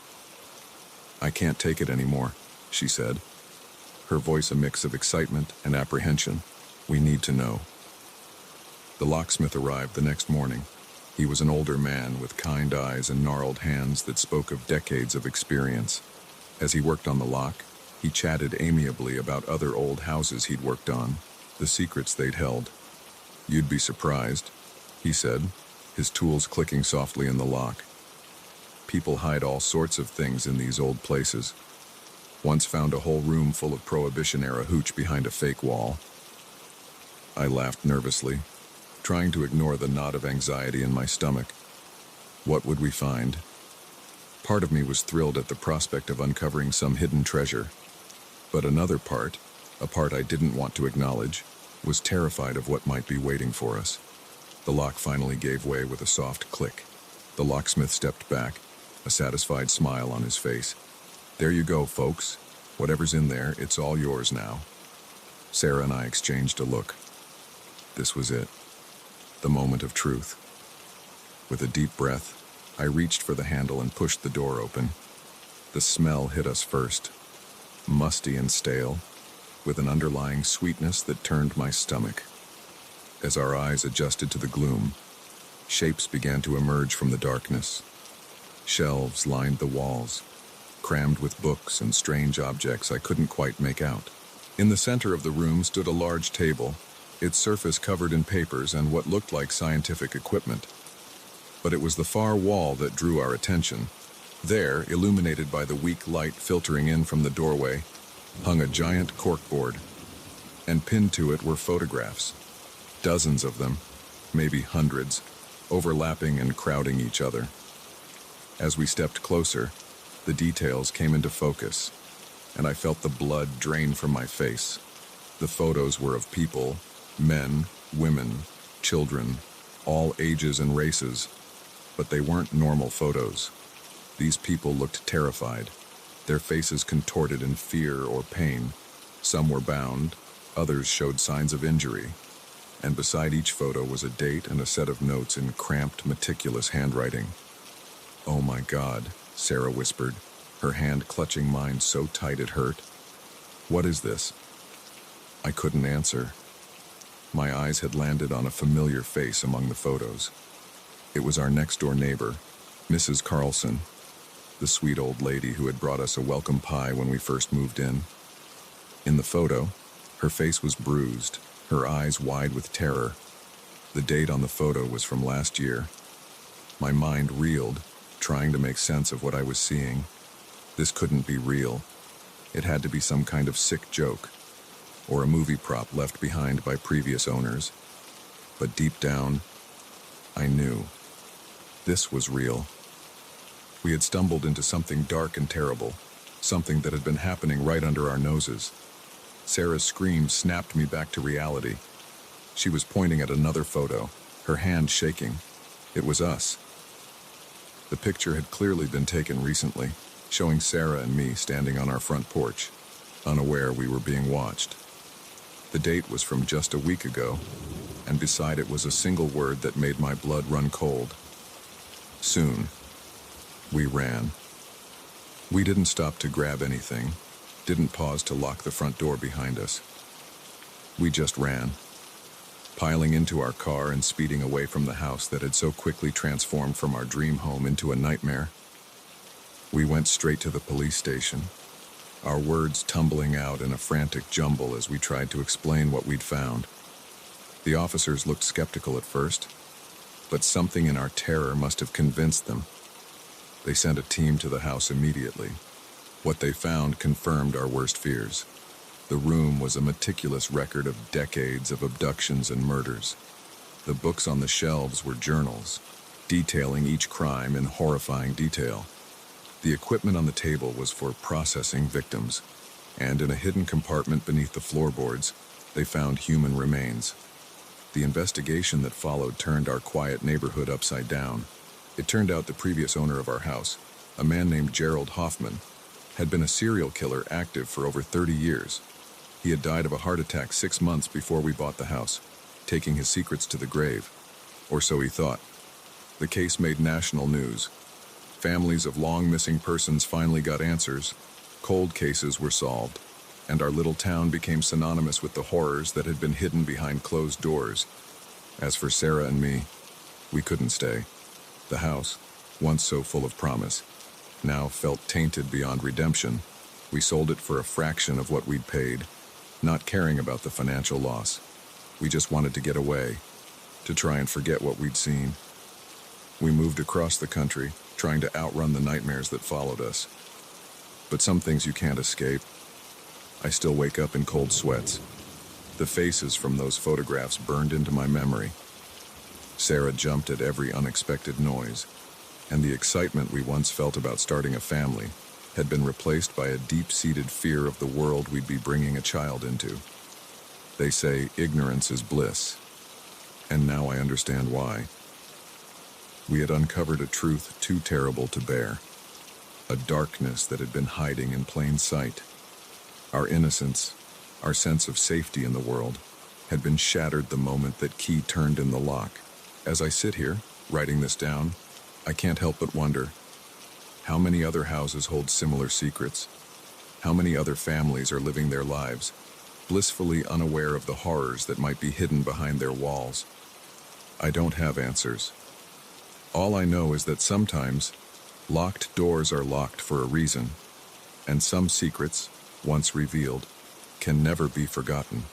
"I can't take it anymore," she said, her voice a mix of excitement and apprehension. "We need to know." The locksmith arrived the next morning. He was an older man with kind eyes and gnarled hands that spoke of decades of experience. As he worked on the lock, he chatted amiably about other old houses he'd worked on, the secrets they'd held. "You'd be surprised," he said, his tools clicking softly in the lock. "People hide all sorts of things in these old places. Once found a whole room full of Prohibition-era hooch behind a fake wall." I laughed nervously, trying to ignore the knot of anxiety in my stomach. What would we find? Part of me was thrilled at the prospect of uncovering some hidden treasure, but another part, a part I didn't want to acknowledge, was terrified of what might be waiting for us. The lock finally gave way with a soft click. The locksmith stepped back, a satisfied smile on his face. "There you go, folks. Whatever's in there, it's all yours now." Sarah and I exchanged a look. This was it. The moment of truth. With a deep breath, I reached for the handle and pushed the door open. The smell hit us first, musty and stale, with an underlying sweetness that turned my stomach. As our eyes adjusted to the gloom, shapes began to emerge from the darkness. Shelves lined the walls, crammed with books and strange objects I couldn't quite make out. In the center of the room stood a large table, its surface covered in papers and what looked like scientific equipment. But it was the far wall that drew our attention. There, illuminated by the weak light filtering in from the doorway, hung a giant corkboard, and pinned to it were photographs. Dozens of them, maybe hundreds, overlapping and crowding each other. As we stepped closer, the details came into focus, and I felt the blood drain from my face. The photos were of people, men, women, children, all ages and races, but they weren't normal photos. These people looked terrified, their faces contorted in fear or pain. Some were bound, others showed signs of injury, and beside each photo was a date and a set of notes in cramped, meticulous handwriting. "Oh my God," Sarah whispered, her hand clutching mine so tight it hurt. "What is this?" I couldn't answer. My eyes had landed on a familiar face among the photos. It was our next-door neighbor, Mrs. Carlson, the sweet old lady who had brought us a welcome pie when we first moved in. In the photo, her face was bruised, her eyes wide with terror. The date on the photo was from last year. My mind reeled, trying to make sense of what I was seeing. This couldn't be real. It had to be some kind of sick joke, or a movie prop left behind by previous owners. But deep down, I knew. This was real. We had stumbled into something dark and terrible, something that had been happening right under our noses. Sarah's scream snapped me back to reality. She was pointing at another photo, her hand shaking. It was us. The picture had clearly been taken recently, showing Sarah and me standing on our front porch, unaware we were being watched. The date was from just a week ago, and beside it was a single word that made my blood run cold. Soon. We ran. We didn't stop to grab anything, didn't pause to lock the front door behind us. We just ran, piling into our car and speeding away from the house that had so quickly transformed from our dream home into a nightmare. We went straight to the police station, our words tumbling out in a frantic jumble as we tried to explain what we'd found. The officers looked skeptical at first, but something in our terror must have convinced them. They sent a team to the house immediately. What they found confirmed our worst fears. The room was a meticulous record of decades of abductions and murders. The books on the shelves were journals, detailing each crime in horrifying detail. The equipment on the table was for processing victims, and in a hidden compartment beneath the floorboards, they found human remains. The investigation that followed turned our quiet neighborhood upside down. It turned out the previous owner of our house, a man named Gerald Hoffman, had been a serial killer active for over 30 years. He had died of a heart attack 6 months before we bought the house, taking his secrets to the grave. Or so he thought. The case made national news. Families of long-missing persons finally got answers. Cold cases were solved, and our little town became synonymous with the horrors that had been hidden behind closed doors. As for Sarah and me, we couldn't stay. The house, once so full of promise, now felt tainted beyond redemption. We sold it for a fraction of what we'd paid, not caring about the financial loss. We just wanted to get away, to try and forget what we'd seen. We moved across the country, trying to outrun the nightmares that followed us. But some things you can't escape. I still wake up in cold sweats. The faces from those photographs burned into my memory. Sarah jumped at every unexpected noise, and the excitement we once felt about starting a family had been replaced by a deep-seated fear of the world we'd be bringing a child into. They say ignorance is bliss, and now I understand why. We had uncovered a truth too terrible to bear, a darkness that had been hiding in plain sight. Our innocence, our sense of safety in the world, had been shattered the moment that key turned in the lock. As I sit here, writing this down, I can't help but wonder, how many other houses hold similar secrets? How many other families are living their lives, blissfully unaware of the horrors that might be hidden behind their walls? I don't have answers. All I know is that sometimes, locked doors are locked for a reason, and some secrets, once revealed, can never be forgotten.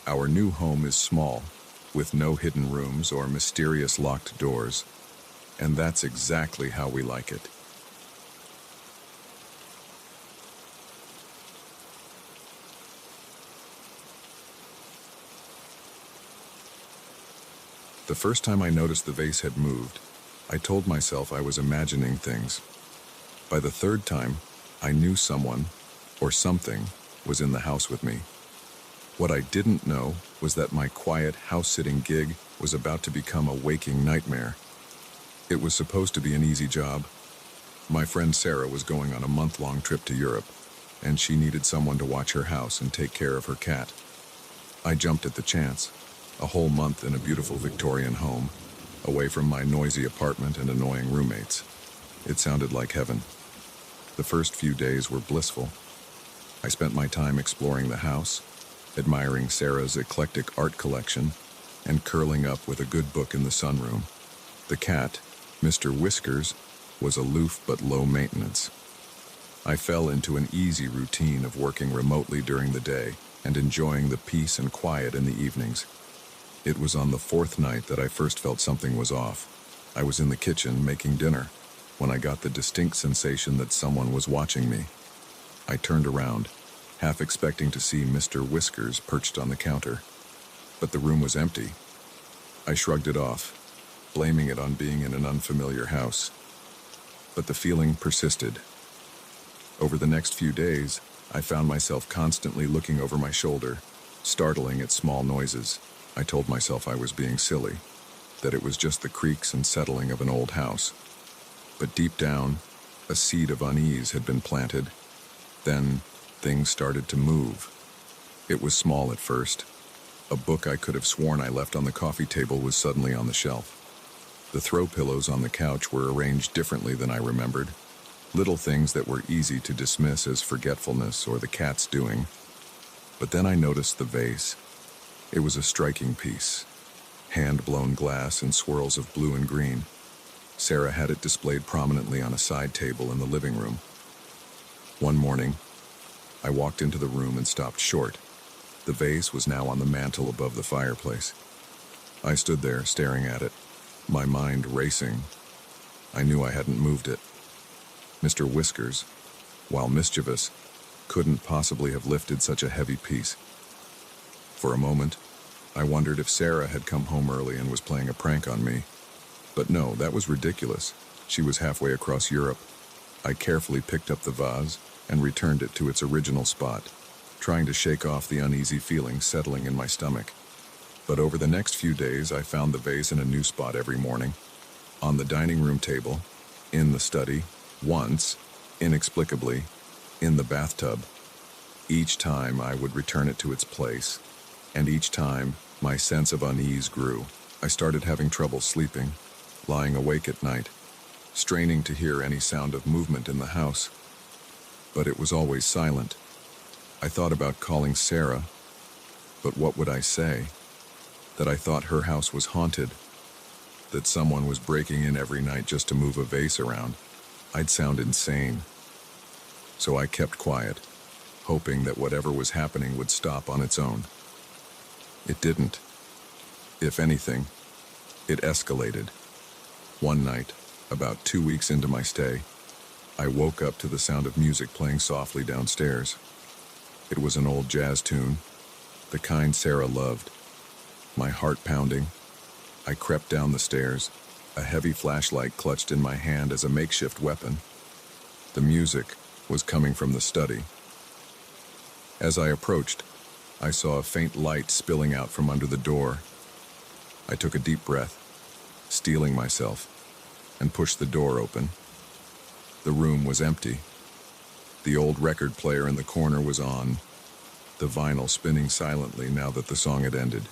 Our new home is small, with no hidden rooms or mysterious locked doors, and that's exactly how we like it. The first time I noticed the vase had moved, I told myself I was imagining things. By the third time, I knew someone, or something, was in the house with me. What I didn't know was that my quiet house-sitting gig was about to become a waking nightmare. It was supposed to be an easy job. My friend Sarah was going on a month-long trip to Europe, and she needed someone to watch her house and take care of her cat. I jumped at the chance, a whole month in a beautiful Victorian home, away from my noisy apartment and annoying roommates. It sounded like heaven. The first few days were blissful. I spent my time exploring the house, admiring Sarah's eclectic art collection and curling up with a good book in the sunroom. The cat, Mr. Whiskers, was aloof but low maintenance. I fell into an easy routine of working remotely during the day and enjoying the peace and quiet in the evenings. It was on the fourth night that I first felt something was off. I was in the kitchen making dinner when I got the distinct sensation that someone was watching me. I turned around, half expecting to see Mr. Whiskers perched on the counter, but the room was empty. I shrugged it off, blaming it on being in an unfamiliar house. But the feeling persisted. Over the next few days, I found myself constantly looking over my shoulder, startling at small noises. I told myself I was being silly, that it was just the creaks and settling of an old house. But deep down, a seed of unease had been planted. Then, things started to move. It was small at first. A book I could have sworn I left on the coffee table was suddenly on the shelf. The throw pillows on the couch were arranged differently than I remembered. Little things that were easy to dismiss as forgetfulness or the cat's doing. But then I noticed the vase. It was a striking piece. Hand-blown glass in swirls of blue and green. Sarah had it displayed prominently on a side table in the living room. One morning, I walked into the room and stopped short. The vase was now on the mantel above the fireplace. I stood there staring at it, my mind racing. I knew I hadn't moved it. Mr. Whiskers, while mischievous, couldn't possibly have lifted such a heavy piece. For a moment, I wondered if Sarah had come home early and was playing a prank on me. But no, that was ridiculous. She was halfway across Europe. I carefully picked up the vase and returned it to its original spot, trying to shake off the uneasy feeling settling in my stomach. But over the next few days, I found the vase in a new spot every morning. On the dining room table, in the study, once, inexplicably, in the bathtub. Each time I would return it to its place, and each time my sense of unease grew. I started having trouble sleeping, lying awake at night, straining to hear any sound of movement in the house. But it was always silent. I thought about calling Sarah, but what would I say? That I thought her house was haunted, that someone was breaking in every night just to move a vase around. I'd sound insane. So I kept quiet, hoping that whatever was happening would stop on its own. It didn't. If anything, it escalated. One night, about 2 weeks into my stay, I woke up to the sound of music playing softly downstairs. It was an old jazz tune, the kind Sarah loved. My heart pounding, I crept down the stairs, a heavy flashlight clutched in my hand as a makeshift weapon. The music was coming from the study. As I approached, I saw a faint light spilling out from under the door. I took a deep breath, steeling myself, and pushed the door open. The room was empty. The old record player in the corner was on, the vinyl spinning silently now that the song had ended.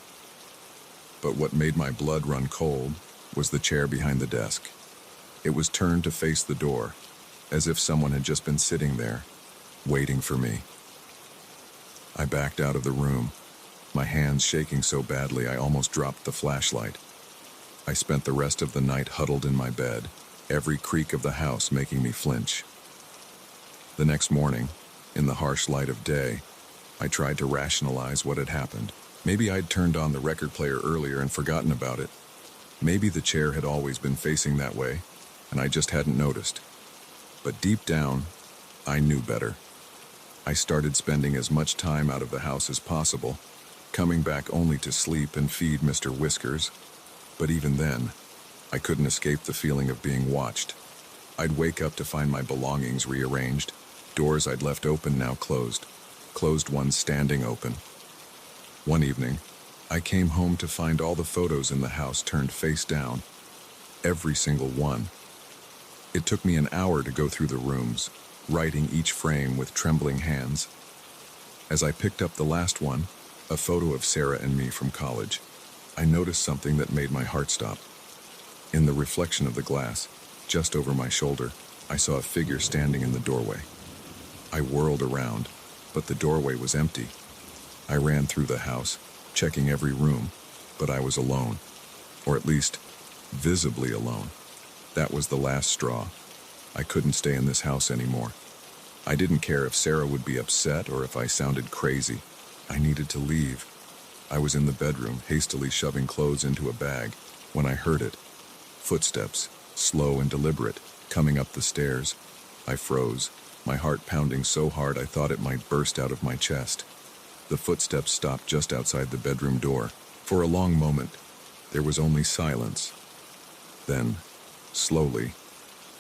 But what made my blood run cold was the chair behind the desk. It was turned to face the door, as if someone had just been sitting there, waiting for me. I backed out of the room, my hands shaking so badly I almost dropped the flashlight. I spent the rest of the night huddled in my bed, every creak of the house making me flinch. The next morning, in the harsh light of day, I tried to rationalize what had happened. Maybe I'd turned on the record player earlier and forgotten about it. Maybe the chair had always been facing that way, and I just hadn't noticed. But deep down, I knew better. I started spending as much time out of the house as possible, coming back only to sleep and feed Mr. Whiskers. But even then, I couldn't escape the feeling of being watched. I'd wake up to find my belongings rearranged, doors I'd left open now closed ones standing open. One evening, I came home to find all the photos in the house turned face down, every single one. It took me an hour to go through the rooms, writing each frame with trembling hands. As I picked up the last one, a photo of Sarah and me from college, I noticed something that made my heart stop. In the reflection of the glass, just over my shoulder, I saw a figure standing in the doorway. I whirled around, but the doorway was empty. I ran through the house, checking every room, but I was alone. Or at least, visibly alone. That was the last straw. I couldn't stay in this house anymore. I didn't care if Sarah would be upset or if I sounded crazy. I needed to leave. I was in the bedroom, hastily shoving clothes into a bag, when I heard it. Footsteps, slow and deliberate, coming up the stairs. I froze, my heart pounding so hard I thought it might burst out of my chest. The footsteps stopped just outside the bedroom door. For a long moment, there was only silence. Then, slowly,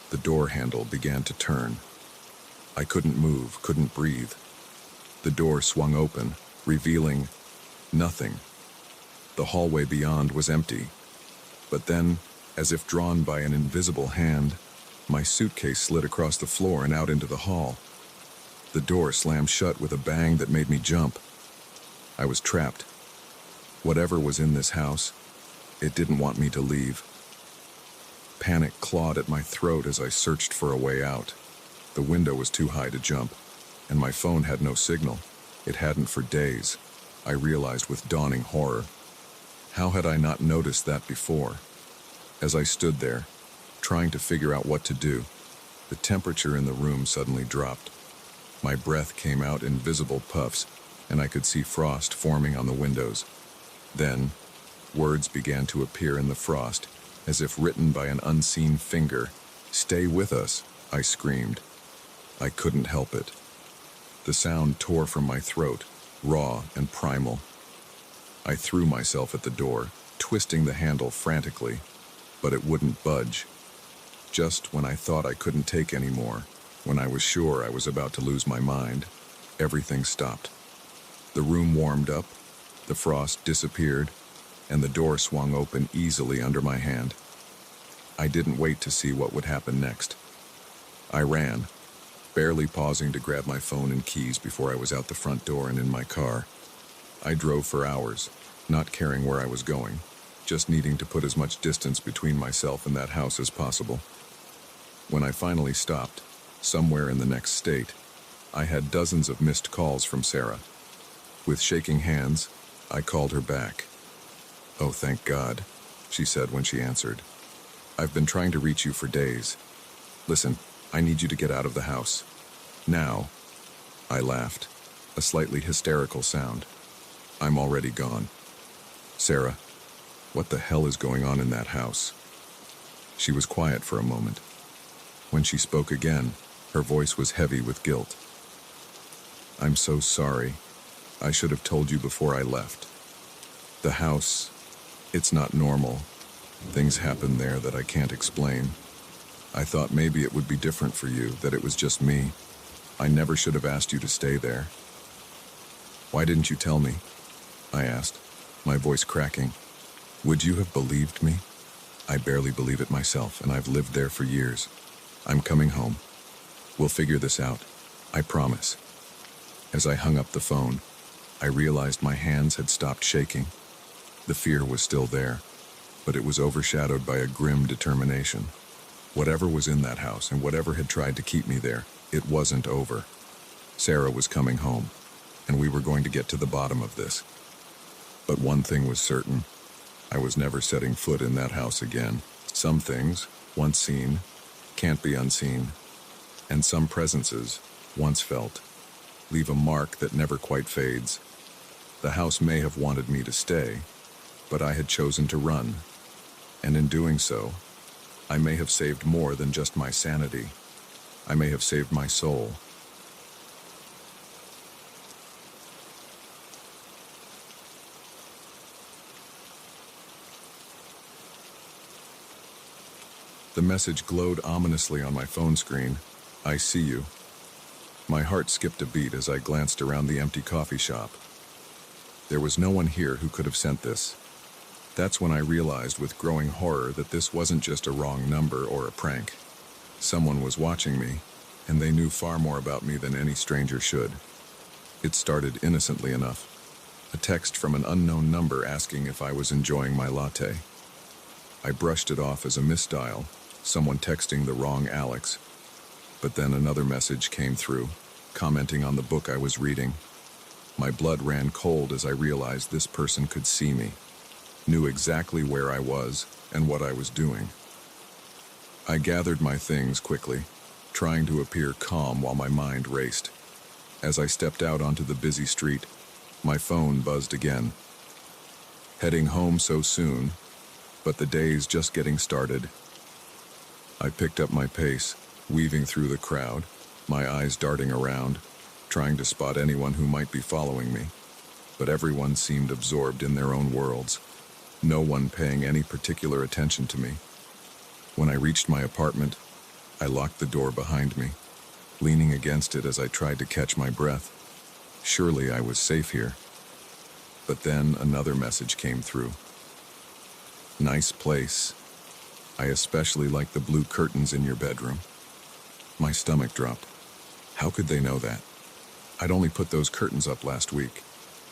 the door handle began to turn. I couldn't move, couldn't breathe. The door swung open, revealing nothing. The hallway beyond was empty. But then, as if drawn by an invisible hand, my suitcase slid across the floor and out into the hall. The door slammed shut with a bang that made me jump. I was trapped. Whatever was in this house, it didn't want me to leave. Panic clawed at my throat as I searched for a way out. The window was too high to jump, and my phone had no signal. It hadn't for days, I realized with dawning horror. How had I not noticed that before? As I stood there, trying to figure out what to do, the temperature in the room suddenly dropped. My breath came out in visible puffs, and I could see frost forming on the windows. Then, words began to appear in the frost, as if written by an unseen finger. "Stay with us," I screamed. I couldn't help it. The sound tore from my throat, raw and primal. I threw myself at the door, twisting the handle frantically, but it wouldn't budge. Just when I thought I couldn't take any more, when I was sure I was about to lose my mind, everything stopped. The room warmed up, the frost disappeared, and the door swung open easily under my hand. I didn't wait to see what would happen next. I ran, barely pausing to grab my phone and keys before I was out the front door and in my car. I drove for hours, not caring where I was going, just needing to put as much distance between myself and that house as possible. When I finally stopped, somewhere in the next state, I had dozens of missed calls from Sarah. With shaking hands, I called her back. "Oh, thank God," she said when she answered. "I've been trying to reach you for days. Listen, I need you to get out of the house. Now." I laughed, a slightly hysterical sound. "I'm already gone." "Sarah, what the hell is going on in that house?" She was quiet for a moment. When she spoke again, her voice was heavy with guilt. "I'm so sorry. I should have told you before I left. The house, it's not normal. Things happen there that I can't explain. I thought maybe it would be different for you, that it was just me. I never should have asked you to stay there." "Why didn't you tell me?" I asked, my voice cracking. "Would you have believed me? I barely believe it myself, and I've lived there for years. I'm coming home. We'll figure this out. I promise." As I hung up the phone, I realized my hands had stopped shaking. The fear was still there, but it was overshadowed by a grim determination. Whatever was in that house and whatever had tried to keep me there, it wasn't over. Sarah was coming home, and we were going to get to the bottom of this. But one thing was certain. I was never setting foot in that house again. Some things, once seen, can't be unseen, and some presences, once felt, leave a mark that never quite fades. The house may have wanted me to stay, but I had chosen to run, and in doing so, I may have saved more than just my sanity. I may have saved my soul. The message glowed ominously on my phone screen. "I see you." My heart skipped a beat as I glanced around the empty coffee shop. There was no one here who could have sent this. That's when I realized with growing horror that this wasn't just a wrong number or a prank. Someone was watching me, and they knew far more about me than any stranger should. It started innocently enough. A text from an unknown number asking if I was enjoying my latte. I brushed it off as a misdial, someone texting the wrong Alex. But then another message came through, commenting on the book I was reading. My blood ran cold as I realized this person could see me, knew exactly where I was and what I was doing. I gathered my things quickly, trying to appear calm while my mind raced. As I stepped out onto the busy street, my phone buzzed again. Heading home so soon, but the day's just getting started. I picked up my pace, weaving through the crowd, my eyes darting around, trying to spot anyone who might be following me. But everyone seemed absorbed in their own worlds, no one paying any particular attention to me. When I reached my apartment, I locked the door behind me, leaning against it as I tried to catch my breath. Surely I was safe here. But then another message came through. Nice place. I especially like the blue curtains in your bedroom. My stomach dropped. How could they know that? I'd only put those curtains up last week.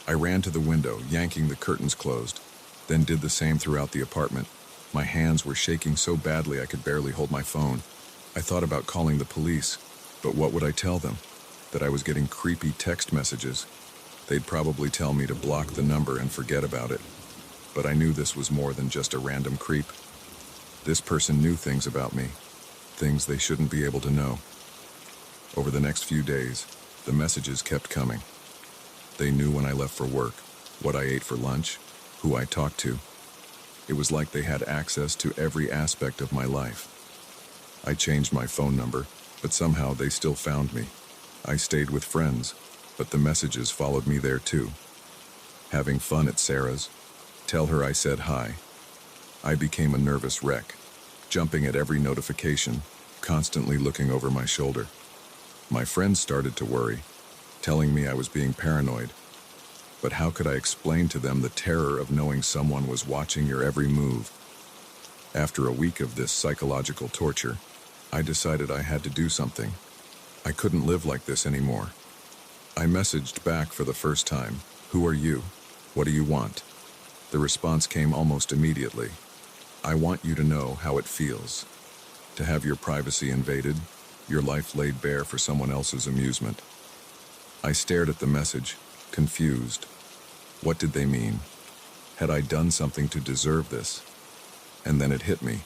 I ran to the window, yanking the curtains closed, then did the same throughout the apartment. My hands were shaking so badly I could barely hold my phone. I thought about calling the police, but what would I tell them? That I was getting creepy text messages. They'd probably tell me to block the number and forget about it. But I knew this was more than just a random creep. This person knew things about me, things they shouldn't be able to know. Over the next few days, the messages kept coming. They knew when I left for work, what I ate for lunch, who I talked to. It was like they had access to every aspect of my life. I changed my phone number, but somehow they still found me. I stayed with friends, but the messages followed me there too. Having fun at Sarah's. Tell her I said hi. I became a nervous wreck, jumping at every notification, constantly looking over my shoulder. My friends started to worry, telling me I was being paranoid. But how could I explain to them the terror of knowing someone was watching your every move? After a week of this psychological torture, I decided I had to do something. I couldn't live like this anymore. I messaged back for the first time, "Who are you? What do you want?" The response came almost immediately. "I want you to know how it feels. To have your privacy invaded, your life laid bare for someone else's amusement." I stared at the message, confused. What did they mean? Had I done something to deserve this? And then it hit me.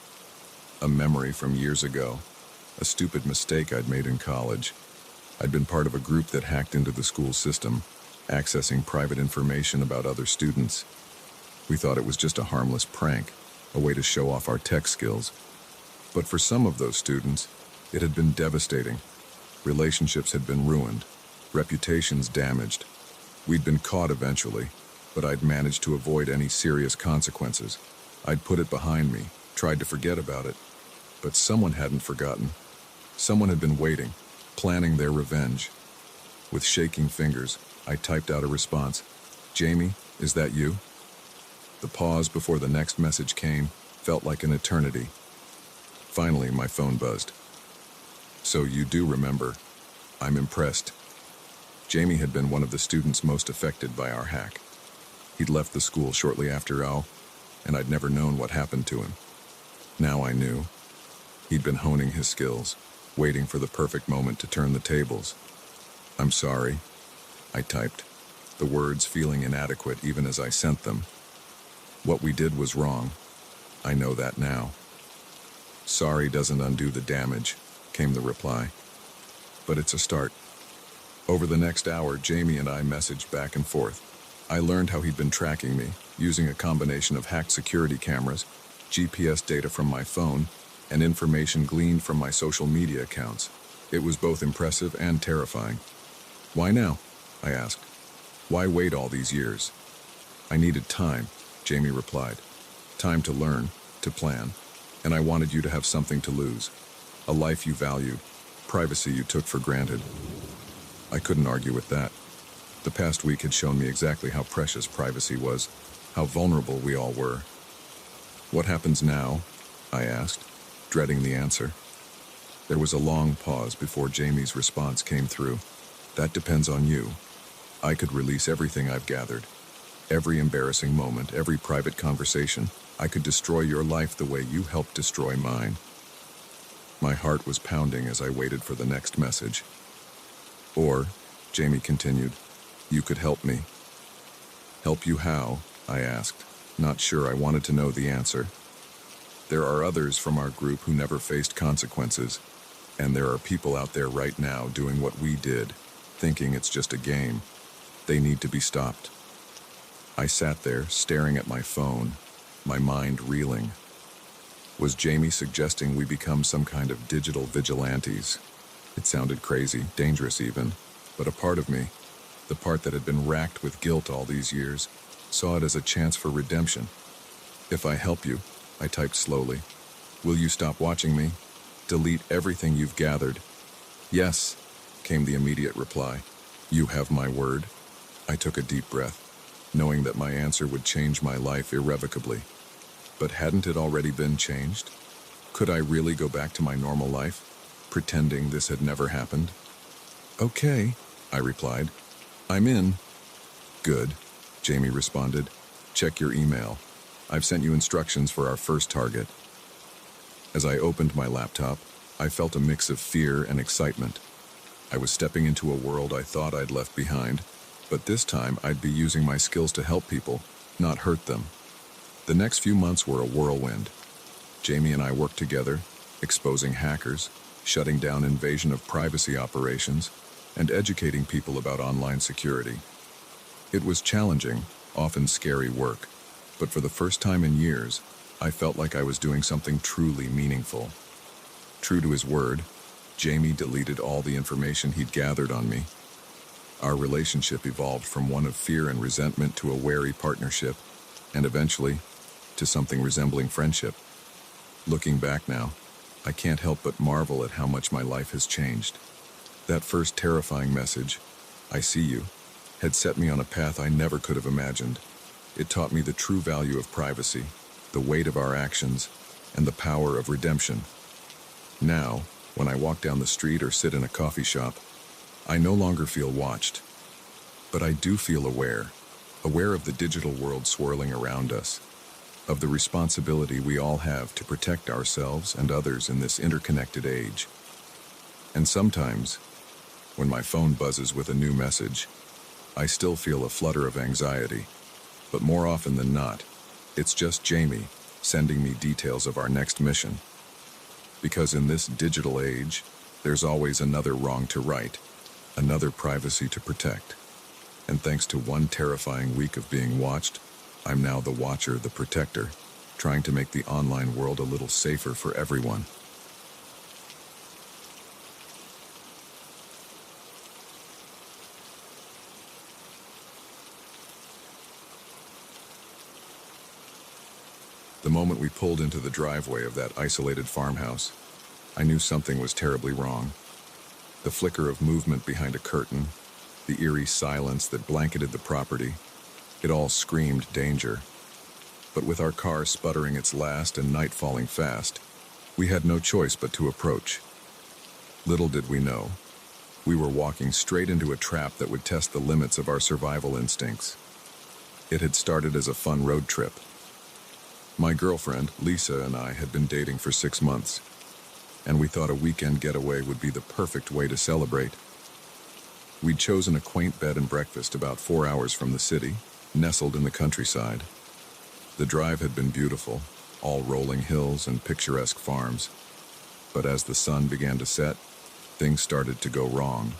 A memory from years ago. A stupid mistake I'd made in college. I'd been part of a group that hacked into the school system, accessing private information about other students. We thought it was just a harmless prank, a way to show off our tech skills. But for some of those students, it had been devastating. Relationships had been ruined, reputations damaged. We'd been caught eventually, but I'd managed to avoid any serious consequences. I'd put it behind me, tried to forget about it. But someone hadn't forgotten. Someone had been waiting, planning their revenge. With shaking fingers, I typed out a response. "Jamie, is that you?" The pause before the next message came felt like an eternity. Finally, my phone buzzed. "So you do remember. I'm impressed." Jamie had been one of the students most affected by our hack. He'd left the school shortly after and I'd never known what happened to him. Now I knew. He'd been honing his skills, waiting for the perfect moment to turn the tables. "I'm sorry," I typed, the words feeling inadequate even as I sent them. "What we did was wrong. I know that now." "Sorry doesn't undo the damage," came the reply. "But it's a start." Over the next hour, Jamie and I messaged back and forth. I learned how he'd been tracking me, using a combination of hacked security cameras, GPS data from my phone, and information gleaned from my social media accounts. It was both impressive and terrifying. "Why now?" I asked. "Why wait all these years?" "I needed time," Jamie replied. "Time to learn, to plan, and I wanted you to have something to lose. A life you valued, privacy you took for granted." I couldn't argue with that. The past week had shown me exactly how precious privacy was, how vulnerable we all were. "What happens now?" I asked, dreading the answer. There was a long pause before Jamie's response came through. "That depends on you. I could release everything I've gathered. Every embarrassing moment, every private conversation. I could destroy your life the way you helped destroy mine." My heart was pounding as I waited for the next message. "Or," Jamie continued, You could help me. Help you how? I asked, not sure I wanted to know the answer. There are others from our group who never faced consequences, and there are people out there right now doing what we did, thinking it's just a game. They need to be stopped. I sat there, staring at my phone, my mind reeling. Was Jamie suggesting we become some kind of digital vigilantes? It sounded crazy, dangerous even, but a part of me, the part that had been racked with guilt all these years, saw it as a chance for redemption. If I help you, I typed slowly, will you stop watching me? Delete everything you've gathered. Yes, came the immediate reply. You have my word. I took a deep breath, knowing that my answer would change my life irrevocably. But hadn't it already been changed? Could I really go back to my normal life, pretending this had never happened? Okay, I replied. I'm in. Good, Jamie responded. Check your email. I've sent you instructions for our first target. As I opened my laptop, I felt a mix of fear and excitement. I was stepping into a world I thought I'd left behind, but this time I'd be using my skills to help people, not hurt them. The next few months were a whirlwind. Jamie and I worked together, exposing hackers, shutting down invasion of privacy operations, and educating people about online security. It was challenging, often scary work, but for the first time in years, I felt like I was doing something truly meaningful. True to his word, Jamie deleted all the information he'd gathered on me. Our relationship evolved from one of fear and resentment to a wary partnership, and eventually, to something resembling friendship. Looking back now, I can't help but marvel at how much my life has changed. That first terrifying message, I see you, had set me on a path I never could have imagined. It taught me the true value of privacy, the weight of our actions, and the power of redemption. Now, when I walk down the street or sit in a coffee shop, I no longer feel watched. But I do feel aware of the digital world swirling around us, of the responsibility we all have to protect ourselves and others in this interconnected age. And sometimes, when my phone buzzes with a new message, I still feel a flutter of anxiety. But more often than not, it's just Jamie sending me details of our next mission. Because in this digital age, there's always another wrong to right, another privacy to protect. And thanks to one terrifying week of being watched, I'm now the watcher, the protector, trying to make the online world a little safer for everyone. The moment we pulled into the driveway of that isolated farmhouse, I knew something was terribly wrong. The flicker of movement behind a curtain, the eerie silence that blanketed the property, it all screamed danger. But with our car sputtering its last and night falling fast, we had no choice but to approach. Little did we know, we were walking straight into a trap that would test the limits of our survival instincts. It had started as a fun road trip. My girlfriend, Lisa, and I had been dating for 6 months, and we thought a weekend getaway would be the perfect way to celebrate. We'd chosen a quaint bed and breakfast about 4 hours from the city, nestled in the countryside. The drive had been beautiful, all rolling hills and picturesque farms. But as the sun began to set, things started to go wrong.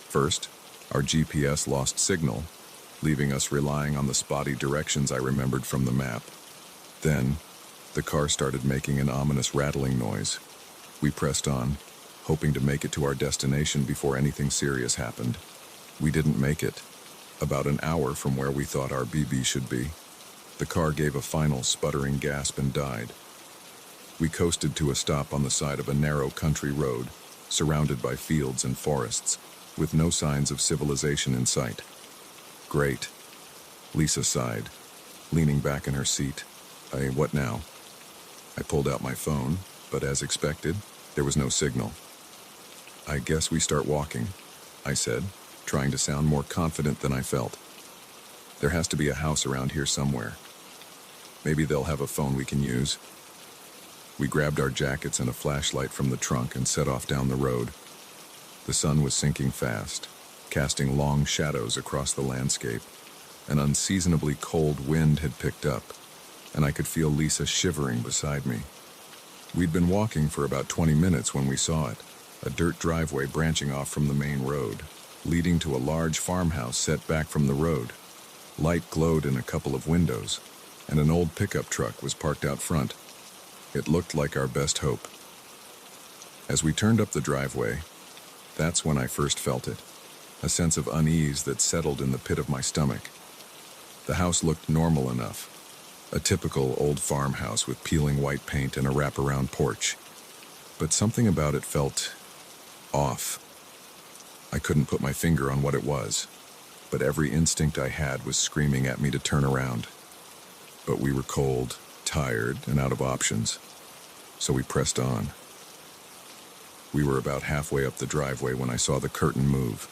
First, our GPS lost signal, leaving us relying on the spotty directions I remembered from the map. Then, the car started making an ominous rattling noise. We pressed on, hoping to make it to our destination before anything serious happened. We didn't make it. About an hour from where we thought our BB should be, the car gave a final sputtering gasp and died. We coasted to a stop on the side of a narrow country road, surrounded by fields and forests, with no signs of civilization in sight. Great, Lisa sighed, leaning back in her seat. What now? I pulled out my phone, but as expected, there was no signal. I guess we start walking, I said, trying to sound more confident than I felt. There has to be a house around here somewhere. Maybe they'll have a phone we can use. We grabbed our jackets and a flashlight from the trunk and set off down the road. The sun was sinking fast, casting long shadows across the landscape. An unseasonably cold wind had picked up, and I could feel Lisa shivering beside me. We'd been walking for about 20 minutes when we saw it, a dirt driveway branching off from the main road, leading to a large farmhouse set back from the road. Light glowed in a couple of windows, and an old pickup truck was parked out front. It looked like our best hope. As we turned up the driveway, that's when I first felt it, a sense of unease that settled in the pit of my stomach. The house looked normal enough, a typical old farmhouse with peeling white paint and a wraparound porch. But something about it felt off. I couldn't put my finger on what it was, but every instinct I had was screaming at me to turn around. But we were cold, tired, and out of options, so we pressed on. We were about halfway up the driveway when I saw the curtain move.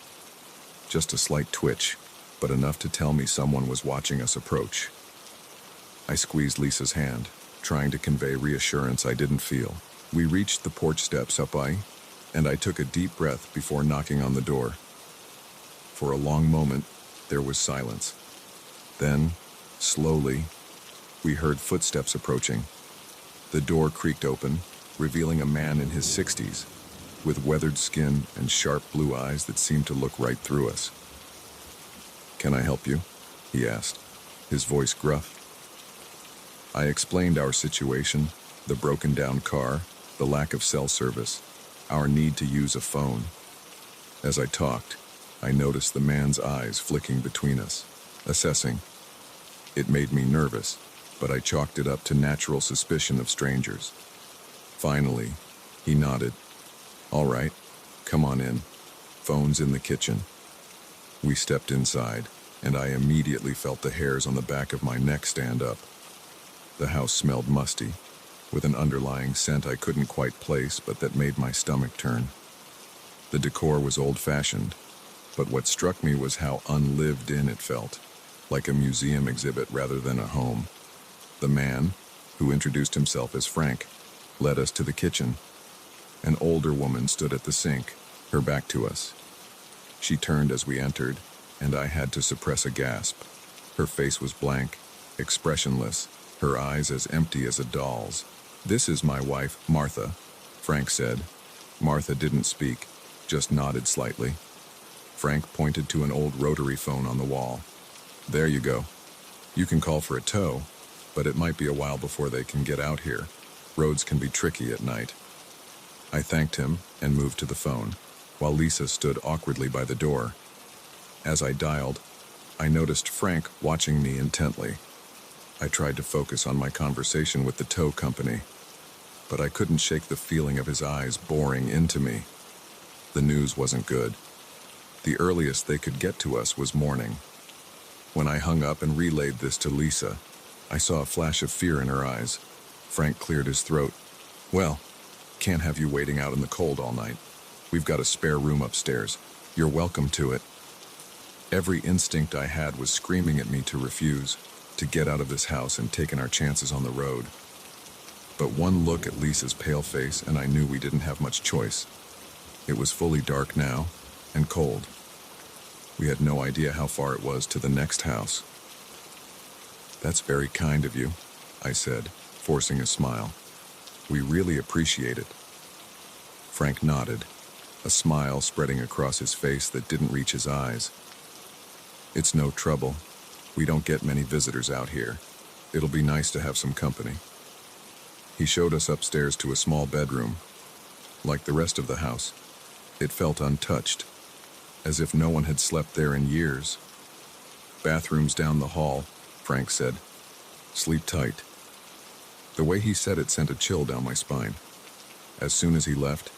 Just a slight twitch, but enough to tell me someone was watching us approach. I squeezed Lisa's hand, trying to convey reassurance I didn't feel. We reached the porch steps and I took a deep breath before knocking on the door. For a long moment, there was silence. Then, slowly, we heard footsteps approaching. The door creaked open, revealing a man in his 60s, with weathered skin and sharp blue eyes that seemed to look right through us. "Can I help you?" he asked, his voice gruff. I explained our situation, the broken-down car, the lack of cell service, our need to use a phone. As I talked, I noticed the man's eyes flicking between us, assessing. It made me nervous, but I chalked it up to natural suspicion of strangers. Finally, he nodded. "All right, come on in. Phone's in the kitchen." We stepped inside, and I immediately felt the hairs on the back of my neck stand up. The house smelled musty, with an underlying scent I couldn't quite place but that made my stomach turn. The decor was old-fashioned, but what struck me was how unlived in it felt, like a museum exhibit rather than a home. The man, who introduced himself as Frank, led us to the kitchen. An older woman stood at the sink, her back to us. She turned as we entered, and I had to suppress a gasp. Her face was blank, expressionless, her eyes as empty as a doll's. "This is my wife, Martha," Frank said. Martha didn't speak, just nodded slightly. Frank pointed to an old rotary phone on the wall. "There you go. You can call for a tow, but it might be a while before they can get out here. Roads can be tricky at night." I thanked him and moved to the phone, while Lisa stood awkwardly by the door. As I dialed, I noticed Frank watching me intently. I tried to focus on my conversation with the tow company, but I couldn't shake the feeling of his eyes boring into me. The news wasn't good. The earliest they could get to us was morning. When I hung up and relayed this to Lisa, I saw a flash of fear in her eyes. Frank cleared his throat. "Well, can't have you waiting out in the cold all night. We've got a spare room upstairs. You're welcome to it." Every instinct I had was screaming at me to refuse, to get out of this house and taking our chances on the road. But one look at Lisa's pale face and I knew we didn't have much choice. It was fully dark now, and cold. We had no idea how far it was to the next house. "That's very kind of you," I said, forcing a smile. "We really appreciate it." Frank nodded, a smile spreading across his face that didn't reach his eyes. "It's no trouble. We don't get many visitors out here. It'll be nice to have some company." He showed us upstairs to a small bedroom. Like the rest of the house, it felt untouched, as if no one had slept there in years. "Bathrooms down the hall," Frank said. "Sleep tight." The way he said it sent a chill down my spine. As soon as he left,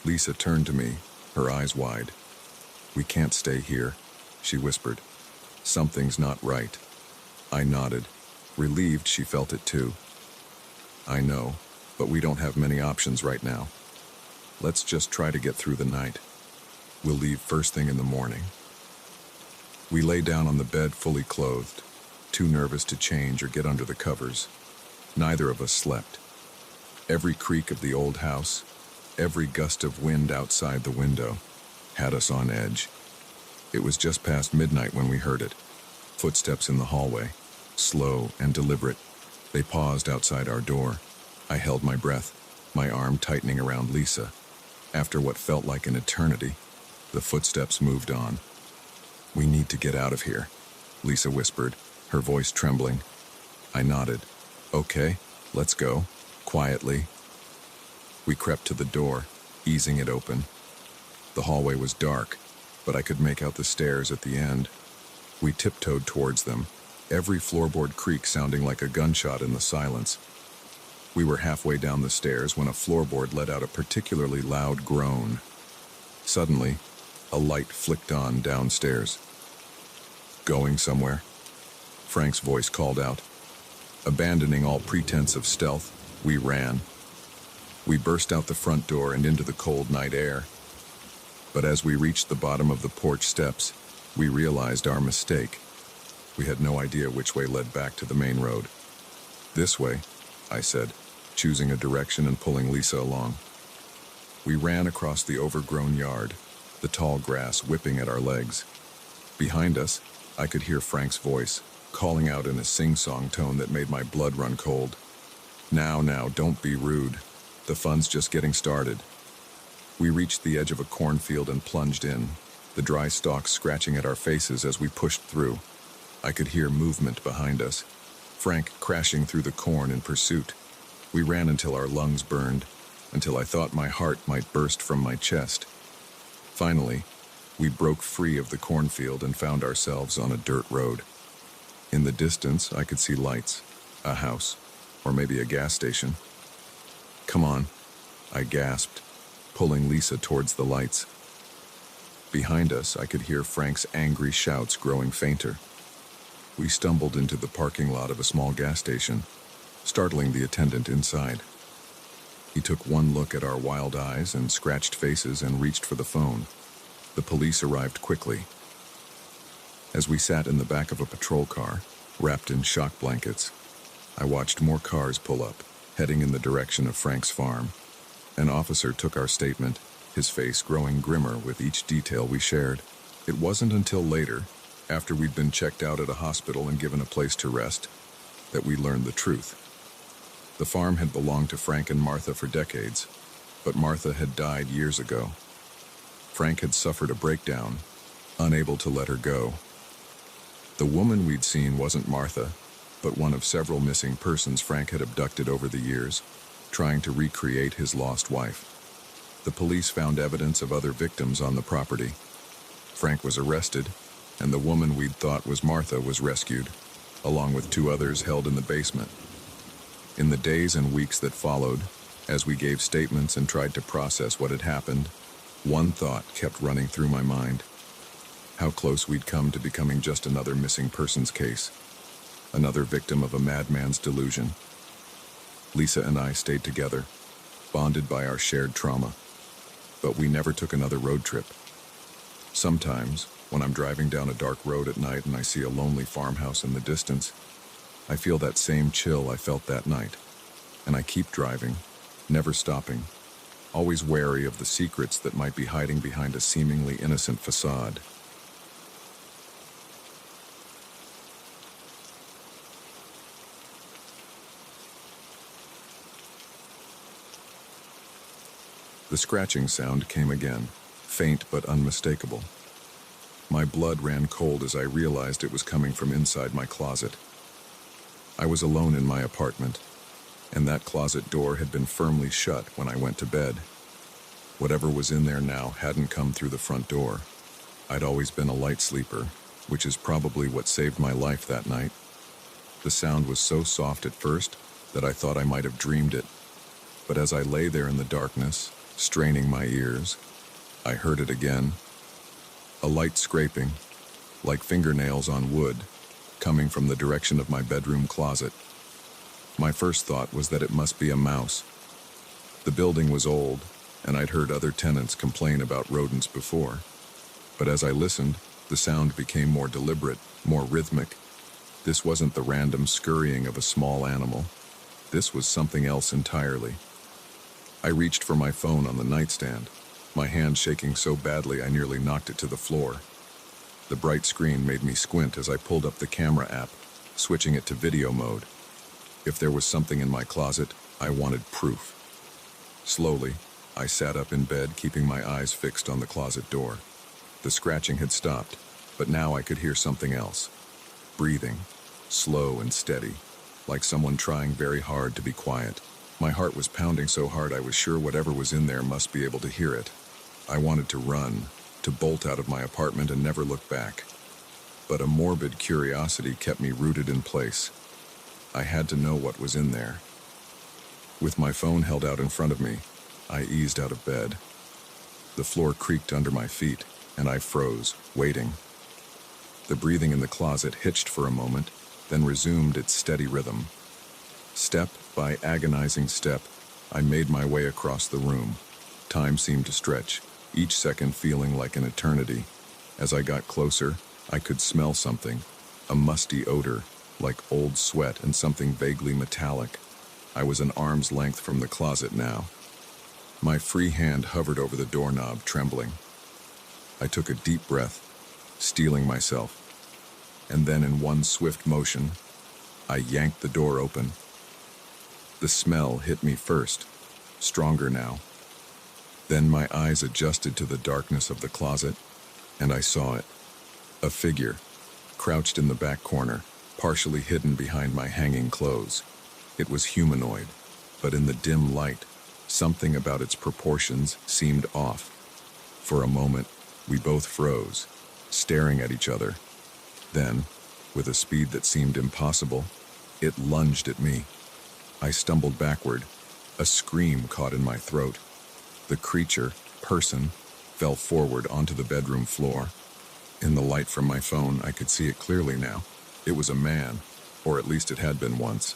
Lisa turned to me, her eyes wide. "We can't stay here," she whispered. "Something's not right." I nodded, relieved she felt it too. "I know, but we don't have many options right now. Let's just try to get through the night. We'll leave first thing in the morning." We lay down on the bed fully clothed, too nervous to change or get under the covers. Neither of us slept. Every creak of the old house, every gust of wind outside the window, had us on edge. It was just past midnight when we heard it. Footsteps in the hallway, slow and deliberate. They paused outside our door. I held my breath, my arm tightening around Lisa. After what felt like an eternity, the footsteps moved on. "We need to get out of here," Lisa whispered, her voice trembling. I nodded. "Okay, let's go," quietly. We crept to the door, easing it open. The hallway was dark, but I could make out the stairs at the end. We tiptoed towards them, every floorboard creak sounding like a gunshot in the silence. We were halfway down the stairs when a floorboard let out a particularly loud groan. Suddenly, a light flicked on downstairs. "Going somewhere?" Frank's voice called out. Abandoning all pretense of stealth, we ran. We burst out the front door and into the cold night air. But as we reached the bottom of the porch steps, we realized our mistake. We had no idea which way led back to the main road. "This way," I said, choosing a direction and pulling Lisa along. We ran across the overgrown yard, the tall grass whipping at our legs. Behind us, I could hear Frank's voice, calling out in a sing-song tone that made my blood run cold. Now, don't be rude. The fun's just getting started." We reached the edge of a cornfield and plunged in, the dry stalks scratching at our faces as we pushed through. I could hear movement behind us, Frank crashing through the corn in pursuit. We ran until our lungs burned, until I thought my heart might burst from my chest. Finally, we broke free of the cornfield and found ourselves on a dirt road. In the distance, I could see lights, a house, or maybe a gas station. "Come on," I gasped, pulling Lisa towards the lights. Behind us, I could hear Frank's angry shouts growing fainter. We stumbled into the parking lot of a small gas station, startling the attendant inside. He took one look at our wild eyes and scratched faces and reached for the phone. The police arrived quickly. As we sat in the back of a patrol car, wrapped in shock blankets, I watched more cars pull up, heading in the direction of Frank's farm. An officer took our statement, his face growing grimmer with each detail we shared. It wasn't until later, after we'd been checked out at a hospital and given a place to rest, that we learned the truth. The farm had belonged to Frank and Martha for decades, but Martha had died years ago. Frank had suffered a breakdown, unable to let her go. The woman we'd seen wasn't Martha, but one of several missing persons Frank had abducted over the years, trying to recreate his lost wife. The police found evidence of other victims on the property. Frank was arrested, and the woman we'd thought was Martha was rescued, along with 2 others held in the basement. In the days and weeks that followed, as we gave statements and tried to process what had happened, one thought kept running through my mind. How close we'd come to becoming just another missing persons case, another victim of a madman's delusion. Lisa and I stayed together, bonded by our shared trauma, but we never took another road trip. Sometimes, when I'm driving down a dark road at night and I see a lonely farmhouse in the distance, I feel that same chill I felt that night, and I keep driving, never stopping, always wary of the secrets that might be hiding behind a seemingly innocent facade. The scratching sound came again, faint but unmistakable. My blood ran cold as I realized it was coming from inside my closet. I was alone in my apartment, and that closet door had been firmly shut when I went to bed. Whatever was in there now hadn't come through the front door. I'd always been a light sleeper, which is probably what saved my life that night. The sound was so soft at first that I thought I might have dreamed it, but as I lay there in the darkness, straining my ears, I heard it again. A light scraping, like fingernails on wood, coming from the direction of my bedroom closet. My first thought was that it must be a mouse. The building was old, and I'd heard other tenants complain about rodents before. But as I listened, the sound became more deliberate, more rhythmic. This wasn't the random scurrying of a small animal. This was something else entirely. I reached for my phone on the nightstand, my hand shaking so badly I nearly knocked it to the floor. The bright screen made me squint as I pulled up the camera app, switching it to video mode. If there was something in my closet, I wanted proof. Slowly, I sat up in bed, keeping my eyes fixed on the closet door. The scratching had stopped, but now I could hear something else. Breathing, slow and steady, like someone trying very hard to be quiet. My heart was pounding so hard I was sure whatever was in there must be able to hear it. I wanted to run, to bolt out of my apartment and never look back. But a morbid curiosity kept me rooted in place. I had to know what was in there. With my phone held out in front of me, I eased out of bed. The floor creaked under my feet, and I froze, waiting. The breathing in the closet hitched for a moment, then resumed its steady rhythm. Step by agonizing step, I made my way across the room. Time seemed to stretch, each second feeling like an eternity. As I got closer, I could smell something, a musty odor, like old sweat and something vaguely metallic. I was an arm's length from the closet now. My free hand hovered over the doorknob, trembling. I took a deep breath, steeling myself, and then in one swift motion, I yanked the door open. The smell hit me first, stronger now. Then my eyes adjusted to the darkness of the closet, and I saw it. A figure, crouched in the back corner, partially hidden behind my hanging clothes. It was humanoid, but in the dim light, something about its proportions seemed off. For a moment, we both froze, staring at each other. Then, with a speed that seemed impossible, it lunged at me. I stumbled backward. A scream caught in my throat. The creature, person, fell forward onto the bedroom floor. In the light from my phone, I could see it clearly now. It was a man, or at least it had been once.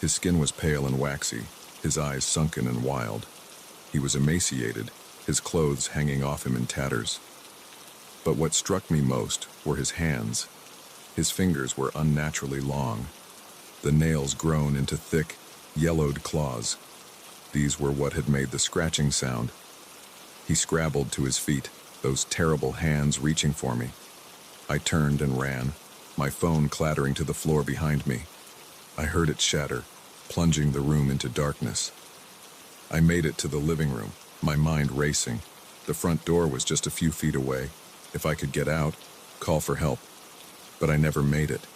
His skin was pale and waxy, his eyes sunken and wild. He was emaciated, his clothes hanging off him in tatters. But what struck me most were his hands. His fingers were unnaturally long, the nails grown into thick, yellowed claws. These were what had made the scratching sound. He scrabbled to his feet, those terrible hands reaching for me. I turned and ran, my phone clattering to the floor behind me. I heard it shatter, plunging the room into darkness. I made it to the living room, my mind racing. The front door was just a few feet away. If I could get out, call for help. But I never made it.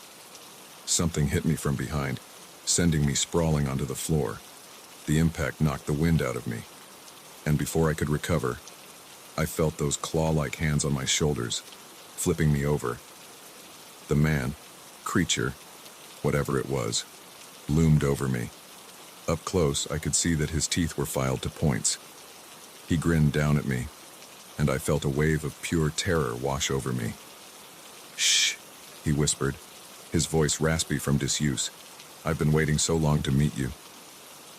Something hit me from behind, sending me sprawling onto the floor. The impact knocked the wind out of me. And before I could recover, I felt those claw-like hands on my shoulders, flipping me over. The man, creature, whatever it was, loomed over me. Up close, I could see that his teeth were filed to points. He grinned down at me, and I felt a wave of pure terror wash over me. "Shh," he whispered, his voice raspy from disuse. "I've been waiting so long to meet you."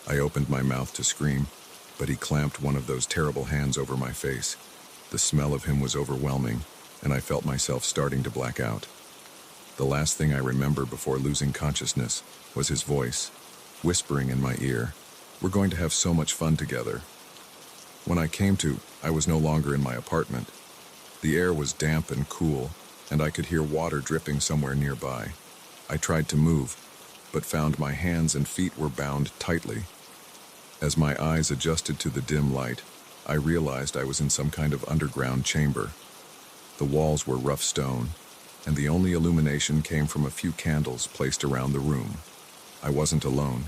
I opened my mouth to scream, but he clamped one of those terrible hands over my face. The smell of him was overwhelming, and I felt myself starting to black out. The last thing I remember before losing consciousness was his voice, whispering in my ear, "We're going to have so much fun together." When I came to, I was no longer in my apartment. The air was damp and cool, and I could hear water dripping somewhere nearby. I tried to move, but found my hands and feet were bound tightly. As my eyes adjusted to the dim light, I realized I was in some kind of underground chamber. The walls were rough stone, and the only illumination came from a few candles placed around the room. I wasn't alone.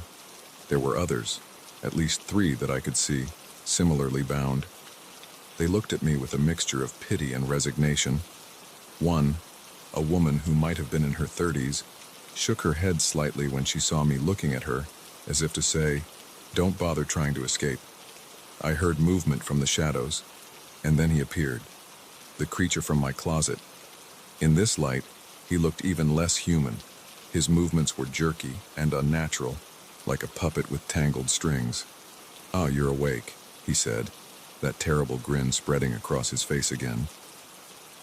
There were others, at least 3 that I could see, similarly bound. They looked at me with a mixture of pity and resignation. One, a woman who might have been in her 30s, shook her head slightly when she saw me looking at her, as if to say, "Don't bother trying to escape." I heard movement from the shadows, and then he appeared, the creature from my closet. In this light, he looked even less human. His movements were jerky and unnatural, like a puppet with tangled strings. "Ah, you're awake," he said, that terrible grin spreading across his face again.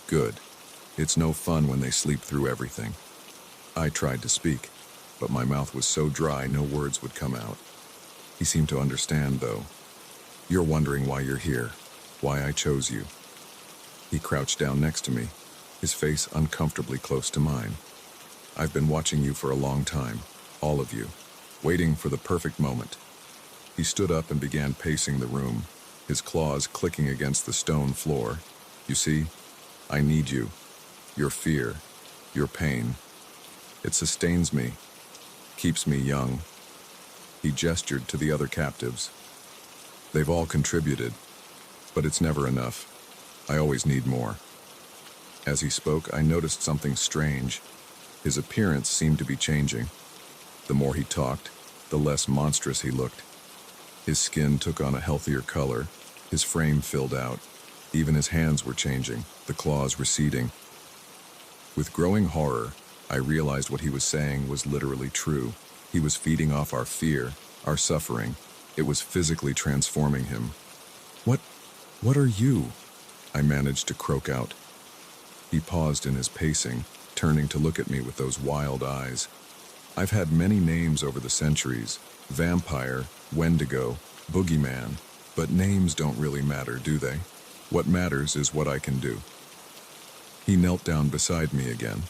"Good. It's no fun when they sleep through everything." I tried to speak, but my mouth was so dry no words would come out. He seemed to understand, though. "You're wondering why you're here, why I chose you." He crouched down next to me, his face uncomfortably close to mine. "I've been watching you for a long time, all of you, waiting for the perfect moment." He stood up and began pacing the room, his claws clicking against the stone floor. "You see, I need you. Your fear, your pain. It sustains me, keeps me young." He gestured to the other captives. "They've all contributed, but it's never enough. I always need more." As he spoke, I noticed something strange. His appearance seemed to be changing. The more he talked, the less monstrous he looked. His skin took on a healthier color, his frame filled out. Even his hands were changing, the claws receding. With growing horror, I realized what he was saying was literally true. He was feeding off our fear, our suffering. It was physically transforming him. What are you?" I managed to croak out. He paused in his pacing, turning to look at me with those wild eyes. "I've had many names over the centuries: vampire, wendigo, boogeyman, but names don't really matter, do they? What matters is what I can do." He knelt down beside me again,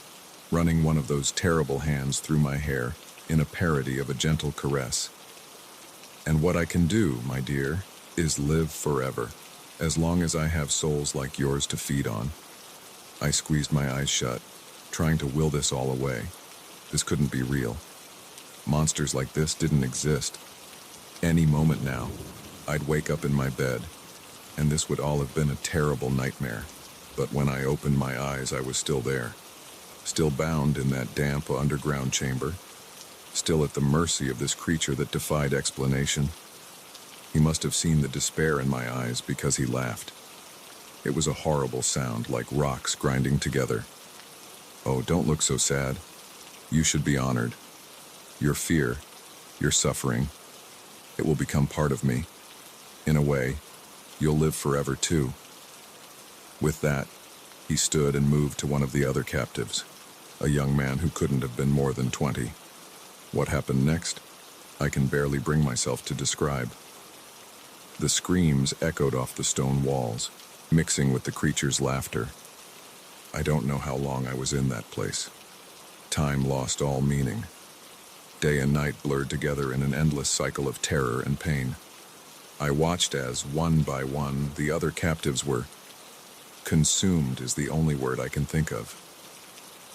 running one of those terrible hands through my hair in a parody of a gentle caress. "And what I can do, my dear, is live forever, as long as I have souls like yours to feed on." I squeezed my eyes shut, trying to will this all away. This couldn't be real. Monsters like this didn't exist. Any moment now, I'd wake up in my bed, and this would all have been a terrible nightmare. But when I opened my eyes, I was still there, still bound in that damp underground chamber, still at the mercy of this creature that defied explanation. He must have seen the despair in my eyes because he laughed. It was a horrible sound, like rocks grinding together. "Oh, don't look so sad. You should be honored. Your fear, your suffering, it will become part of me. In a way, you'll live forever too." With that, he stood and moved to one of the other captives, a young man who couldn't have been more than 20. What happened next, I can barely bring myself to describe. The screams echoed off the stone walls, mixing with the creature's laughter. I don't know how long I was in that place. Time lost all meaning. Day and night blurred together in an endless cycle of terror and pain. I watched as, one by one, the other captives were consumed is the only word I can think of.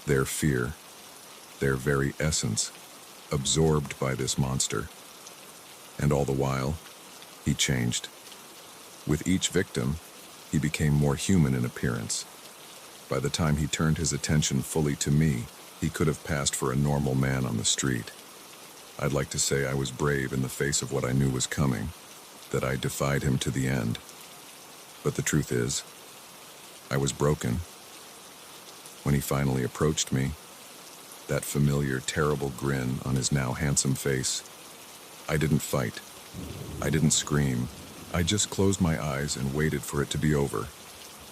Their fear, their very essence, absorbed by this monster. And all the while, he changed. With each victim, he became more human in appearance. By the time he turned his attention fully to me, he could have passed for a normal man on the street. I'd like to say I was brave in the face of what I knew was coming, that I defied him to the end. But the truth is, I was broken. When he finally approached me, that familiar, terrible grin on his now handsome face, I didn't fight. I didn't scream. I just closed my eyes and waited for it to be over.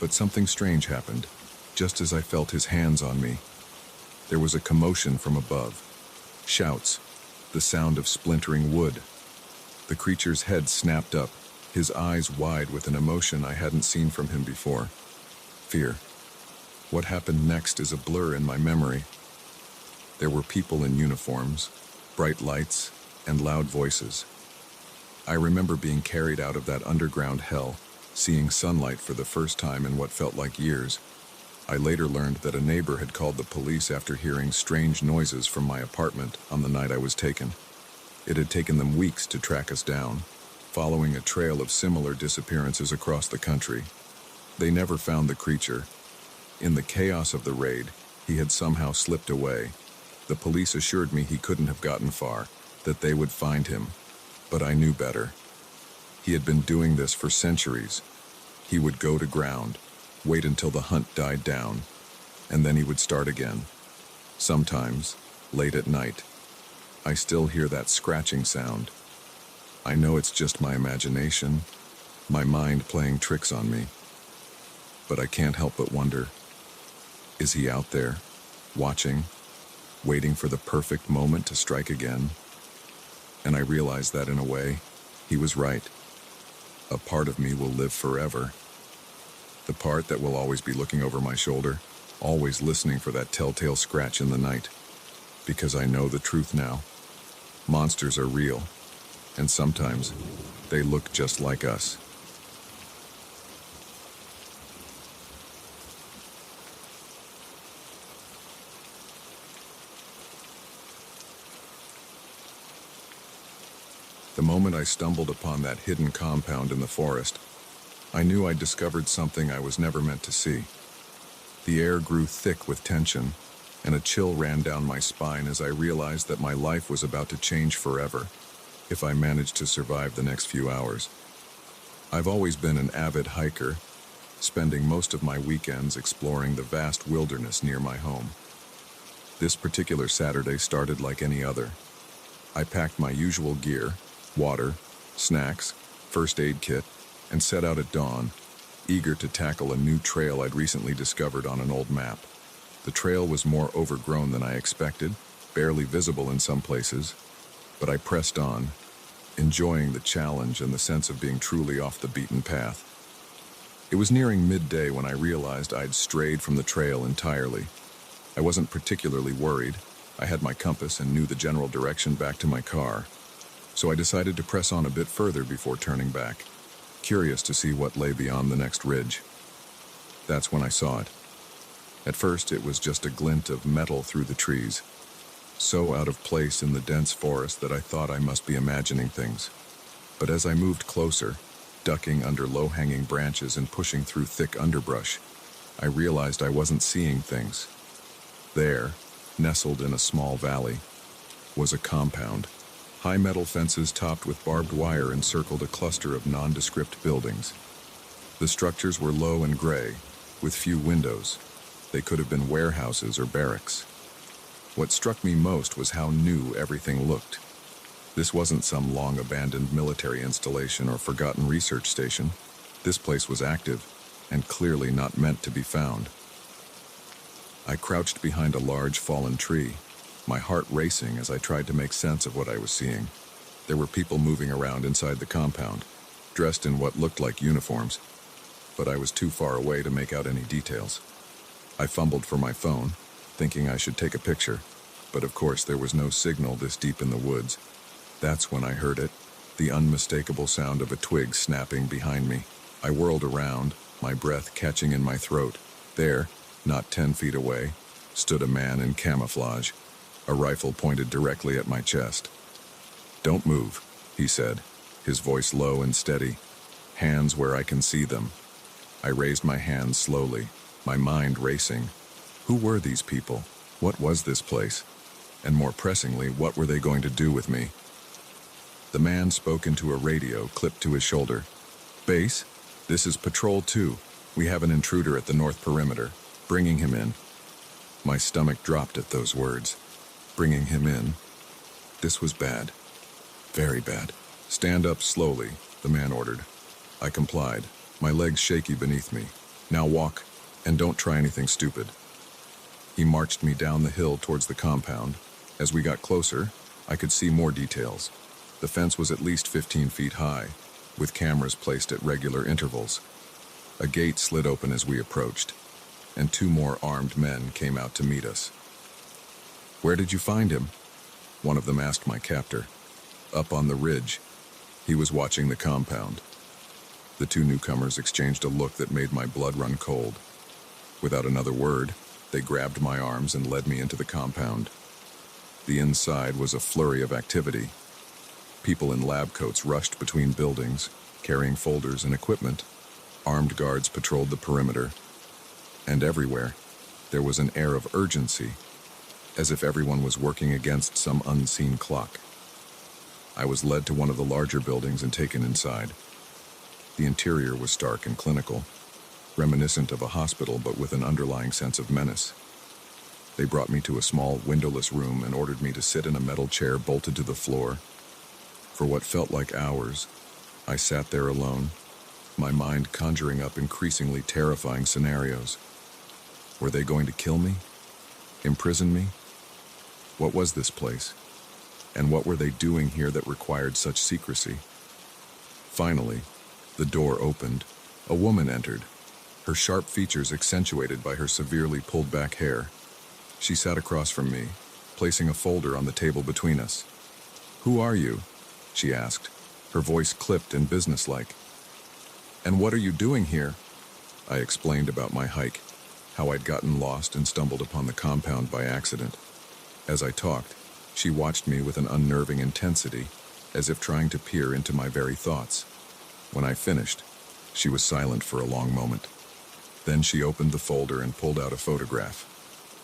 But something strange happened, just as I felt his hands on me. There was a commotion from above. Shouts, the sound of splintering wood. The creature's head snapped up, his eyes wide with an emotion I hadn't seen from him before. Fear. What happened next is a blur in my memory. There were people in uniforms, bright lights, and loud voices. I remember being carried out of that underground hell, seeing sunlight for the first time in what felt like years. I later learned that a neighbor had called the police after hearing strange noises from my apartment on the night I was taken. It had taken them weeks to track us down, following a trail of similar disappearances across the country. They never found the creature. In the chaos of the raid, he had somehow slipped away. The police assured me he couldn't have gotten far, that they would find him. But I knew better. He had been doing this for centuries. He would go to ground, wait until the hunt died down, and then he would start again. Sometimes, late at night, I still hear that scratching sound. I know it's just my imagination, my mind playing tricks on me. But I can't help but wonder, is he out there, watching, waiting for the perfect moment to strike again? And I realized that in a way, he was right. A part of me will live forever. The part that will always be looking over my shoulder, always listening for that telltale scratch in the night. Because I know the truth now. Monsters are real, and sometimes they look just like us. The moment I stumbled upon that hidden compound in the forest, I knew I'd discovered something I was never meant to see. The air grew thick with tension, and a chill ran down my spine as I realized that my life was about to change forever if I managed to survive the next few hours. I've always been an avid hiker, spending most of my weekends exploring the vast wilderness near my home. This particular Saturday started like any other. I packed my usual gear, water, snacks, first aid kit, and set out at dawn, eager to tackle a new trail I'd recently discovered on an old map. The trail was more overgrown than I expected, barely visible in some places, but I pressed on, enjoying the challenge and the sense of being truly off the beaten path. It was nearing midday when I realized I'd strayed from the trail entirely. I wasn't particularly worried. I had my compass and knew the general direction back to my car, so I decided to press on a bit further before turning back, curious to see what lay beyond the next ridge. That's when I saw it. At first, it was just a glint of metal through the trees, so out of place in the dense forest that I thought I must be imagining things. But as I moved closer, ducking under low-hanging branches and pushing through thick underbrush, I realized I wasn't seeing things. There, nestled in a small valley, was a compound. High metal fences topped with barbed wire encircled a cluster of nondescript buildings. The structures were low and gray, with few windows. They could have been warehouses or barracks. What struck me most was how new everything looked. This wasn't some long-abandoned military installation or forgotten research station. This place was active, and clearly not meant to be found. I crouched behind a large fallen tree, my heart racing as I tried to make sense of what I was seeing. There were people moving around inside the compound, dressed in what looked like uniforms, but I was too far away to make out any details. I fumbled for my phone, thinking I should take a picture, but of course there was no signal this deep in the woods. That's when I heard it, the unmistakable sound of a twig snapping behind me. I whirled around, my breath catching in my throat. There, not 10 feet away, stood a man in camouflage, a rifle pointed directly at my chest. "Don't move," he said, his voice low and steady. "Hands where I can see them." I raised my hands slowly, my mind racing. Who were these people? What was this place? And more pressingly, what were they going to do with me? The man spoke into a radio clipped to his shoulder. "Base, this is Patrol 2. We have an intruder at the north perimeter. Bringing him in." My stomach dropped at those words. Bringing him in? This was bad. Very bad. "Stand up slowly," the man ordered. I complied, my legs shaky beneath me. "Now walk, and don't try anything stupid." He marched me down the hill towards the compound. As we got closer, I could see more details. The fence was at least 15 feet high, with cameras placed at regular intervals. A gate slid open as we approached, and 2 more armed men came out to meet us. "Where did you find him?" one of them asked my captor. "Up on the ridge." He was watching the compound. The 2 newcomers exchanged a look that made my blood run cold. Without another word, they grabbed my arms and led me into the compound. The inside was a flurry of activity. People in lab coats rushed between buildings, carrying folders and equipment. Armed guards patrolled the perimeter. And everywhere, there was an air of urgency, as if everyone was working against some unseen clock. I was led to one of the larger buildings and taken inside. The interior was stark and clinical, reminiscent of a hospital but with an underlying sense of menace. They brought me to a small, windowless room and ordered me to sit in a metal chair bolted to the floor. For what felt like hours, I sat there alone, my mind conjuring up increasingly terrifying scenarios. Were they going to kill me? Imprison me? What was this place? And what were they doing here that required such secrecy? Finally, the door opened. A woman entered, her sharp features accentuated by her severely pulled-back hair. She sat across from me, placing a folder on the table between us. "Who are you?" she asked, her voice clipped and businesslike. "And what are you doing here?" I explained about my hike, how I'd gotten lost and stumbled upon the compound by accident. As I talked, she watched me with an unnerving intensity, as if trying to peer into my very thoughts. When I finished, she was silent for a long moment. Then she opened the folder and pulled out a photograph.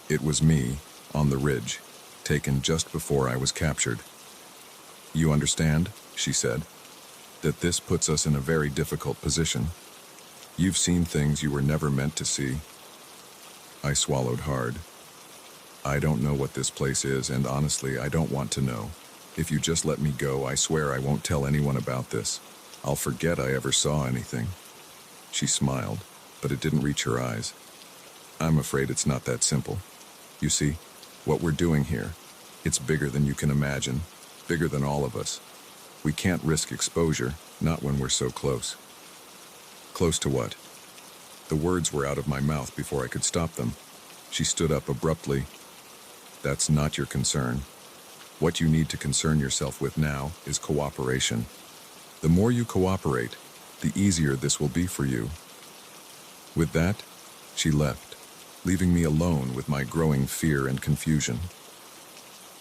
It was me, on the ridge, taken just before I was captured. "You understand," she said, "that this puts us in a very difficult position. You've seen things you were never meant to see." I swallowed hard. "I don't know what this place is, and honestly, I don't want to know. If you just let me go, I swear I won't tell anyone about this. I'll forget I ever saw anything." She smiled, but it didn't reach her eyes. "I'm afraid it's not that simple. You see, what we're doing here, it's bigger than you can imagine, bigger than all of us. We can't risk exposure, not when we're so close." "Close to what?" The words were out of my mouth before I could stop them. She stood up abruptly. "That's not your concern. What you need to concern yourself with now is cooperation. The more you cooperate, the easier this will be for you." With that, she left, leaving me alone with my growing fear and confusion.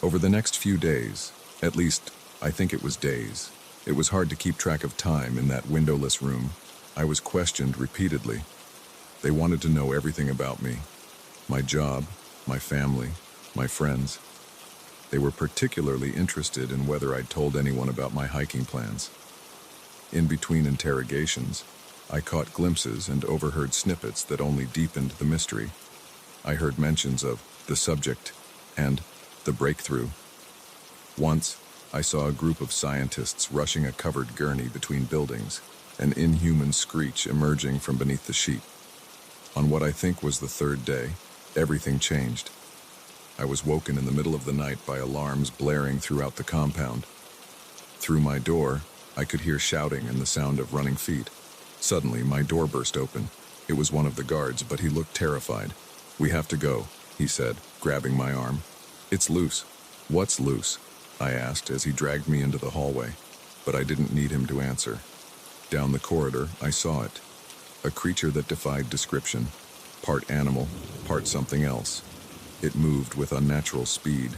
Over the next few days, at least I think it was days, it was hard to keep track of time in that windowless room. I was questioned repeatedly. They wanted to know everything about me: my job, my family, my friends. They were particularly interested in whether I'd told anyone about my hiking plans. In between interrogations, I caught glimpses and overheard snippets that only deepened the mystery. I heard mentions of the subject and the breakthrough. Once, I saw a group of scientists rushing a covered gurney between buildings, an inhuman screech emerging from beneath the sheet. On what I think was the third day, everything changed. I was woken in the middle of the night by alarms blaring throughout the compound. Through my door, I could hear shouting and the sound of running feet. Suddenly, my door burst open. It was one of the guards, but he looked terrified. "We have to go," he said, grabbing my arm. "It's loose." "What's loose?" I asked as he dragged me into the hallway, but I didn't need him to answer. Down the corridor, I saw it. A creature that defied description. Part animal, part something else. It moved with unnatural speed,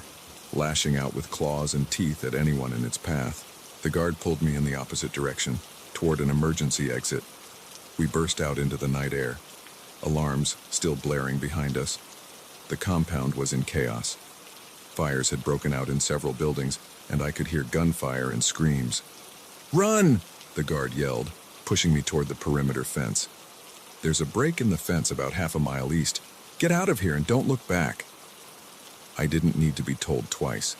lashing out with claws and teeth at anyone in its path. The guard pulled me in the opposite direction, toward an emergency exit. We burst out into the night air, alarms still blaring behind us. The compound was in chaos. Fires had broken out in several buildings, and I could hear gunfire and screams. "Run!" the guard yelled, pushing me toward the perimeter fence. "There's a break in the fence about half a mile east. Get out of here and don't look back." I didn't need to be told twice.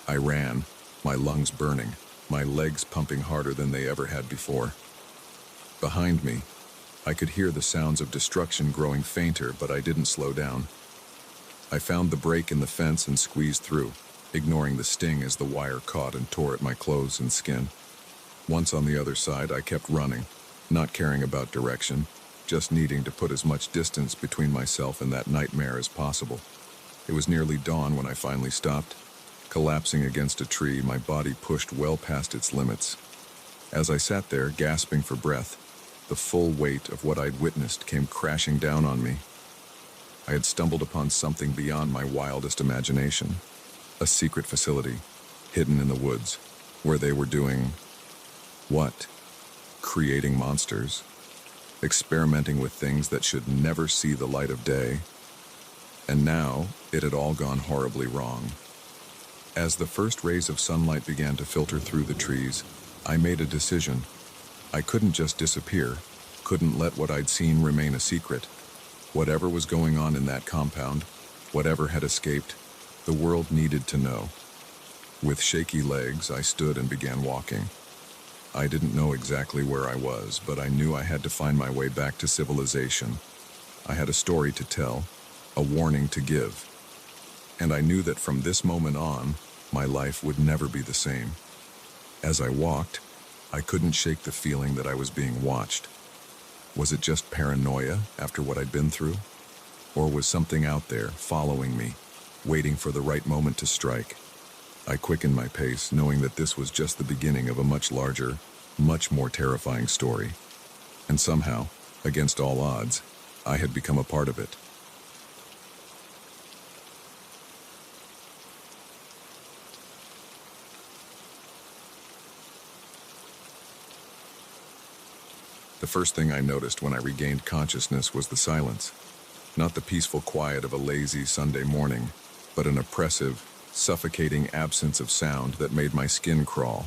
I ran, my lungs burning, my legs pumping harder than they ever had before. Behind me, I could hear the sounds of destruction growing fainter, but I didn't slow down. I found the break in the fence and squeezed through, ignoring the sting as the wire caught and tore at my clothes and skin. Once on the other side, I kept running, not caring about direction, just needing to put as much distance between myself and that nightmare as possible. It was nearly dawn when I finally stopped. Collapsing against a tree, my body pushed well past its limits. As I sat there, gasping for breath, the full weight of what I'd witnessed came crashing down on me. I had stumbled upon something beyond my wildest imagination. A secret facility, hidden in the woods, where they were doing... what? Creating monsters. Experimenting with things that should never see the light of day. And now, it had all gone horribly wrong. As the first rays of sunlight began to filter through the trees, I made a decision. I couldn't just disappear, couldn't let what I'd seen remain a secret. Whatever was going on in that compound, whatever had escaped, the world needed to know. With shaky legs, I stood and began walking. I didn't know exactly where I was, but I knew I had to find my way back to civilization. I had a story to tell, a warning to give. And I knew that from this moment on, my life would never be the same. As I walked, I couldn't shake the feeling that I was being watched. Was it just paranoia after what I'd been through? Or was something out there following me, waiting for the right moment to strike? I quickened my pace, knowing that this was just the beginning of a much larger, much more terrifying story. And somehow, against all odds, I had become a part of it. The first thing I noticed when I regained consciousness was the silence. Not the peaceful quiet of a lazy Sunday morning, but an oppressive, suffocating absence of sound that made my skin crawl.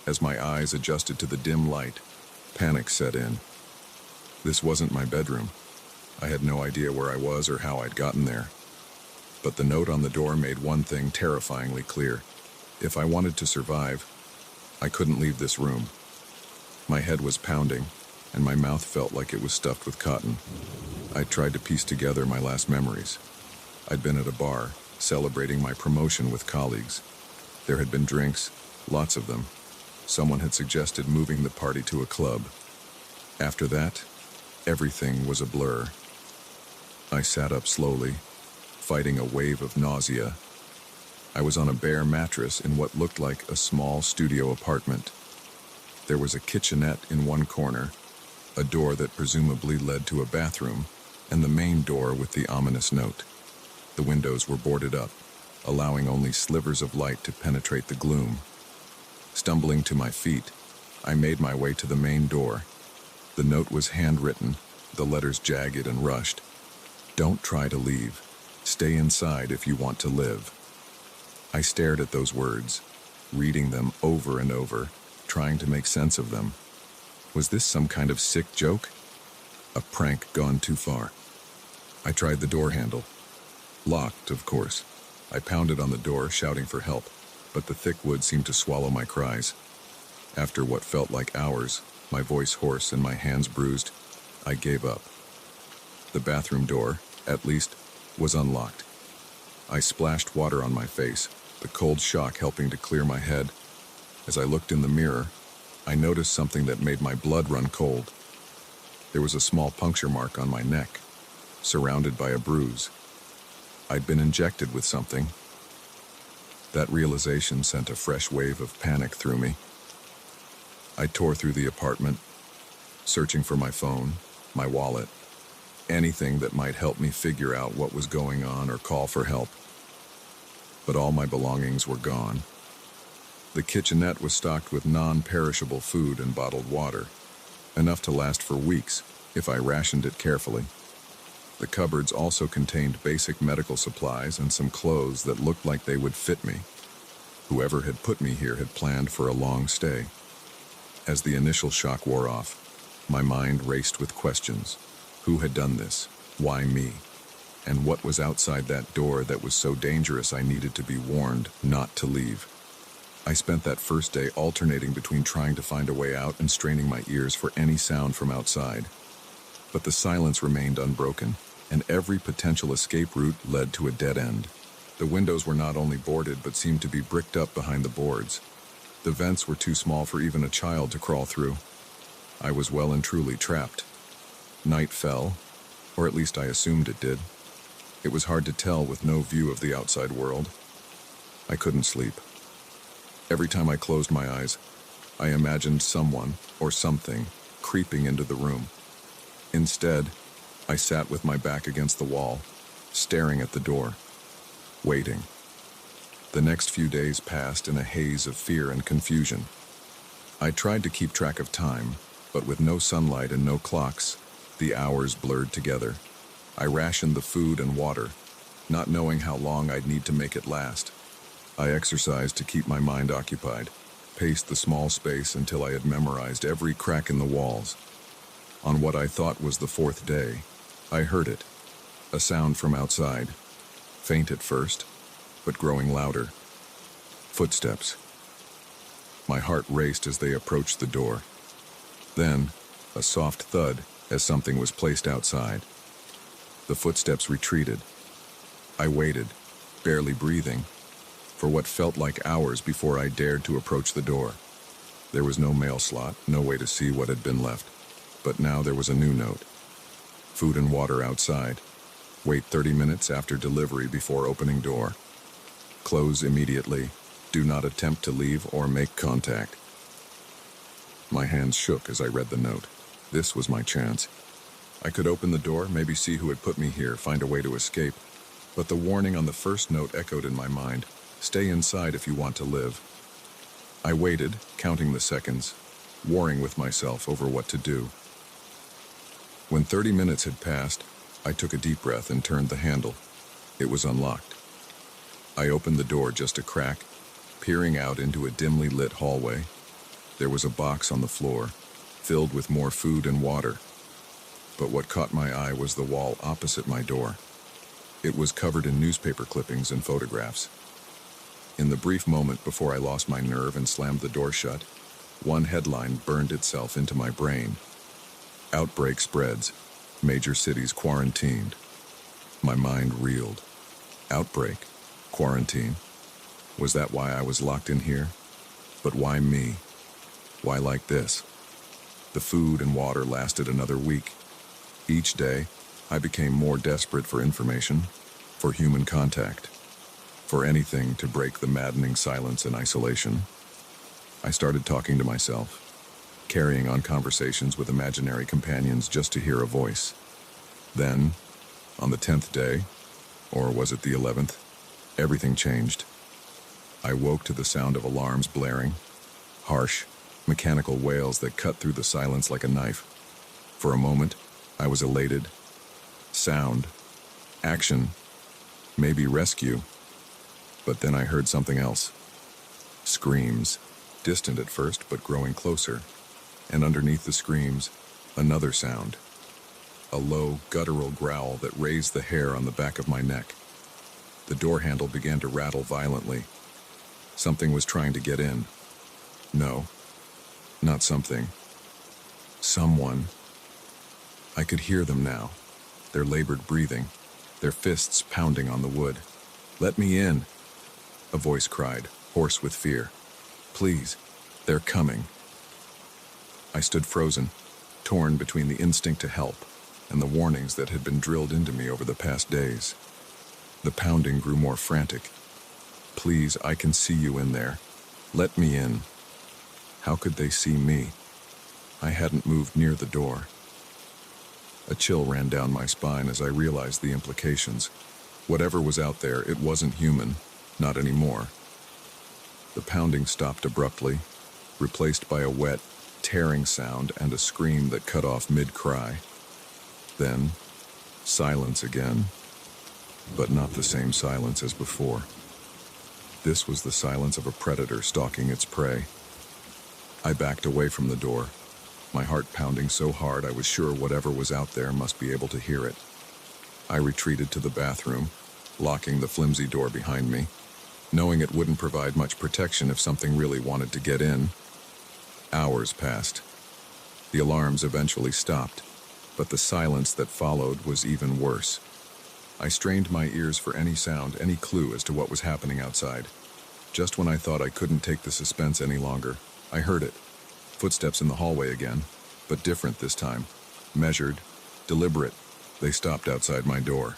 As my eyes adjusted to the dim light, panic set in. This wasn't my bedroom. I had no idea where I was or how I'd gotten there. But the note on the door made one thing terrifyingly clear. If I wanted to survive, I couldn't leave this room. My head was pounding, and my mouth felt like it was stuffed with cotton. I tried to piece together my last memories. I'd been at a bar, celebrating my promotion with colleagues. There had been drinks, lots of them. Someone had suggested moving the party to a club. After that, everything was a blur. I sat up slowly, fighting a wave of nausea. I was on a bare mattress in what looked like a small studio apartment. There was a kitchenette in one corner, a door that presumably led to a bathroom, and the main door with the ominous note. The windows were boarded up, allowing only slivers of light to penetrate the gloom. Stumbling to my feet, I made my way to the main door. The note was handwritten, the letters jagged and rushed. "Don't try to leave. Stay inside if you want to live." I stared at those words, reading them over and over, trying to make sense of them. Was this some kind of sick joke? A prank gone too far? I tried the door handle. Locked, of course. I pounded on the door, shouting for help, but the thick wood seemed to swallow my cries. After what felt like hours, my voice hoarse and my hands bruised, I gave up. The bathroom door, at least, was unlocked. I splashed water on my face, the cold shock helping to clear my head. As I looked in the mirror, I noticed something that made my blood run cold. There was a small puncture mark on my neck, surrounded by a bruise. I'd been injected with something. That realization sent a fresh wave of panic through me. I tore through the apartment, searching for my phone, my wallet, anything that might help me figure out what was going on or call for help. But all my belongings were gone. The kitchenette was stocked with non-perishable food and bottled water, enough to last for weeks if I rationed it carefully. The cupboards also contained basic medical supplies and some clothes that looked like they would fit me. Whoever had put me here had planned for a long stay. As the initial shock wore off, my mind raced with questions. Who had done this? Why me? And what was outside that door that was so dangerous I needed to be warned not to leave? I spent that first day alternating between trying to find a way out and straining my ears for any sound from outside. But the silence remained unbroken, and every potential escape route led to a dead end. The windows were not only boarded but seemed to be bricked up behind the boards. The vents were too small for even a child to crawl through. I was well and truly trapped. Night fell, or at least I assumed it did. It was hard to tell with no view of the outside world. I couldn't sleep. Every time I closed my eyes, I imagined someone or something creeping into the room. Instead, I sat with my back against the wall, staring at the door, waiting. The next few days passed in a haze of fear and confusion. I tried to keep track of time, but with no sunlight and no clocks, the hours blurred together. I rationed the food and water, not knowing how long I'd need to make it last. I exercised to keep my mind occupied, paced the small space until I had memorized every crack in the walls. On what I thought was the fourth day, I heard it, a sound from outside, faint at first, but growing louder. Footsteps. My heart raced as they approached the door. Then, a soft thud as something was placed outside. The footsteps retreated. I waited, barely breathing, for what felt like hours before I dared to approach the door. There was no mail slot, no way to see what had been left. But now there was a new note. Food and water outside. Wait 30 minutes after delivery before opening door. Close immediately. Do not attempt to leave or make contact. My hands shook as I read the note. This was my chance. I could open the door, maybe see who had put me here, find a way to escape. But the warning on the first note echoed in my mind. Stay inside if you want to live. I waited, counting the seconds, warring with myself over what to do. When 30 minutes had passed, I took a deep breath and turned the handle. It was unlocked. I opened the door just a crack, peering out into a dimly lit hallway. There was a box on the floor, filled with more food and water. But what caught my eye was the wall opposite my door. It was covered in newspaper clippings and photographs. In the brief moment before I lost my nerve and slammed the door shut, one headline burned itself into my brain. Outbreak spreads. Major cities quarantined. My mind reeled. Outbreak? Quarantine? Was that why I was locked in here? But why me? Why like this? The food and water lasted another week. Each day, I became more desperate for information, for human contact, for anything to break the maddening silence and isolation. I started talking to myself, carrying on conversations with imaginary companions just to hear a voice. Then, on the 10th day, or was it the 11th, everything changed. I woke to the sound of alarms blaring, harsh, mechanical wails that cut through the silence like a knife. For a moment, I was elated. Sound, action, maybe rescue. But then I heard something else. Screams, distant at first but growing closer. And underneath the screams, another sound. A low, guttural growl that raised the hair on the back of my neck. The door handle began to rattle violently. Something was trying to get in. No, not something. Someone. I could hear them now, their labored breathing, their fists pounding on the wood. "Let me in," a voice cried, hoarse with fear. "Please, they're coming." I stood frozen, torn between the instinct to help and the warnings that had been drilled into me over the past days. The pounding grew more frantic. "Please, I can see you in there. Let me in." How could they see me? I hadn't moved near the door. A chill ran down my spine as I realized the implications. Whatever was out there, it wasn't human, not anymore. The pounding stopped abruptly, replaced by a wet, tearing sound and a scream that cut off mid-cry. Then, silence again, but not the same silence as before. This was the silence of a predator stalking its prey. I backed away from the door, my heart pounding so hard I was sure whatever was out there must be able to hear it. I retreated to the bathroom, locking the flimsy door behind me, knowing it wouldn't provide much protection if something really wanted to get in. Hours passed. The alarms eventually stopped, but the silence that followed was even worse. I strained my ears for any sound, any clue as to what was happening outside. Just when I thought I couldn't take the suspense any longer, I heard it. Footsteps in the hallway again, but different this time. Measured, deliberate. They stopped outside my door.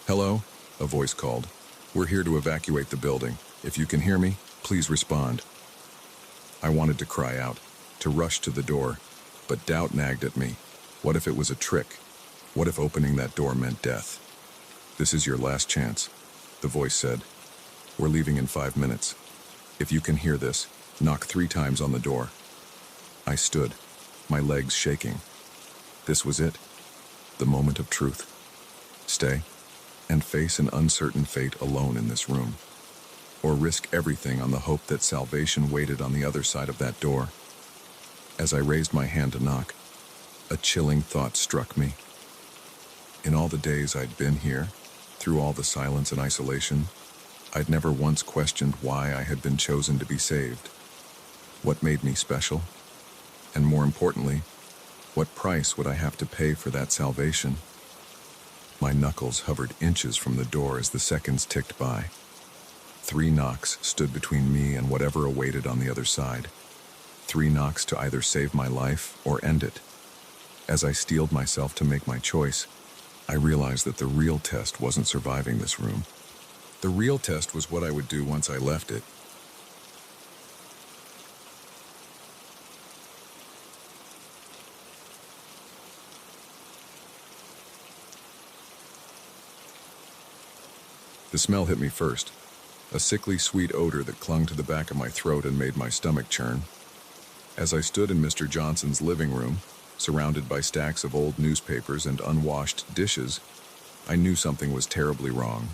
"Hello?" a voice called. "We're here to evacuate the building. If you can hear me, please respond." I wanted to cry out, to rush to the door, but doubt nagged at me. What if it was a trick? What if opening that door meant death? "This is your last chance," the voice said. "We're leaving in 5 minutes. If you can hear this, knock 3 times on the door." I stood, my legs shaking. This was it, the moment of truth. Stay, and face an uncertain fate alone in this room. Or risk everything on the hope that salvation waited on the other side of that door. As I raised my hand to knock, a chilling thought struck me. In all the days I'd been here, through all the silence and isolation, I'd never once questioned why I had been chosen to be saved. What made me special? And more importantly, what price would I have to pay for that salvation? My knuckles hovered inches from the door as the seconds ticked by. 3 knocks stood between me and whatever awaited on the other side. 3 knocks to either save my life or end it. As I steeled myself to make my choice, I realized that the real test wasn't surviving this room. The real test was what I would do once I left it. The smell hit me first, a sickly sweet odor that clung to the back of my throat and made my stomach churn. As I stood in Mr. Johnson's living room, surrounded by stacks of old newspapers and unwashed dishes, I knew something was terribly wrong.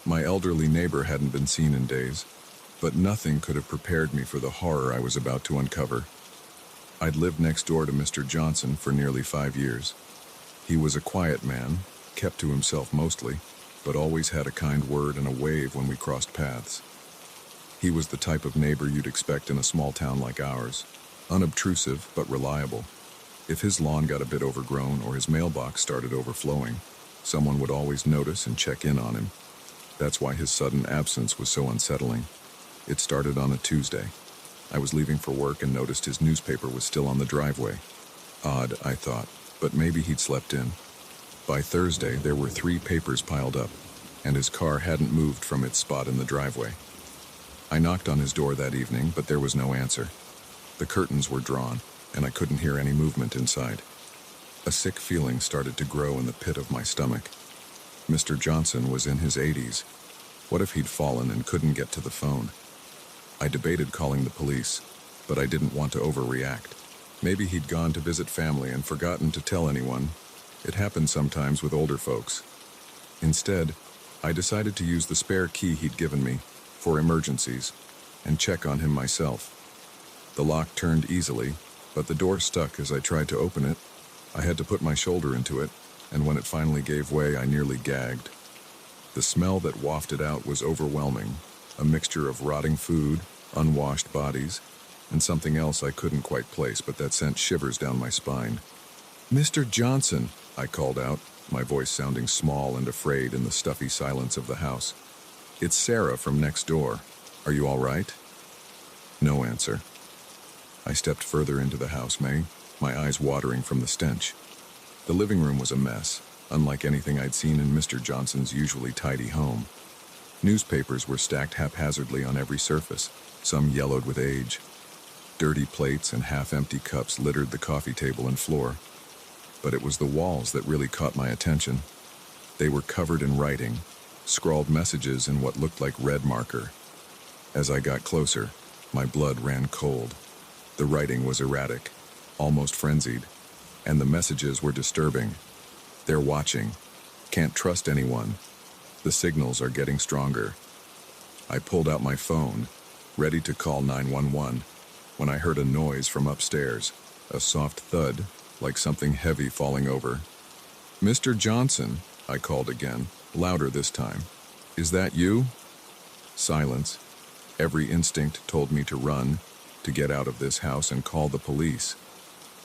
My elderly neighbor hadn't been seen in days, but nothing could have prepared me for the horror I was about to uncover. I'd lived next door to Mr. Johnson for nearly 5 years. He was a quiet man, kept to himself mostly, but always had a kind word and a wave when we crossed paths. He was the type of neighbor you'd expect in a small town like ours, unobtrusive but reliable. If his lawn got a bit overgrown or his mailbox started overflowing, someone would always notice and check in on him. That's why his sudden absence was so unsettling. It started on a Tuesday. I was leaving for work and noticed his newspaper was still on the driveway. Odd, I thought, but maybe he'd slept in. By Thursday, there were 3 papers piled up, and his car hadn't moved from its spot in the driveway. I knocked on his door that evening, but there was no answer. The curtains were drawn, and I couldn't hear any movement inside. A sick feeling started to grow in the pit of my stomach. Mr. Johnson was in his 80s. What if he'd fallen and couldn't get to the phone? I debated calling the police, but I didn't want to overreact. Maybe he'd gone to visit family and forgotten to tell anyone. It happens sometimes with older folks. Instead, I decided to use the spare key he'd given me for emergencies and check on him myself. The lock turned easily, but the door stuck as I tried to open it. I had to put my shoulder into it, and when it finally gave way, I nearly gagged. The smell that wafted out was overwhelming, a mixture of rotting food, unwashed bodies, and something else I couldn't quite place, but that sent shivers down my spine. "Mr. Johnson," I called out, my voice sounding small and afraid in the stuffy silence of the house. "It's Sarah from next door. Are you all right?" No answer. I stepped further into the house, my eyes watering from the stench. The living room was a mess, unlike anything I'd seen in Mr. Johnson's usually tidy home. Newspapers were stacked haphazardly on every surface, some yellowed with age. Dirty plates and half-empty cups littered the coffee table and floor. But it was the walls that really caught my attention. They were covered in writing, scrawled messages in what looked like red marker. As I got closer, my blood ran cold. The writing was erratic, almost frenzied, and the messages were disturbing. "They're watching. Can't trust anyone. The signals are getting stronger." I pulled out my phone, ready to call 911, when I heard a noise from upstairs, a soft thud, like something heavy falling over. "Mr. Johnson," I called again, louder this time. "Is that you?" Silence. Every instinct told me to run, to get out of this house and call the police.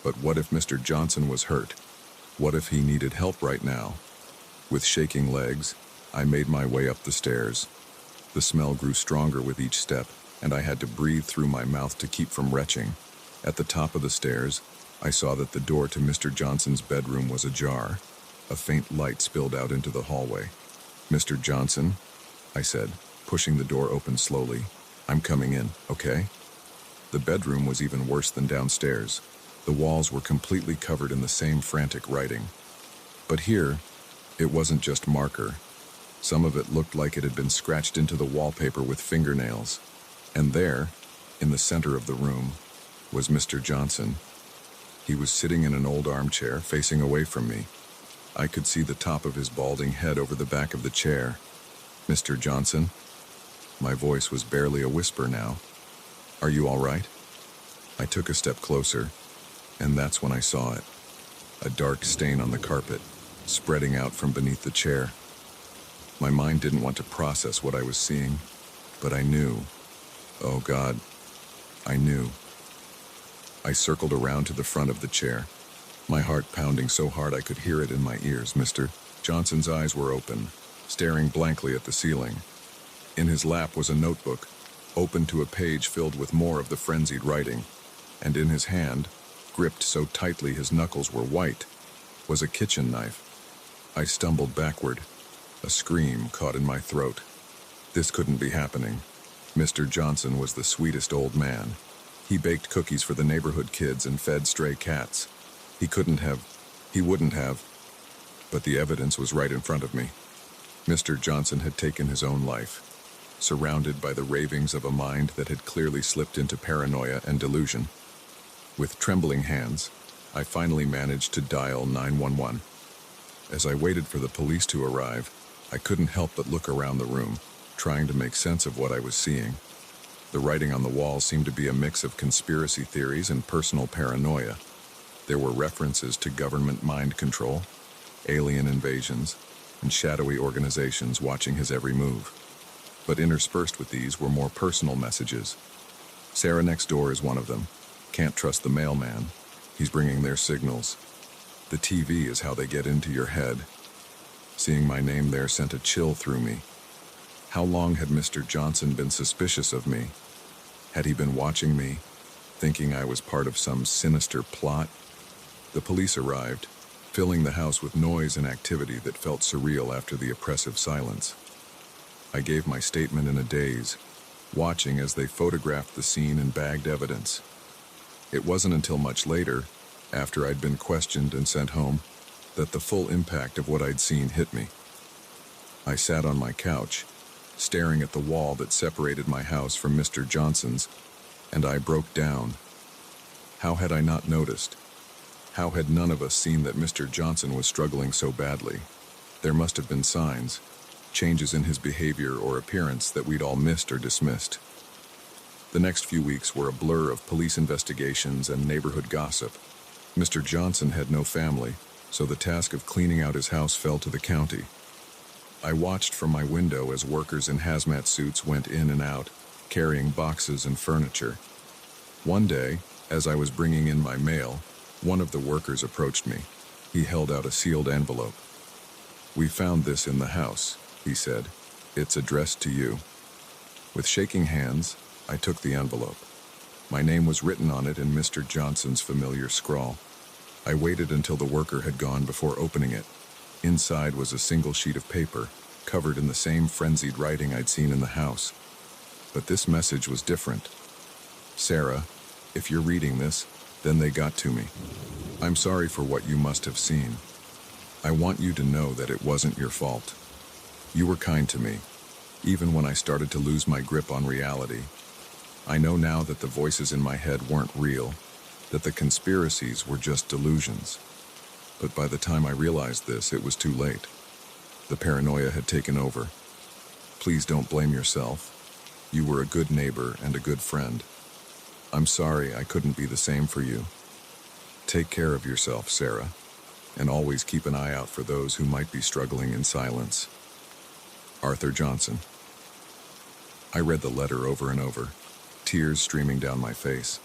But what if Mr. Johnson was hurt? What if he needed help right now? With shaking legs, I made my way up the stairs. The smell grew stronger with each step, and I had to breathe through my mouth to keep from retching. At the top of the stairs, I saw that the door to Mr. Johnson's bedroom was ajar. A faint light spilled out into the hallway. "Mr. Johnson," I said, pushing the door open slowly. "I'm coming in, okay?" The bedroom was even worse than downstairs. The walls were completely covered in the same frantic writing. But here, it wasn't just marker. Some of it looked like it had been scratched into the wallpaper with fingernails. And there, in the center of the room, was Mr. Johnson. He was sitting in an old armchair, facing away from me. I could see the top of his balding head over the back of the chair. "Mr. Johnson?" My voice was barely a whisper now. "Are you all right?" I took a step closer, and that's when I saw it. A dark stain on the carpet, spreading out from beneath the chair. My mind didn't want to process what I was seeing, but I knew. Oh God, I knew. I circled around to the front of the chair, my heart pounding so hard I could hear it in my ears. Mr. Johnson's eyes were open, staring blankly at the ceiling. In his lap was a notebook, open to a page filled with more of the frenzied writing, and in his hand, gripped so tightly his knuckles were white, was a kitchen knife. I stumbled backward. A scream caught in my throat. This couldn't be happening. Mr. Johnson was the sweetest old man. He baked cookies for the neighborhood kids and fed stray cats. He wouldn't have, but the evidence was right in front of me. Mr. Johnson had taken his own life, surrounded by the ravings of a mind that had clearly slipped into paranoia and delusion. With trembling hands, I finally managed to dial 911. As I waited for the police to arrive, I couldn't help but look around the room, trying to make sense of what I was seeing. The writing on the wall seemed to be a mix of conspiracy theories and personal paranoia. There were references to government mind control, alien invasions, and shadowy organizations watching his every move. But interspersed with these were more personal messages. Sarah next door is one of them. Can't trust the mailman. He's bringing their signals. The TV is how they get into your head. Seeing my name there sent a chill through me. How long had Mr. Johnson been suspicious of me? Had he been watching me, thinking I was part of some sinister plot? The police arrived, filling the house with noise and activity that felt surreal after the oppressive silence. I gave my statement in a daze, watching as they photographed the scene and bagged evidence. It wasn't until much later, after I'd been questioned and sent home, that the full impact of what I'd seen hit me. I sat on my couch, staring at the wall that separated my house from Mr. Johnson's, and I broke down. How had I not noticed? How had none of us seen that Mr. Johnson was struggling so badly? There must have been signs, changes in his behavior or appearance that we'd all missed or dismissed. The next few weeks were a blur of police investigations and neighborhood gossip. Mr. Johnson had no family, so the task of cleaning out his house fell to the county. I watched from my window as workers in hazmat suits went in and out, carrying boxes and furniture. One day, as I was bringing in my mail, one of the workers approached me. He held out a sealed envelope. "We found this in the house," he said. "It's addressed to you." With shaking hands, I took the envelope. My name was written on it in Mr. Johnson's familiar scrawl. I waited until the worker had gone before opening it. Inside was a single sheet of paper, covered in the same frenzied writing I'd seen in the house. But this message was different. "Sarah, if you're reading this, then they got to me. I'm sorry for what you must have seen. I want you to know that it wasn't your fault. You were kind to me, even when I started to lose my grip on reality. I know now that the voices in my head weren't real, that the conspiracies were just delusions. But by the time I realized this, it was too late. The paranoia had taken over. Please don't blame yourself. You were a good neighbor and a good friend. I'm sorry I couldn't be the same for you. Take care of yourself, Sarah, and always keep an eye out for those who might be struggling in silence. Arthur Johnson." I read the letter over and over, tears streaming down my face.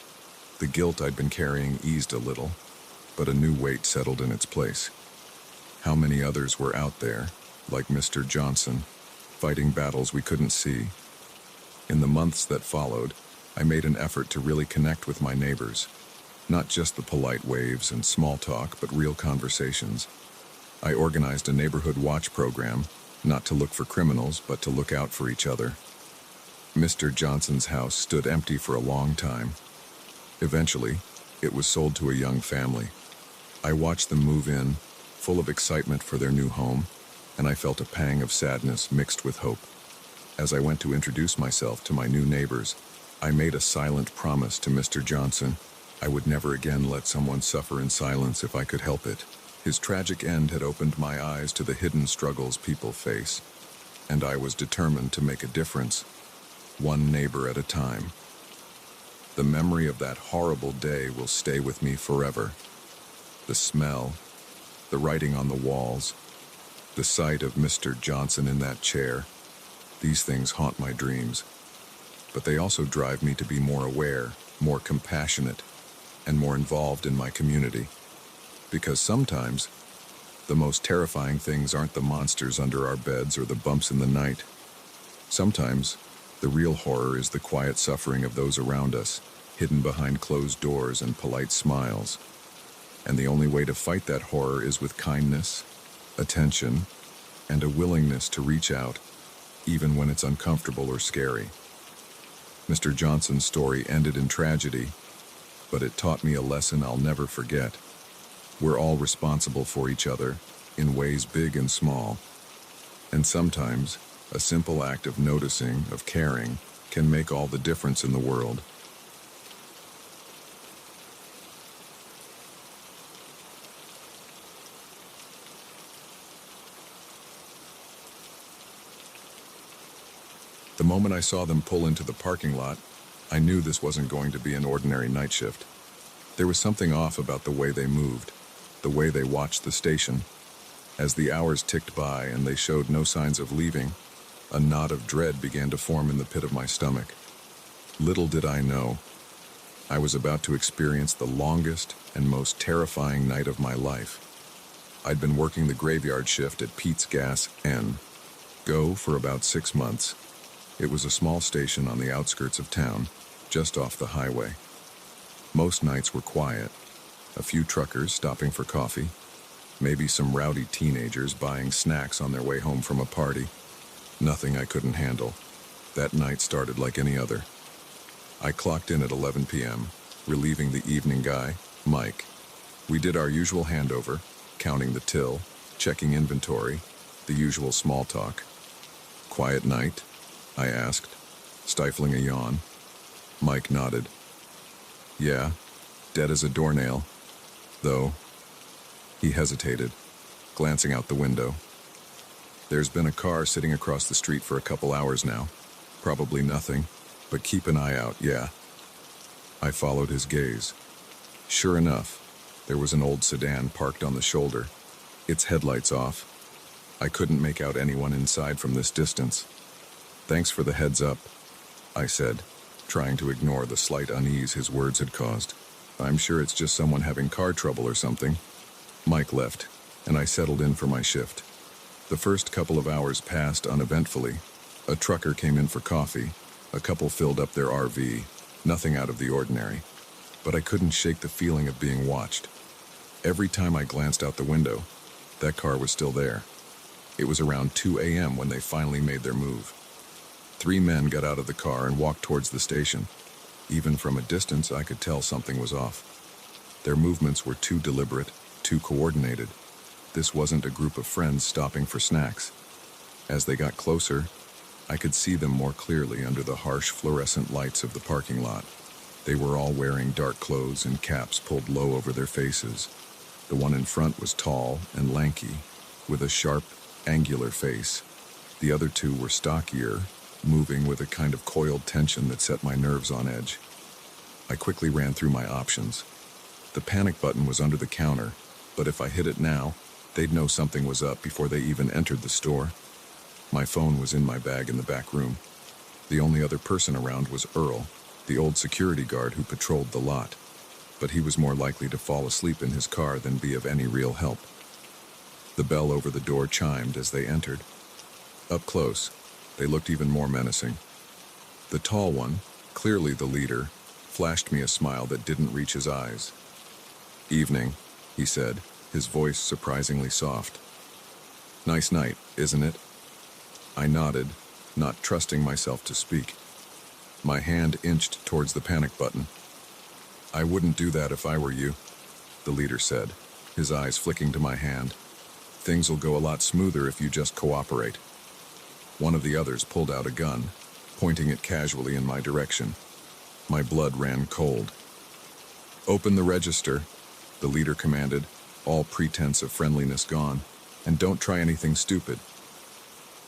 The guilt I'd been carrying eased a little, but a new weight settled in its place. How many others were out there, like Mr. Johnson, fighting battles we couldn't see? In the months that followed, I made an effort to really connect with my neighbors. Not just the polite waves and small talk, but real conversations. I organized a neighborhood watch program, not to look for criminals, but to look out for each other. Mr. Johnson's house stood empty for a long time. Eventually, it was sold to a young family. I watched them move in, full of excitement for their new home, and I felt a pang of sadness mixed with hope. As I went to introduce myself to my new neighbors, I made a silent promise to Mr. Johnson. I would never again let someone suffer in silence if I could help it. His tragic end had opened my eyes to the hidden struggles people face, and I was determined to make a difference, one neighbor at a time. The memory of that horrible day will stay with me forever. The smell, the writing on the walls, the sight of Mr. Johnson in that chair, these things haunt my dreams. But they also drive me to be more aware, more compassionate, and more involved in my community. Because sometimes, the most terrifying things aren't the monsters under our beds or the bumps in the night. Sometimes, the real horror is the quiet suffering of those around us, hidden behind closed doors and polite smiles. And the only way to fight that horror is with kindness, attention, and a willingness to reach out, even when it's uncomfortable or scary. Mr. Johnson's story ended in tragedy, but it taught me a lesson I'll never forget. We're all responsible for each other, in ways big and small. And sometimes, a simple act of noticing, of caring, can make all the difference in the world. The moment I saw them pull into the parking lot, I knew this wasn't going to be an ordinary night shift. There was something off about the way they moved, the way they watched the station. As the hours ticked by and they showed no signs of leaving, a knot of dread began to form in the pit of my stomach. Little did I know, I was about to experience the longest and most terrifying night of my life. I'd been working the graveyard shift at Pete's Gas Go for about 6 months. It was a small station on the outskirts of town, just off the highway. Most nights were quiet. A few truckers stopping for coffee, maybe some rowdy teenagers buying snacks on their way home from a party. Nothing I couldn't handle. That night started like any other. I clocked in at 11 p.m., relieving the evening guy, Mike. We did our usual handover, counting the till, checking inventory, the usual small talk. "Quiet night?" I asked, stifling a yawn. Mike nodded. "Yeah, dead as a doornail. Though," he hesitated, glancing out the window. "There's been a car sitting across the street for a couple hours now. Probably nothing, but keep an eye out, yeah." I followed his gaze. Sure enough, there was an old sedan parked on the shoulder, its headlights off. I couldn't make out anyone inside from this distance. "Thanks for the heads up," I said, trying to ignore the slight unease his words had caused. "I'm sure it's just someone having car trouble or something." Mike left, and I settled in for my shift. The first couple of hours passed uneventfully. A trucker came in for coffee. A couple filled up their RV. Nothing out of the ordinary. But I couldn't shake the feeling of being watched. Every time I glanced out the window, that car was still there. It was around 2 a.m. when they finally made their move. 3 men got out of the car and walked towards the station. Even from a distance, I could tell something was off. Their movements were too deliberate, too coordinated. This wasn't a group of friends stopping for snacks. As they got closer, I could see them more clearly under the harsh fluorescent lights of the parking lot. They were all wearing dark clothes and caps pulled low over their faces. The one in front was tall and lanky, with a sharp, angular face. The other 2 were stockier, moving with a kind of coiled tension that set my nerves on edge. I quickly ran through my options. The panic button was under the counter, but if I hit it now, they'd know something was up before they even entered the store. My phone was in my bag in the back room. The only other person around was Earl, the old security guard who patrolled the lot, but he was more likely to fall asleep in his car than be of any real help. The bell over the door chimed as they entered. Up close, they looked even more menacing. The tall one, clearly the leader, flashed me a smile that didn't reach his eyes. "Evening," he said, his voice surprisingly soft. "Nice night, isn't it?" I nodded, not trusting myself to speak. My hand inched towards the panic button. "I wouldn't do that if I were you," the leader said, his eyes flicking to my hand. "Things will go a lot smoother if you just cooperate." One of the others pulled out a gun, pointing it casually in my direction. My blood ran cold. "Open the register," the leader commanded, all pretense of friendliness gone, "and don't try anything stupid."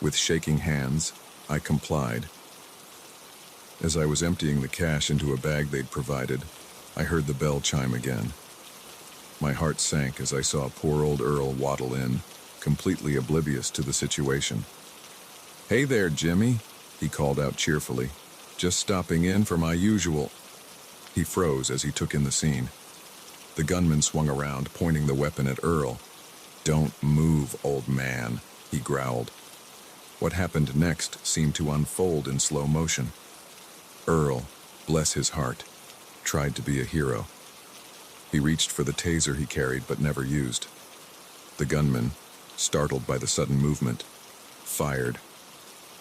With shaking hands, I complied. As I was emptying the cash into a bag they'd provided, I heard the bell chime again. My heart sank as I saw poor old Earl waddle in, completely oblivious to the situation. "Hey there, Jimmy," he called out cheerfully. "Just stopping in for my usual..." He froze as he took in the scene. The gunman swung around, pointing the weapon at Earl. "Don't move, old man," he growled. What happened next seemed to unfold in slow motion. Earl, bless his heart, tried to be a hero. He reached for the taser he carried but never used. The gunman, startled by the sudden movement, fired.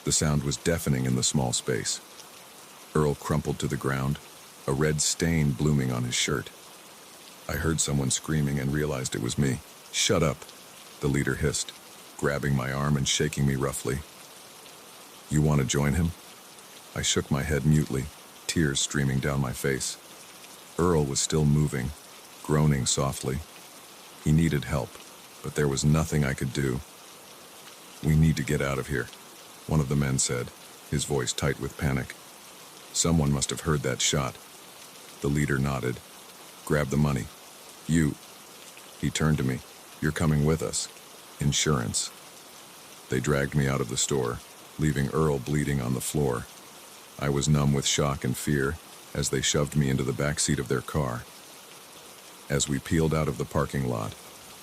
The sound was deafening in the small space. Earl crumpled to the ground, a red stain blooming on his shirt. I heard someone screaming and realized it was me. "Shut up," the leader hissed, grabbing my arm and shaking me roughly. "You want to join him?" I shook my head mutely, tears streaming down my face. Earl was still moving, groaning softly. He needed help, but there was nothing I could do. "We need to get out of here," one of the men said, his voice tight with panic. "Someone must have heard that shot." The leader nodded. "Grab the money. You." He turned to me. "You're coming with us. Insurance." They dragged me out of the store, leaving Earl bleeding on the floor. I was numb with shock and fear as they shoved me into the back seat of their car. As we peeled out of the parking lot,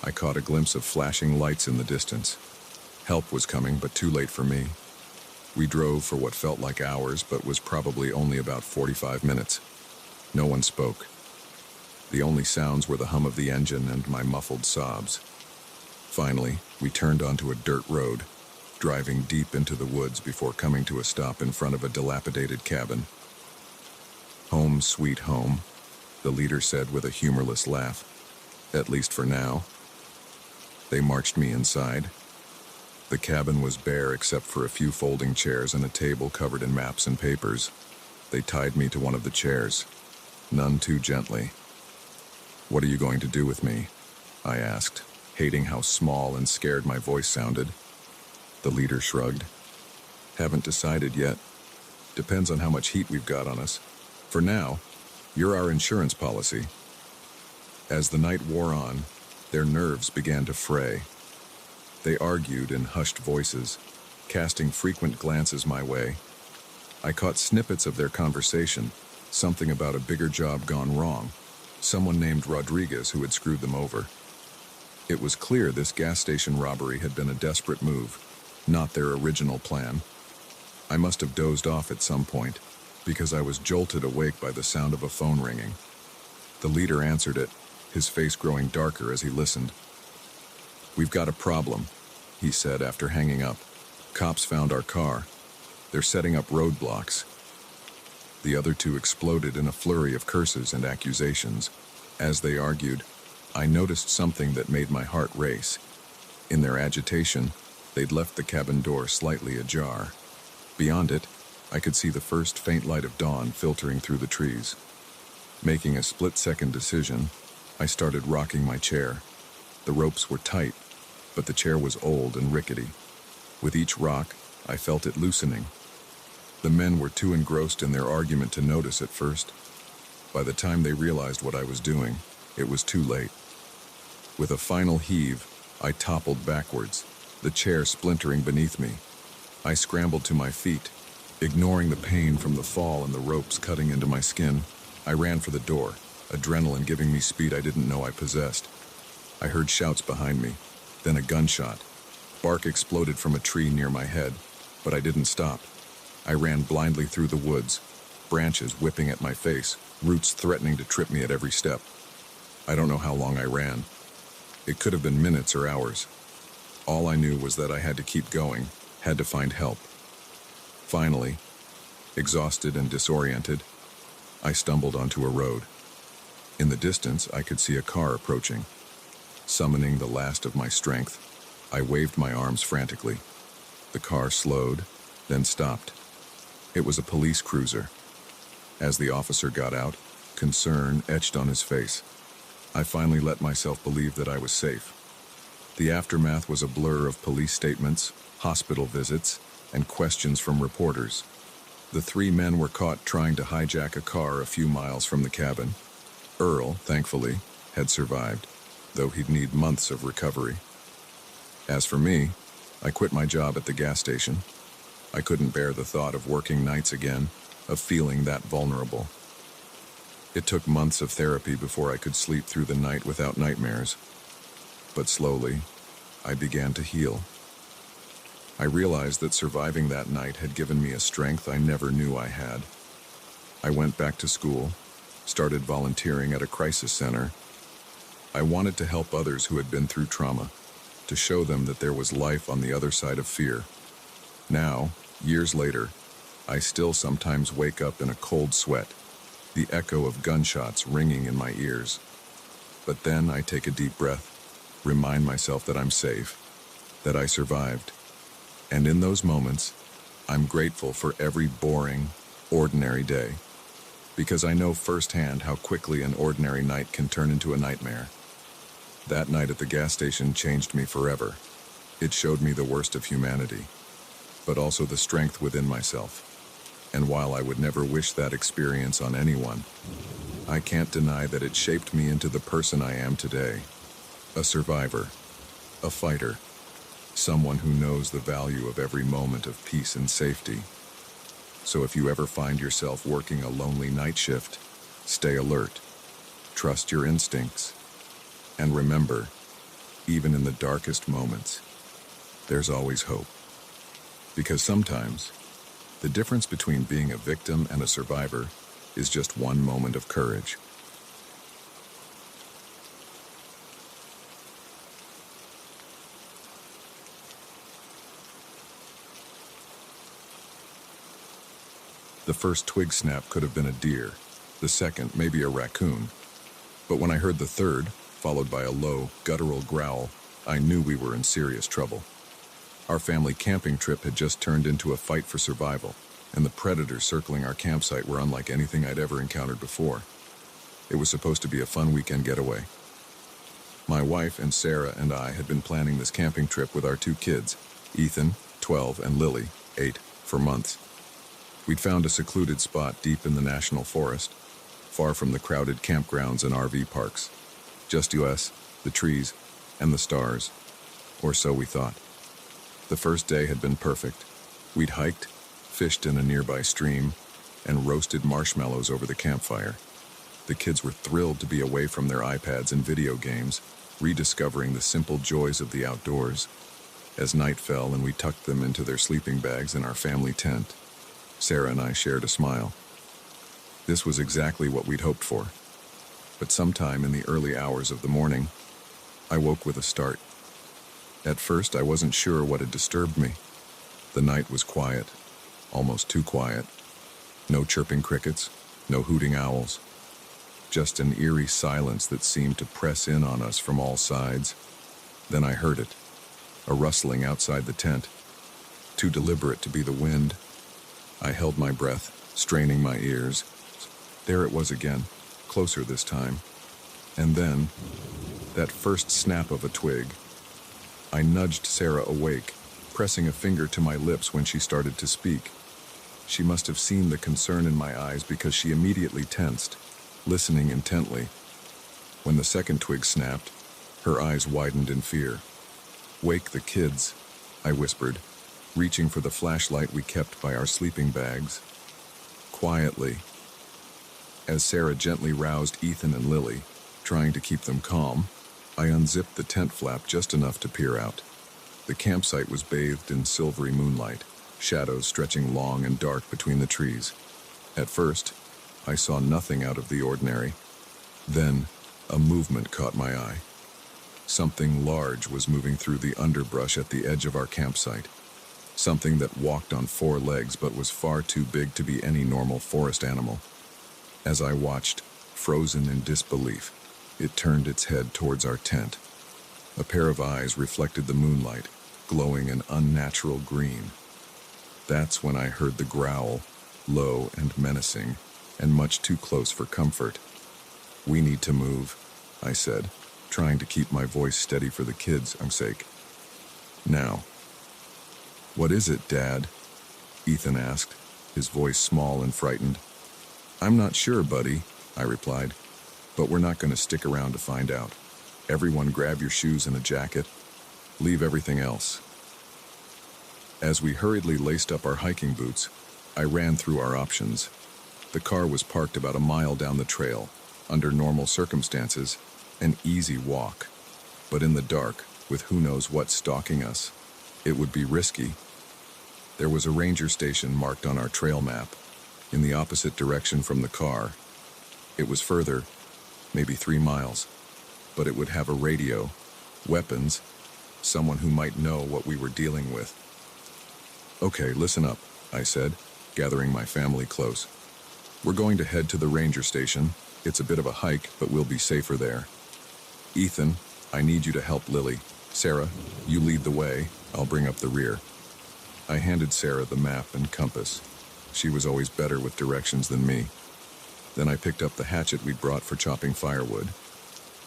I caught a glimpse of flashing lights in the distance. Help was coming, but too late for me. We drove for what felt like hours, but was probably only about 45 minutes. No one spoke. The only sounds were the hum of the engine and my muffled sobs. Finally, we turned onto a dirt road, driving deep into the woods before coming to a stop in front of a dilapidated cabin. "Home, sweet home," the leader said with a humorless laugh. "At least for now." They marched me inside. The cabin was bare except for a few folding chairs and a table covered in maps and papers. They tied me to one of the chairs, none too gently. "What are you going to do with me?" I asked, hating how small and scared my voice sounded. The leader shrugged. "Haven't decided yet. Depends on how much heat we've got on us. For now, you're our insurance policy." As the night wore on, their nerves began to fray. They argued in hushed voices, casting frequent glances my way. I caught snippets of their conversation, something about a bigger job gone wrong, someone named Rodriguez who had screwed them over. It was clear this gas station robbery had been a desperate move, not their original plan. I must have dozed off at some point, because I was jolted awake by the sound of a phone ringing. The leader answered it, his face growing darker as he listened. "We've got a problem," he said after hanging up. "Cops found our car. They're setting up roadblocks." The other two exploded in a flurry of curses and accusations. As they argued, I noticed something that made my heart race. In their agitation, they'd left the cabin door slightly ajar. Beyond it, I could see the first faint light of dawn filtering through the trees. Making a split-second decision, I started rocking my chair. The ropes were tight, but the chair was old and rickety. With each rock, I felt it loosening. The men were too engrossed in their argument to notice at first. By the time they realized what I was doing, it was too late. With a final heave, I toppled backwards, the chair splintering beneath me. I scrambled to my feet, ignoring the pain from the fall and the ropes cutting into my skin. I ran for the door, adrenaline giving me speed I didn't know I possessed. I heard shouts behind me, then a gunshot. Bark exploded from a tree near my head, but I didn't stop. I ran blindly through the woods, branches whipping at my face, roots threatening to trip me at every step. I don't know how long I ran. It could have been minutes or hours. All I knew was that I had to keep going, had to find help. Finally, exhausted and disoriented, I stumbled onto a road. In the distance, I could see a car approaching. Summoning the last of my strength, I waved my arms frantically. The car slowed, then stopped. It was a police cruiser. As the officer got out, concern etched on his face. I finally let myself believe that I was safe. The aftermath was a blur of police statements, hospital visits, and questions from reporters. The three men were caught trying to hijack a car a few miles from the cabin. Earl, thankfully, had survived, though he'd need months of recovery. As for me, I quit my job at the gas station. I couldn't bear the thought of working nights again, of feeling that vulnerable. It took months of therapy before I could sleep through the night without nightmares. But slowly, I began to heal. I realized that surviving that night had given me a strength I never knew I had. I went back to school, started volunteering at a crisis center. I wanted to help others who had been through trauma, to show them that there was life on the other side of fear. Now, years later, I still sometimes wake up in a cold sweat, the echo of gunshots ringing in my ears. But then I take a deep breath, remind myself that I'm safe, that I survived. And in those moments, I'm grateful for every boring, ordinary day, because I know firsthand how quickly an ordinary night can turn into a nightmare. That night at the gas station changed me forever. It showed me the worst of humanity, but also the strength within myself. And while I would never wish that experience on anyone, I can't deny that it shaped me into the person I am today. A survivor, a fighter, someone who knows the value of every moment of peace and safety. So if you ever find yourself working a lonely night shift, stay alert, trust your instincts, and remember, even in the darkest moments, there's always hope. Because sometimes, the difference between being a victim and a survivor is just one moment of courage. The first twig snap could have been a deer, the second maybe a raccoon. But when I heard the third, followed by a low, guttural growl, I knew we were in serious trouble. Our family camping trip had just turned into a fight for survival, and the predators circling our campsite were unlike anything I'd ever encountered before. It was supposed to be a fun weekend getaway. My wife and Sarah and I had been planning this camping trip with our two kids, Ethan, 12, and Lily, 8, for months. We'd found a secluded spot deep in the national forest, far from the crowded campgrounds and RV parks. Just us, the trees, and the stars. Or so we thought. The first day had been perfect. We'd hiked, fished in a nearby stream, and roasted marshmallows over the campfire. The kids were thrilled to be away from their iPads and video games, rediscovering the simple joys of the outdoors. As night fell and we tucked them into their sleeping bags in our family tent, Sarah and I shared a smile. This was exactly what we'd hoped for. But sometime in the early hours of the morning, I woke with a start. At first, I wasn't sure what had disturbed me. The night was quiet, almost too quiet. No chirping crickets, no hooting owls. Just an eerie silence that seemed to press in on us from all sides. Then I heard it, a rustling outside the tent. Too deliberate to be the wind. I held my breath, straining my ears. There it was again, closer this time. And then, that first snap of a twig. I nudged Sarah awake, pressing a finger to my lips when she started to speak. She must have seen the concern in my eyes because she immediately tensed, listening intently. When the second twig snapped, her eyes widened in fear. "Wake the kids," I whispered, reaching for the flashlight we kept by our sleeping bags. Quietly, as Sarah gently roused Ethan and Lily, trying to keep them calm, I unzipped the tent flap just enough to peer out. The campsite was bathed in silvery moonlight, shadows stretching long and dark between the trees. At first, I saw nothing out of the ordinary. Then, a movement caught my eye. Something large was moving through the underbrush at the edge of our campsite. Something that walked on four legs but was far too big to be any normal forest animal. As I watched, frozen in disbelief, it turned its head towards our tent. A pair of eyes reflected the moonlight, glowing an unnatural green. That's when I heard the growl, low and menacing, and much too close for comfort. "We need to move," I said, trying to keep my voice steady for the kids' sake. "Now." "What is it, Dad?" Ethan asked, his voice small and frightened. "I'm not sure, buddy," I replied, "but we're not going to stick around to find out. Everyone grab your shoes and a jacket. Leave everything else." As we hurriedly laced up our hiking boots, I ran through our options. The car was parked about a mile down the trail. Under normal circumstances, an easy walk. But in the dark, with who knows what stalking us, it would be risky. There was a ranger station marked on our trail map, in the opposite direction from the car. It was further, maybe 3 miles, but it would have a radio, weapons, someone who might know what we were dealing with. Okay, listen up, I said, gathering my family close. We're going to head to the ranger station. It's a bit of a hike, but we'll be safer there. Ethan, I need you to help Lily. Sarah, you lead the way. I'll bring up the rear. I handed Sarah the map and compass. She was always better with directions than me. Then I picked up the hatchet we'd brought for chopping firewood.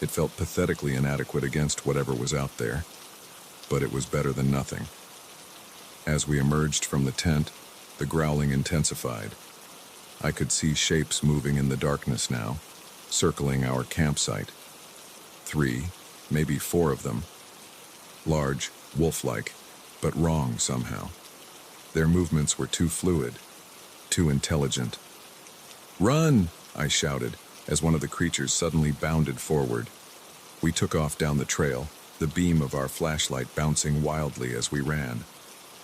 It felt pathetically inadequate against whatever was out there, but it was better than nothing. As we emerged from the tent, the growling intensified. I could see shapes moving in the darkness now, circling our campsite. 3, maybe 4 of them. Large, wolf-like, but wrong somehow. Their movements were too fluid, too intelligent. "Run!" I shouted, as one of the creatures suddenly bounded forward. We took off down the trail, the beam of our flashlight bouncing wildly as we ran.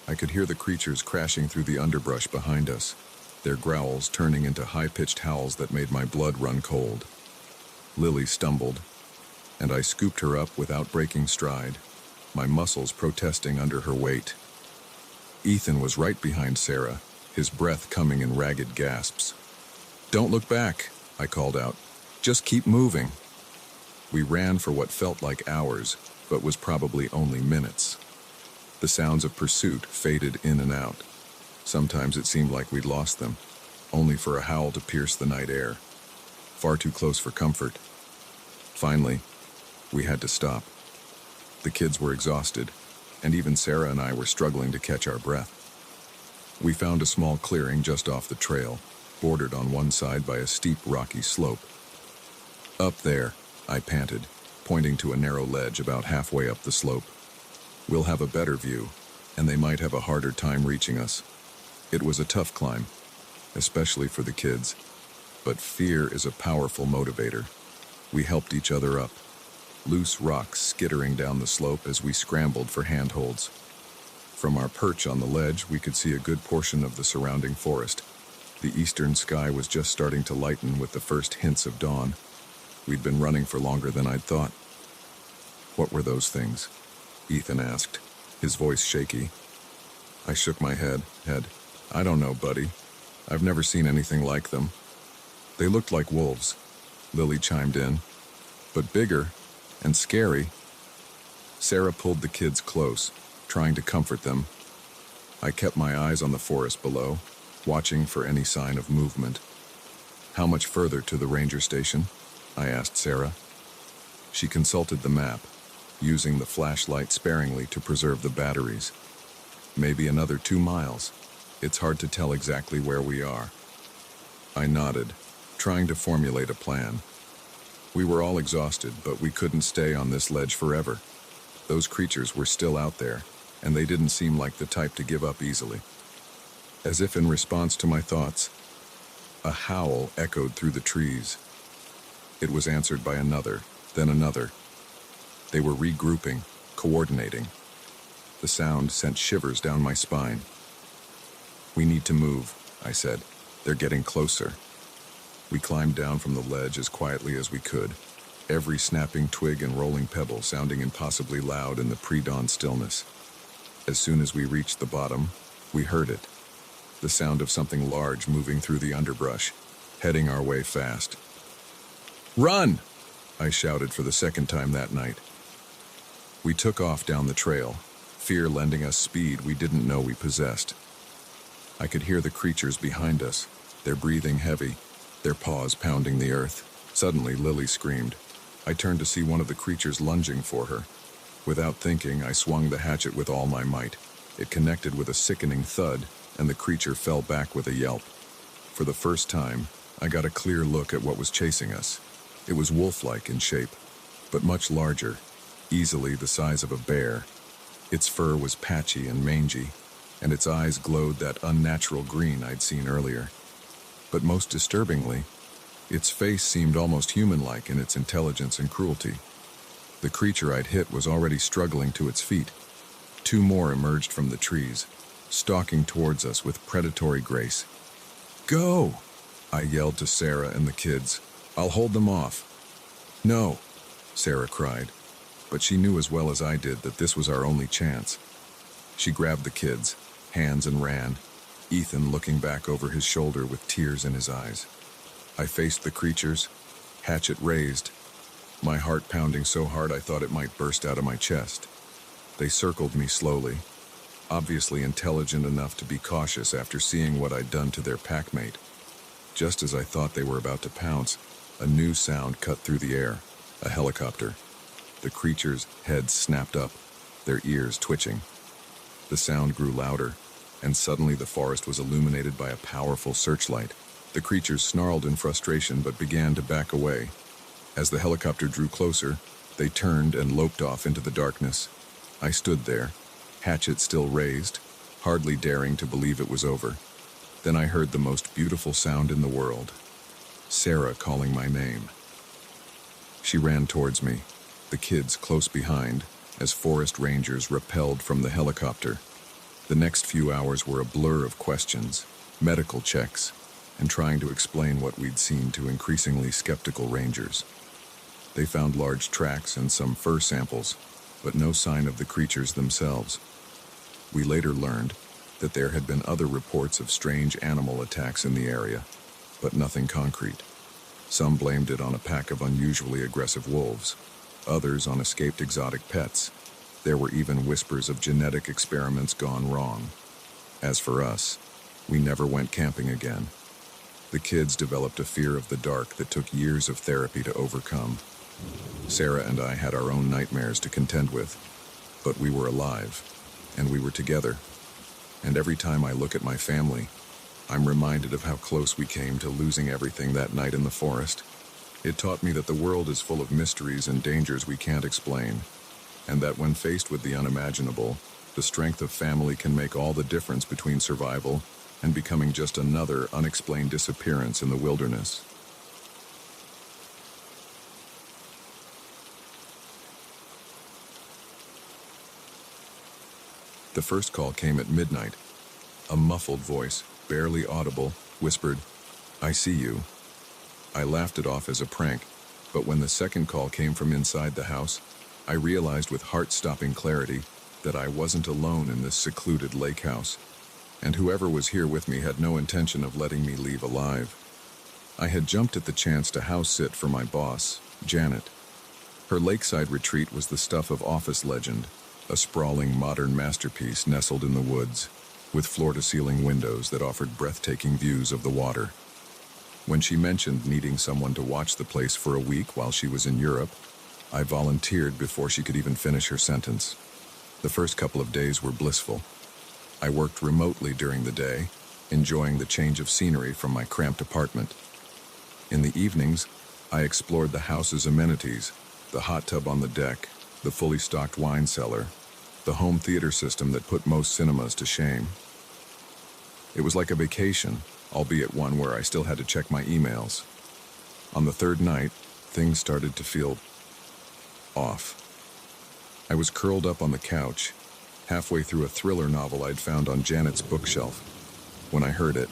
I could hear the creatures crashing through the underbrush behind us, their growls turning into high-pitched howls that made my blood run cold. Lily stumbled, and I scooped her up without breaking stride, my muscles protesting under her weight. Ethan was right behind Sarah, his breath coming in ragged gasps. "Don't look back," I called out. "Just keep moving." We ran for what felt like hours, but was probably only minutes. The sounds of pursuit faded in and out. Sometimes it seemed like we'd lost them, only for a howl to pierce the night air. Far too close for comfort. Finally, we had to stop. The kids were exhausted, and even Sarah and I were struggling to catch our breath. We found a small clearing just off the trail, bordered on one side by a steep, rocky slope. "Up there," I panted, pointing to a narrow ledge about halfway up the slope. "We'll have a better view, and they might have a harder time reaching us." It was a tough climb, especially for the kids, but fear is a powerful motivator. We helped each other up, loose rocks skittering down the slope as we scrambled for handholds. From our perch on the ledge, we could see a good portion of the surrounding forest. The eastern sky was just starting to lighten with the first hints of dawn. We'd been running for longer than I'd thought. "What were those things?" Ethan asked, his voice shaky. I shook my head. "I don't know, buddy. I've never seen anything like them." "They looked like wolves," Lily chimed in, "but bigger and scary." Sarah pulled the kids close, trying to comfort them. I kept my eyes on the forest below, watching for any sign of movement. "How much further to the ranger station?" I asked Sarah. She consulted the map, using the flashlight sparingly to preserve the batteries. "Maybe another 2 miles. It's hard to tell exactly where we are." I nodded, trying to formulate a plan. We were all exhausted, but we couldn't stay on this ledge forever. Those creatures were still out there, and they didn't seem like the type to give up easily. As if in response to my thoughts, a howl echoed through the trees. It was answered by another, then another. They were regrouping, coordinating. The sound sent shivers down my spine. "We need to move," I said. "They're getting closer." We climbed down from the ledge as quietly as we could, every snapping twig and rolling pebble sounding impossibly loud in the pre-dawn stillness. As soon as we reached the bottom, we heard it. The sound of something large moving through the underbrush, heading our way fast. "Run!" I shouted for the second time that night. We took off down the trail, fear lending us speed we didn't know we possessed. I could hear the creatures behind us, their breathing heavy, their paws pounding the earth. Suddenly, Lily screamed. I turned to see one of the creatures lunging for her. Without thinking, I swung the hatchet with all my might. It connected with a sickening thud, and the creature fell back with a yelp. For the first time, I got a clear look at what was chasing us. It was wolf-like in shape, but much larger, easily the size of a bear. Its fur was patchy and mangy, and its eyes glowed that unnatural green I'd seen earlier. But most disturbingly, its face seemed almost human-like in its intelligence and cruelty. The creature I'd hit was already struggling to its feet. 2 more emerged from the trees, stalking towards us with predatory grace. "Go!" I yelled to Sarah and the kids. I'll hold them off." "No," Sarah cried, but she knew as well as I did that this was our only chance. She grabbed the kids' hands and ran, Ethan looking back over his shoulder with tears in his eyes. I faced the creatures, hatchet raised, my heart pounding so hard I thought it might burst out of my chest. They circled me slowly, obviously intelligent enough to be cautious after seeing what I'd done to their packmate. Just as I thought they were about to pounce, a new sound cut through the air, a helicopter. The creatures' heads snapped up, their ears twitching. The sound grew louder, and suddenly the forest was illuminated by a powerful searchlight. The creatures snarled in frustration but began to back away. As the helicopter drew closer, they turned and loped off into the darkness. I stood there, hatchet still raised, hardly daring to believe it was over. Then I heard the most beautiful sound in the world. Sarah calling my name. She ran towards me, the kids close behind, as forest rangers rappelled from the helicopter. The next few hours were a blur of questions, medical checks, and trying to explain what we'd seen to increasingly skeptical rangers. They found large tracks and some fur samples, but no sign of the creatures themselves. We later learned that there had been other reports of strange animal attacks in the area, but nothing concrete. Some blamed it on a pack of unusually aggressive wolves, others on escaped exotic pets. There were even whispers of genetic experiments gone wrong. As for us, we never went camping again. The kids developed a fear of the dark that took years of therapy to overcome. Sarah and I had our own nightmares to contend with, but we were alive, and we were together. And every time I look at my family, I'm reminded of how close we came to losing everything that night in the forest. It taught me that the world is full of mysteries and dangers we can't explain, and that when faced with the unimaginable, the strength of family can make all the difference between survival and becoming just another unexplained disappearance in the wilderness. The first call came at midnight. A muffled voice, barely audible, whispered, "I see you." I laughed it off as a prank, but when the second call came from inside the house, I realized with heart-stopping clarity that I wasn't alone in this secluded lake house, and whoever was here with me had no intention of letting me leave alive. I had jumped at the chance to house-sit for my boss, Janet. Her lakeside retreat was the stuff of office legend, a sprawling modern masterpiece nestled in the woods, with floor-to-ceiling windows that offered breathtaking views of the water. When she mentioned needing someone to watch the place for a week while she was in Europe, I volunteered before she could even finish her sentence. The first couple of days were blissful. I worked remotely during the day, enjoying the change of scenery from my cramped apartment. In the evenings, I explored the house's amenities, the hot tub on the deck, the fully stocked wine cellar, the home theater system that put most cinemas to shame. It was like a vacation, albeit one where I still had to check my emails. On the third night, things started to feel off. I was curled up on the couch, halfway through a thriller novel I'd found on Janet's bookshelf, when I heard it.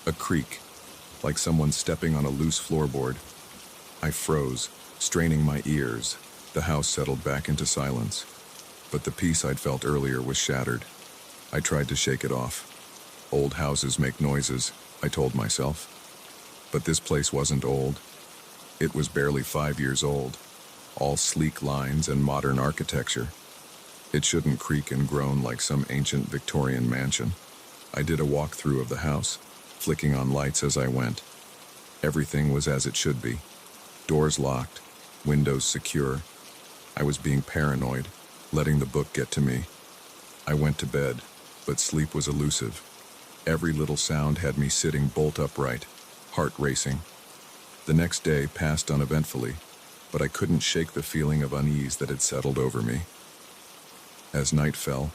A creak, like someone stepping on a loose floorboard. I froze, straining my ears. The house settled back into silence, but the peace I'd felt earlier was shattered. I tried to shake it off. Old houses make noises, I told myself. But this place wasn't old. It was barely 5 years old, all sleek lines and modern architecture. It shouldn't creak and groan like some ancient Victorian mansion. I did a walkthrough of the house, flicking on lights as I went. Everything was as it should be. Doors locked, windows secure. I was being paranoid, letting the book get to me. I went to bed, but sleep was elusive. Every little sound had me sitting bolt upright, heart racing. The next day passed uneventfully, but I couldn't shake the feeling of unease that had settled over me. As night fell,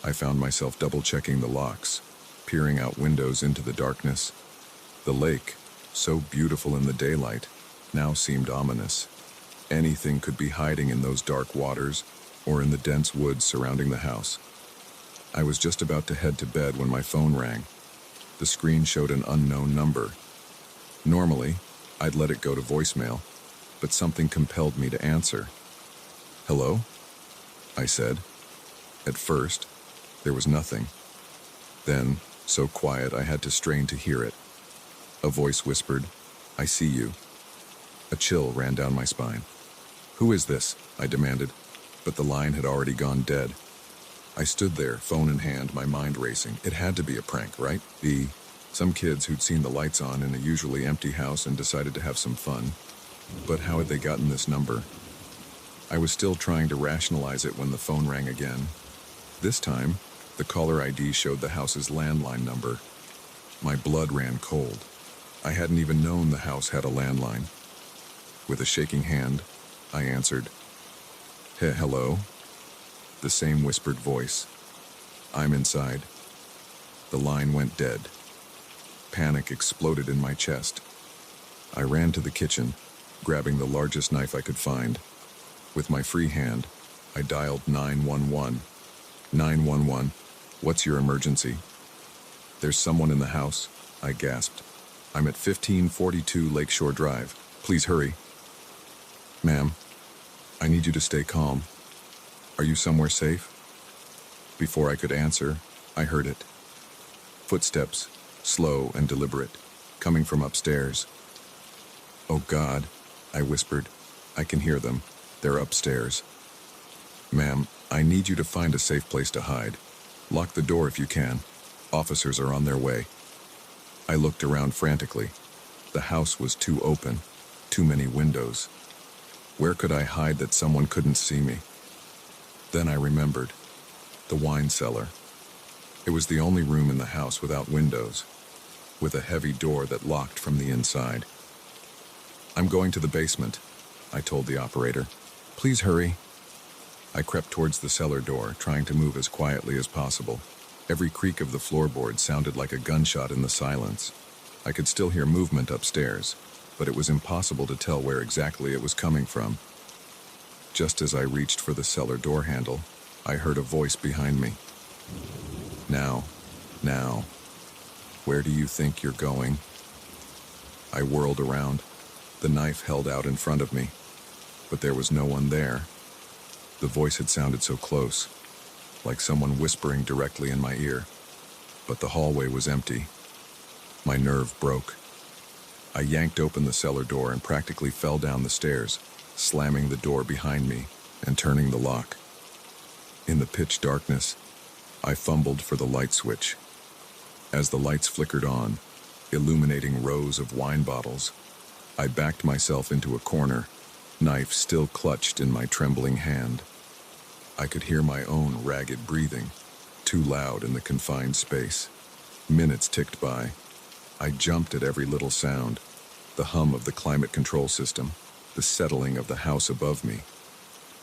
I found myself double-checking the locks, peering out windows into the darkness. The lake, so beautiful in the daylight, now seemed ominous. Anything could be hiding in those dark waters or in the dense woods surrounding the house. I was just about to head to bed when my phone rang. The screen showed an unknown number. Normally, I'd let it go to voicemail, but something compelled me to answer. "Hello?" I said. At first, there was nothing. Then, so quiet I had to strain to hear it. A voice whispered, "I see you." A chill ran down my spine. "Who is this?" I demanded, but the line had already gone dead. I stood there, phone in hand, my mind racing. It had to be a prank, right? Some kids who'd seen the lights on in a usually empty house and decided to have some fun. But how had they gotten this number? I was still trying to rationalize it when the phone rang again. This time, the caller ID showed the house's landline number. My blood ran cold. I hadn't even known the house had a landline. With a shaking hand, I answered. Hello?" The same whispered voice. "I'm inside." The line went dead. Panic exploded in my chest. I ran to the kitchen, grabbing the largest knife I could find. With my free hand, I dialed 911. 911, what's your emergency?" "There's someone in the house," I gasped. "I'm at 1542 Lakeshore Drive. Please hurry." "Ma'am, I need you to stay calm. Are you somewhere safe?" Before I could answer, I heard it. Footsteps, slow and deliberate, coming from upstairs. "Oh God," I whispered. "I can hear them. They're upstairs." "Ma'am, I need you to find a safe place to hide. Lock the door if you can. Officers are on their way." I looked around frantically. The house was too open, too many windows. Where could I hide that someone couldn't see me? Then I remembered. The wine cellar. It was the only room in the house without windows, with a heavy door that locked from the inside. "I'm going to the basement," I told the operator. "Please hurry." I crept towards the cellar door, trying to move as quietly as possible. Every creak of the floorboard sounded like a gunshot in the silence. I could still hear movement upstairs, but it was impossible to tell where exactly it was coming from. Just as I reached for the cellar door handle, I heard a voice behind me. Now, where do you think you're going?" I whirled around, the knife held out in front of me, but there was no one there. The voice had sounded so close, like someone whispering directly in my ear, but the hallway was empty. My nerve broke. I yanked open the cellar door and practically fell down the stairs, slamming the door behind me and turning the lock. In the pitch darkness, I fumbled for the light switch. As the lights flickered on, illuminating rows of wine bottles, I backed myself into a corner, knife still clutched in my trembling hand. I could hear my own ragged breathing, too loud in the confined space. Minutes ticked by. I jumped at every little sound, the hum of the climate control system, the settling of the house above me.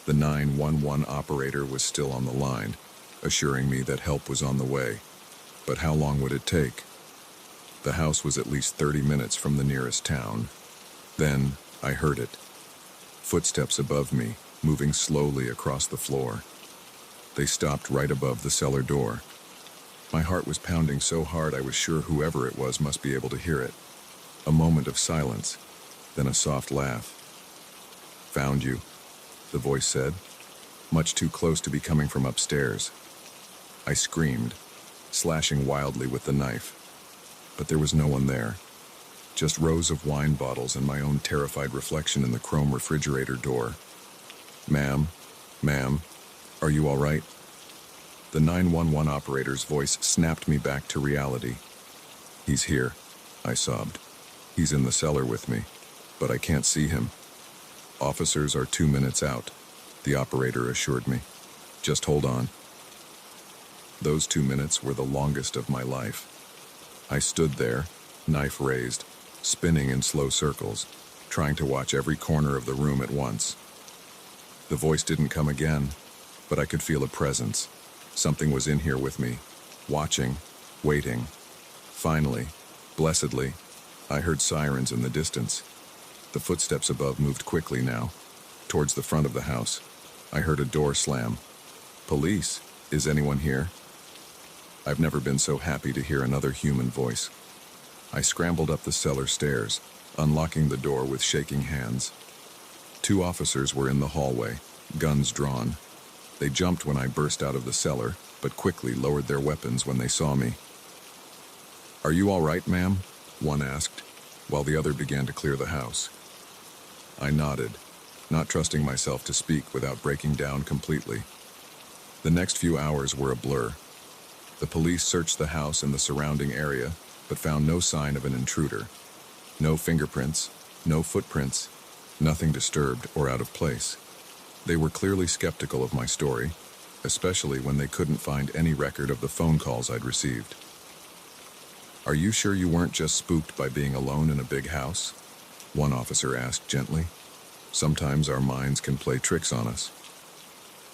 The 911 operator was still on the line, assuring me that help was on the way. But how long would it take? The house was at least 30 minutes from the nearest town. Then I heard it. Footsteps above me, moving slowly across the floor. They stopped right above the cellar door. My heart was pounding so hard I was sure whoever it was must be able to hear it. A moment of silence, then a soft laugh. "Found you," the voice said, much too close to be coming from upstairs. I screamed, slashing wildly with the knife, but there was no one there. Just rows of wine bottles and my own terrified reflection in the chrome refrigerator door. Ma'am, are you all right?" The 911 operator's voice snapped me back to reality. "He's here," I sobbed. "He's in the cellar with me, but I can't see him." "Officers are 2 minutes out," the operator assured me. "Just hold on." Those 2 minutes were the longest of my life. I stood there, knife raised, spinning in slow circles, trying to watch every corner of the room at once. The voice didn't come again, but I could feel a presence. Something was in here with me, watching, waiting. Finally, blessedly, I heard sirens in the distance. The footsteps above moved quickly now, towards the front of the house. I heard a door slam. "Police, is anyone here?" I've never been so happy to hear another human voice. I scrambled up the cellar stairs, unlocking the door with shaking hands. 2 officers were in the hallway, guns drawn. They jumped when I burst out of the cellar, but quickly lowered their weapons when they saw me. "Are you all right, ma'am?" one asked, while the other began to clear the house. I nodded, not trusting myself to speak without breaking down completely. The next few hours were a blur. The police searched the house and the surrounding area, but found no sign of an intruder. No fingerprints, no footprints, nothing disturbed or out of place. They were clearly skeptical of my story, especially when they couldn't find any record of the phone calls I'd received. "Are you sure you weren't just spooked by being alone in a big house?" one officer asked gently. "Sometimes our minds can play tricks on us."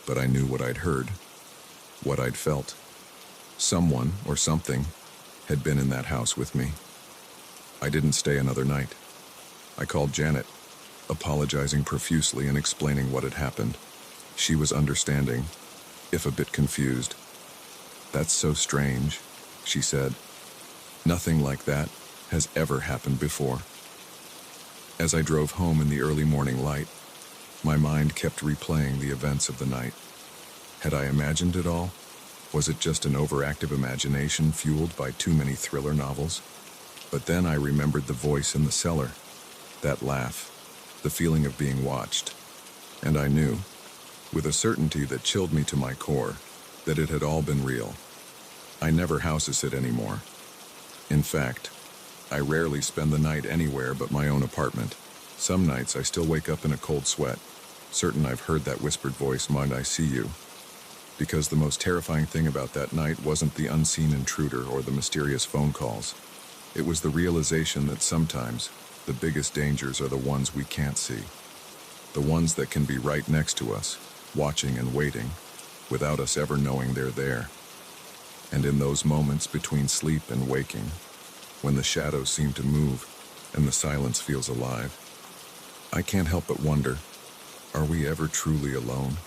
But I knew what I'd heard, what I'd felt. Someone or something had been in that house with me. I didn't stay another night. I called Janet, apologizing profusely and explaining what had happened. She was understanding, if a bit confused. "That's so strange," she said. "Nothing like that has ever happened before." As I drove home in the early morning light, my mind kept replaying the events of the night. Had I imagined it all? Was it just an overactive imagination fueled by too many thriller novels? But then I remembered the voice in the cellar, that laugh, the feeling of being watched. And I knew, with a certainty that chilled me to my core, that it had all been real. I never house-sit anymore. In fact, I rarely spend the night anywhere but my own apartment. Some nights I still wake up in a cold sweat, certain I've heard that whispered voice, "Might I see you?" Because the most terrifying thing about that night wasn't the unseen intruder or the mysterious phone calls. It was the realization that sometimes the biggest dangers are the ones we can't see. The ones that can be right next to us, watching and waiting, without us ever knowing they're there. And in those moments between sleep and waking, when the shadows seem to move and the silence feels alive, I can't help but wonder, are we ever truly alone?